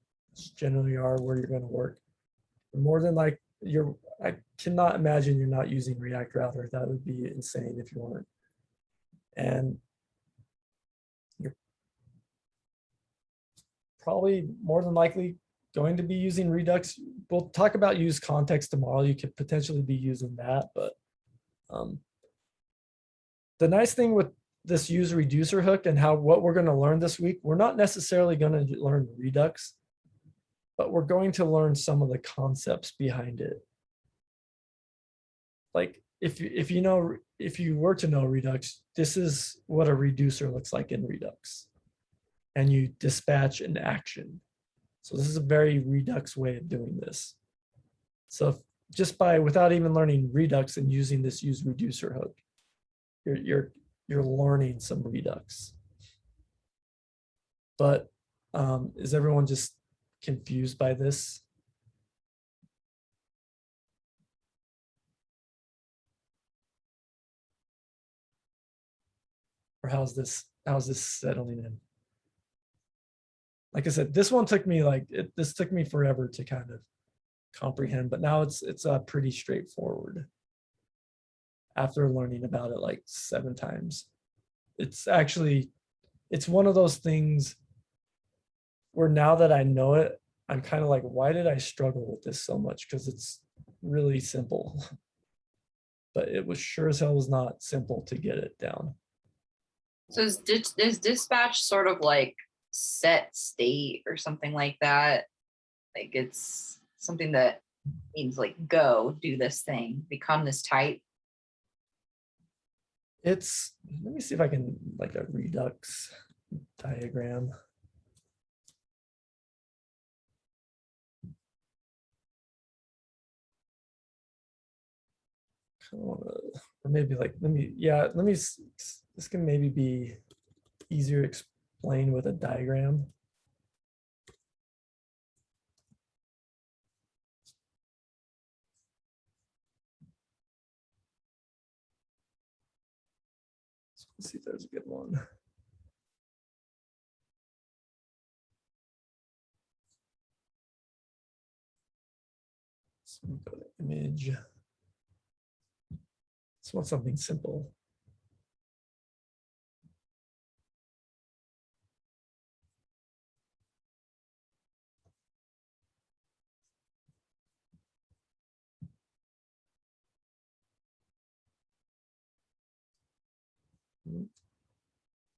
generally are where you're going to work, more than like I cannot imagine you're not using React Router. That would be insane if you weren't. And you're probably more than likely going to be using Redux. We'll talk about use context tomorrow. You could potentially be using that, but the nice thing with this use reducer hook and what we're going to learn this week, we're not necessarily going to learn Redux, but we're going to learn some of the concepts behind it. Like if you were to know Redux, this is what a reducer looks like in Redux. And you dispatch an action. So this is a very Redux way of doing this. So just without even learning Redux and using this use reducer hook, you're learning some Redux. But is everyone just confused by this? Or how's this settling in? Like I said, this one took me this took me forever to kind of comprehend, but now it's pretty straightforward. After learning about it like 7 times, it's one of those things where now that I know it, I'm kind of like, why did I struggle with this so much? Because it's really simple, but it was sure as hell was not simple to get it down. So is dispatch sort of like set state or something like that? Like it's something that means like go do this thing, become this type. Let me see if I can like a Redux diagram. Or maybe like, this can maybe be easier to explain with a diagram. So let's see if there's a good one. So we go to image. Just want something simple.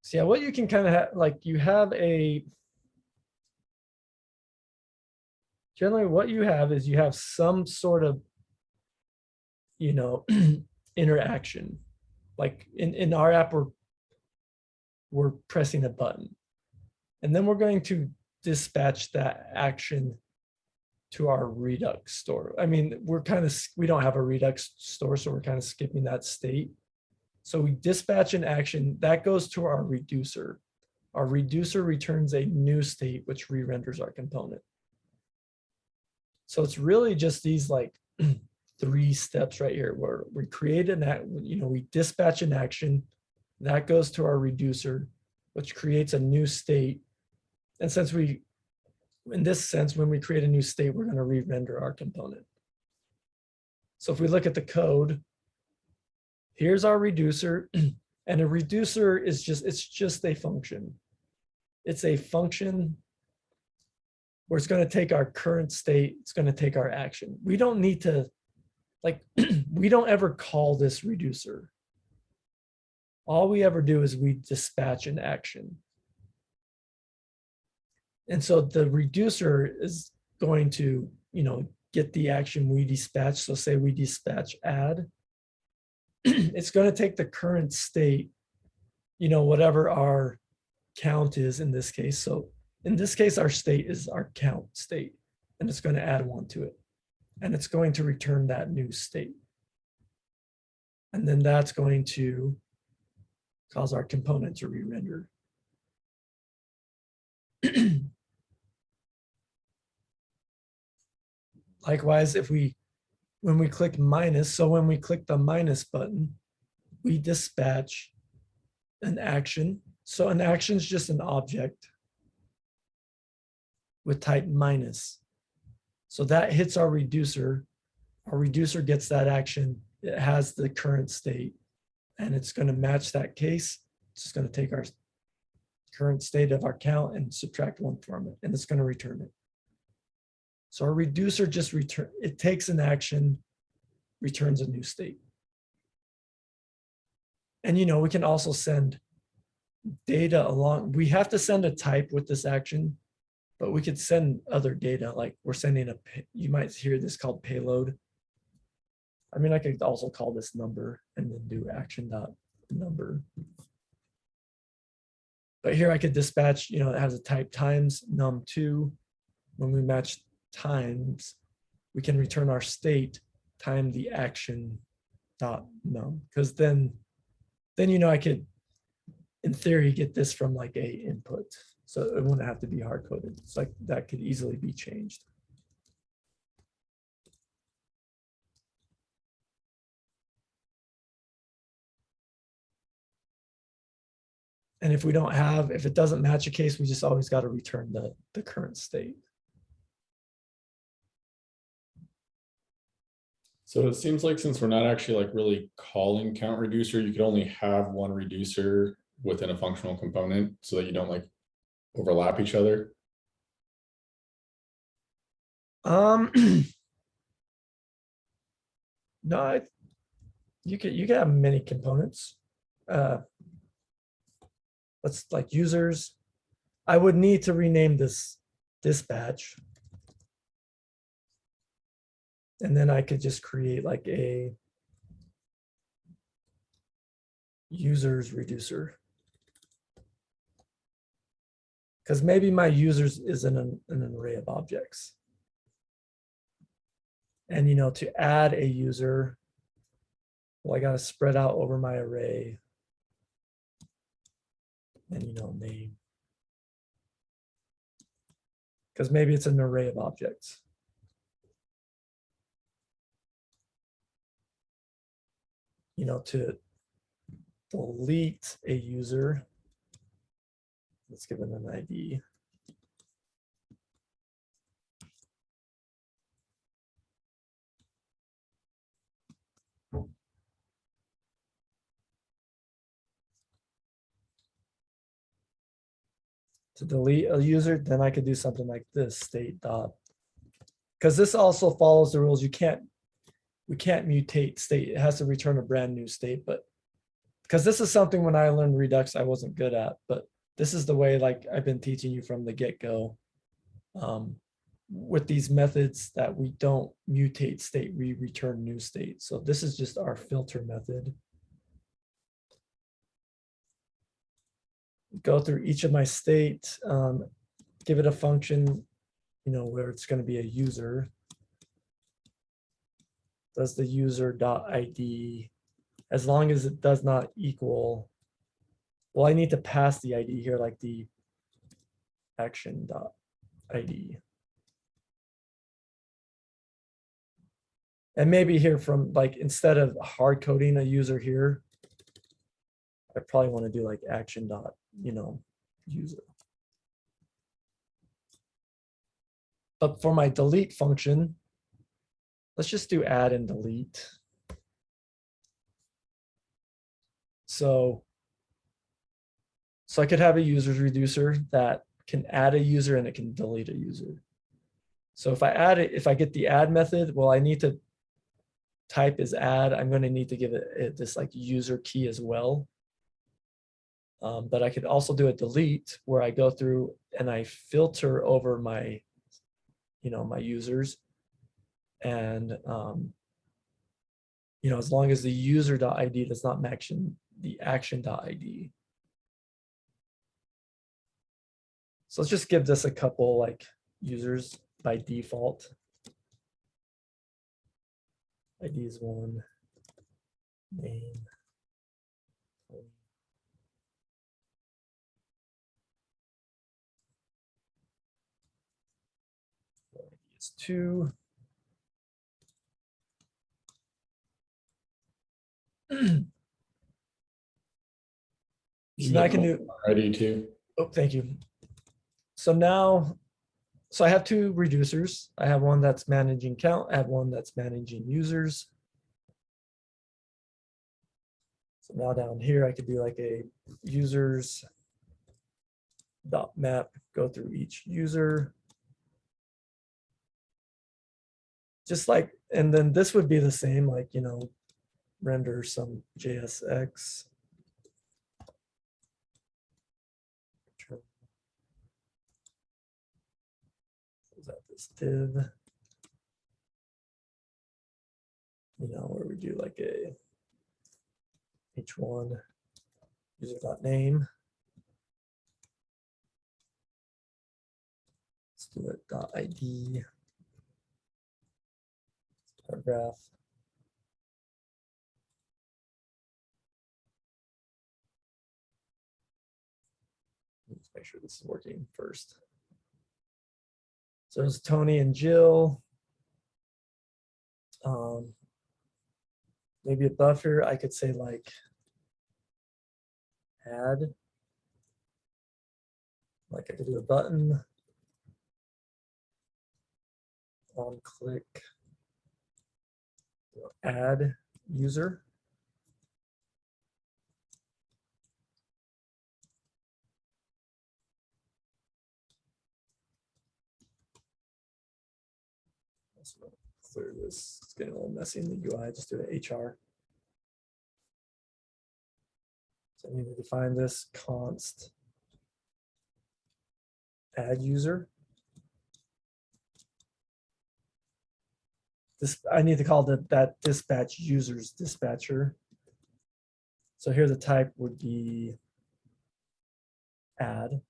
So yeah, what you can kind of have, like you have generally what you have is you have some sort of, interaction. Like in our app, we're pressing a button. And then we're going to dispatch that action to our Redux store. I mean, we don't have a Redux store, so we're kind of skipping that state. So we dispatch an action that goes to our reducer. Our reducer returns a new state, which re-renders our component. So it's really just these like 3 steps right here where we create we dispatch an action that goes to our reducer, which creates a new state. And in this sense, when we create a new state, we're going to re-render our component. So if we look at the code, here's our reducer, and a reducer is just a function. It's a function where it's going to take our current state, it's going to take our action. We don't need to, we don't ever call this reducer. All we ever do is we dispatch an action. And so the reducer is going to, get the action we dispatch. So say we dispatch add. It's going to take the current state, whatever our count is in this case. So in this case, our state is our count state, and it's going to add 1 to it. And it's going to return that new state. And then that's going to cause our component to re-render. Likewise, when we click minus, so when we click the minus button, we dispatch an action. So an action is just an object with type minus. So that hits our reducer. Our reducer gets that action. It has the current state, and it's going to match that case. It's just going to take our current state of our count and subtract 1 from it, and it's going to return it. So our reducer just it takes an action, returns a new state. And we can also send data along. We have to send a type with this action, but we could send other data, like we're sending you might hear this called payload. I mean, I could also call this number and then do action.number. But here I could dispatch, it has a type times num2. When we match times, we can return our state time the action.num, because then I could, in theory, get this from like a input. So it wouldn't have to be hard coded. It's like that could easily be changed. And if it doesn't match a case, we just always got to return the current state. So it seems like since we're not actually like really calling count reducer, you could only have one reducer within a functional component so that you don't like overlap each other. No, you could have many components. Let's like users. I would need to rename this dispatch. And then I could just create like a users reducer. Because maybe my users is an array of objects. And to add a user, well, I got to spread out over my array. And name. Because maybe it's an array of objects. To delete a user, let's give it an ID. To delete a user, then I could do something like this, state dot. Because this also follows the rules. We can't mutate state. It has to return a brand new state, but because this is something when I learned Redux, I wasn't good at, but this is the way like I've been teaching you from the get-go. With these methods that we don't mutate state, we return new state. So this is just our filter method. Go through each of my state, give it a function, where it's going to be a user. Does the user.id, as long as it does not equal, well, I need to pass the ID here, like the action.id. And maybe here from like, instead of hard coding a user here, I probably want to do like action.user. But for my delete function, let's just do add and delete. So I could have a users reducer that can add a user and it can delete a user. So if I add it, if I get the add method, well, I need to type is add. I'm going to need to give it this like user key as well. But I could also do a delete where I go through and I filter over my, my users. And, as long as the user.id does not match the action.id. So let's just give this a couple like users by default. ID is 1, name. It's 2. So now I can do ID 2. Oh, thank you. So now, I have 2 reducers. I have one that's managing count. I have one that's managing users. So now down here, I could do like a users dot map, go through each user. Just like, and then this would be the same, like, you know, render some JSX. Is that this div? You know, where we do like a h1 user.name. Let's do it .id. Paragraph. Let's make sure this is working first. So it's Tony and Jill. Maybe a buffer, I could say like add. Like I could do a button. On click. Add user. Let's clear this. It's getting a little messy in the UI. Just do an HR. So I need to define this const add user. This I need to call that dispatch users dispatcher. So here the type would be add.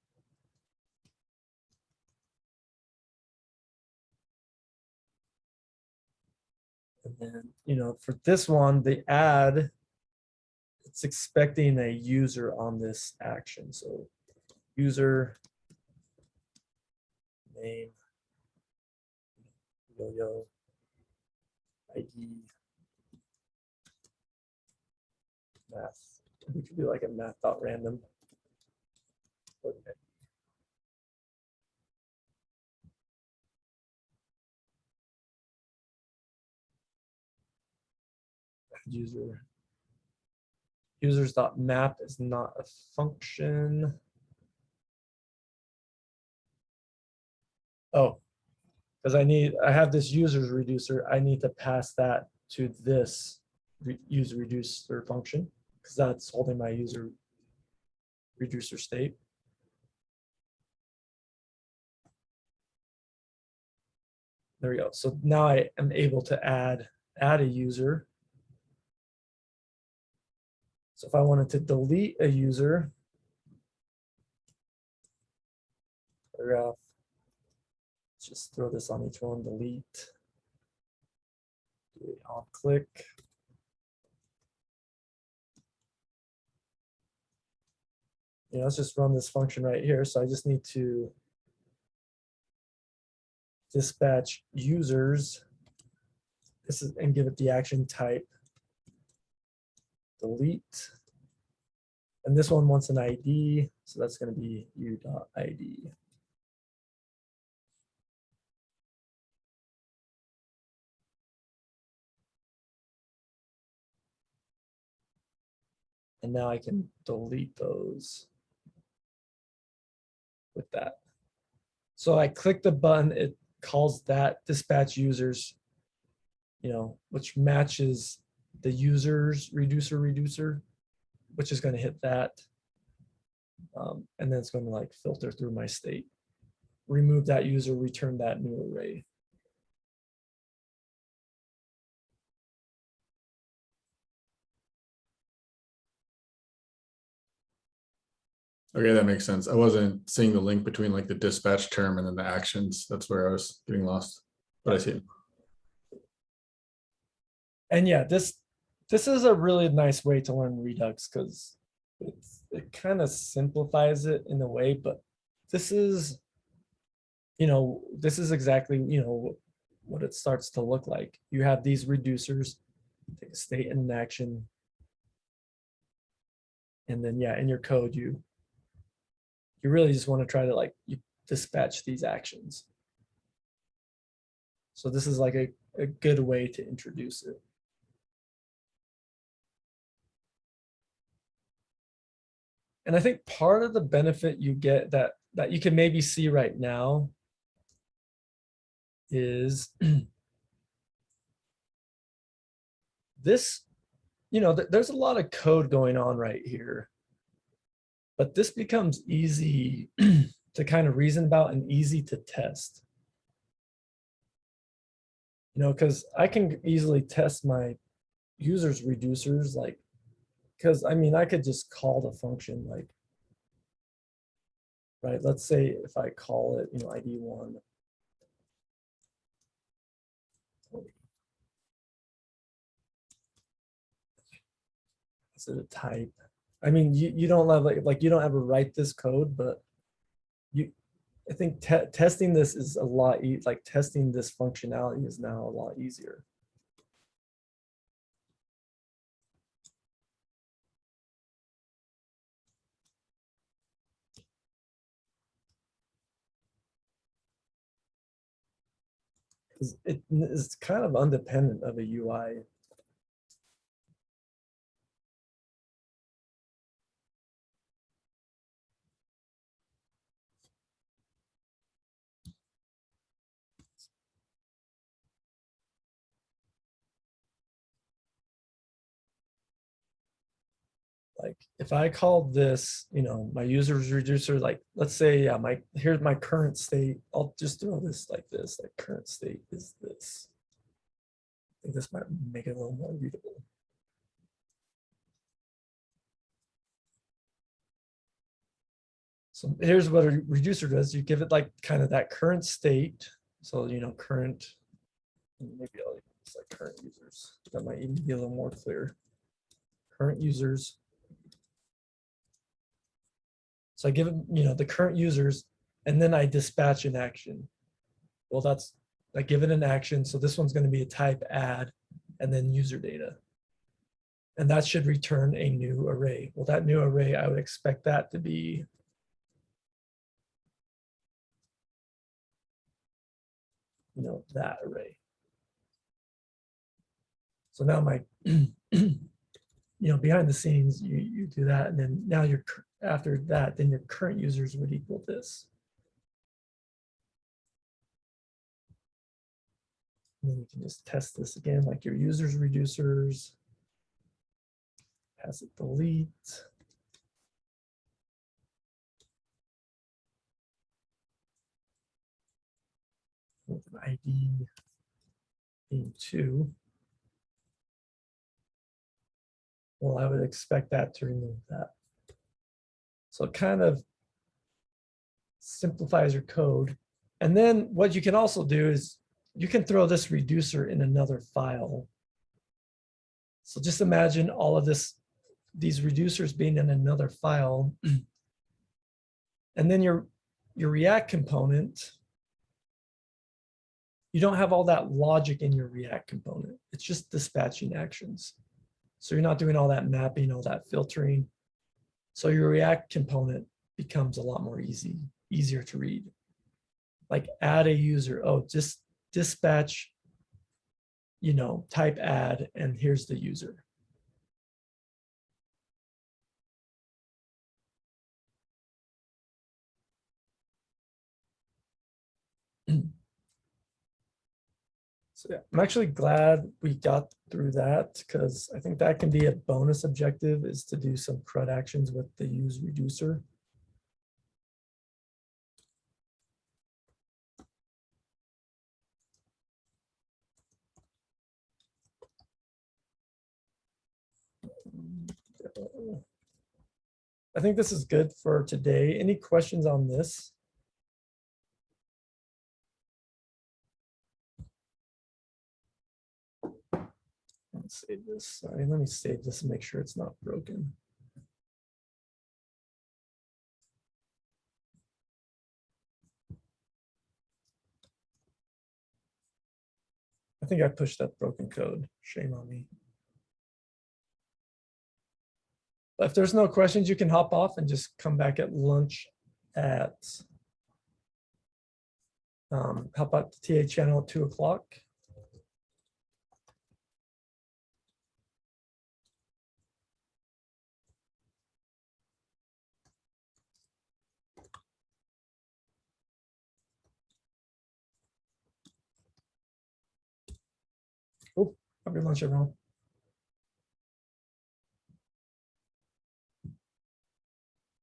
And then, you know, for this one, the add, it's expecting a user on this action. So user name, yo-yo, ID, math. We could do like a math.random. Okay. User. Users.map is not a function. Oh, because I have this users reducer. I need to pass that to this user reducer function because that's holding my user reducer state. There we go. So now I am able to add a user. So if I wanted to delete a user, paragraph, let's just throw this on each one, delete. I'll click. Yeah, let's just run this function right here. So I just need to dispatch users. This is and give it the action type. Delete. And this one wants an ID, so that's going to be u.id. And now I can delete those with that. So I click the button, it calls that dispatch users, you know, which matches the users reducer, which is going to hit that. And then it's going to like filter through my state, remove that user, return that new array. Okay, that makes sense. I wasn't seeing the link between like the dispatch term and then the actions. That's where I was getting lost, but I see it. And yeah, this is a really nice way to learn Redux because it kind of simplifies it in a way, but this is, you know, this is exactly, you know, what it starts to look like. You have these reducers, take a state and an action. And then, yeah, in your code, you really just want to try to like you dispatch these actions. So this is like a good way to introduce it. And I think part of the benefit you get that that you can maybe see right now is this, there's a lot of code going on right here. But this becomes easy to kind of reason about and easy to test. Because I can easily test my users reducers, like, because I mean, I could just call the function, like, right? Let's say if I call it, ID1. Is it a type? I mean, you don't have like you don't ever write this code, but I think testing this is a lot like testing this functionality is now a lot easier. It's kind of independent of a UI. Like if I called this, my users reducer, like let's say, yeah, here's my current state. I'll just throw this like this, like current state is this. I think this might make it a little more readable. So here's what a reducer does. You give it like kind of that current state. So, current, maybe I'll use like current users. That might even be a little more clear. Current users. So I give them, the current users, and then I dispatch an action. Well, I give it an action. So this one's going to be a type add, and then user data. And that should return a new array. Well, that new array, I would expect that to be that array. So now my, behind the scenes, you do that, and then now after that, then your current users would equal this. And then you can just test this again, like your users reducers, pass it delete. With an ID being 2. Well, I would expect that to remove that. So it kind of simplifies your code. And then what you can also do is you can throw this reducer in another file. So just imagine all of these reducers being in another file. And then your React component, you don't have all that logic in your React component. It's just dispatching actions. So you're not doing all that mapping, all that filtering. So your React component becomes a lot more easier to read. Like add a user, just dispatch, type add, and here's the user. So yeah, I'm actually glad we got through that, because I think that can be a bonus objective, is to do some CRUD actions with the use reducer. I think this is good for today. Any questions on this? Let's save this. Sorry, let me save this and make sure it's not broken. I think I pushed up broken code. Shame on me. But if there's no questions, you can hop off and just come back at lunch at, how about the TA channel at 2 o'clock? Have a good lunch, everyone.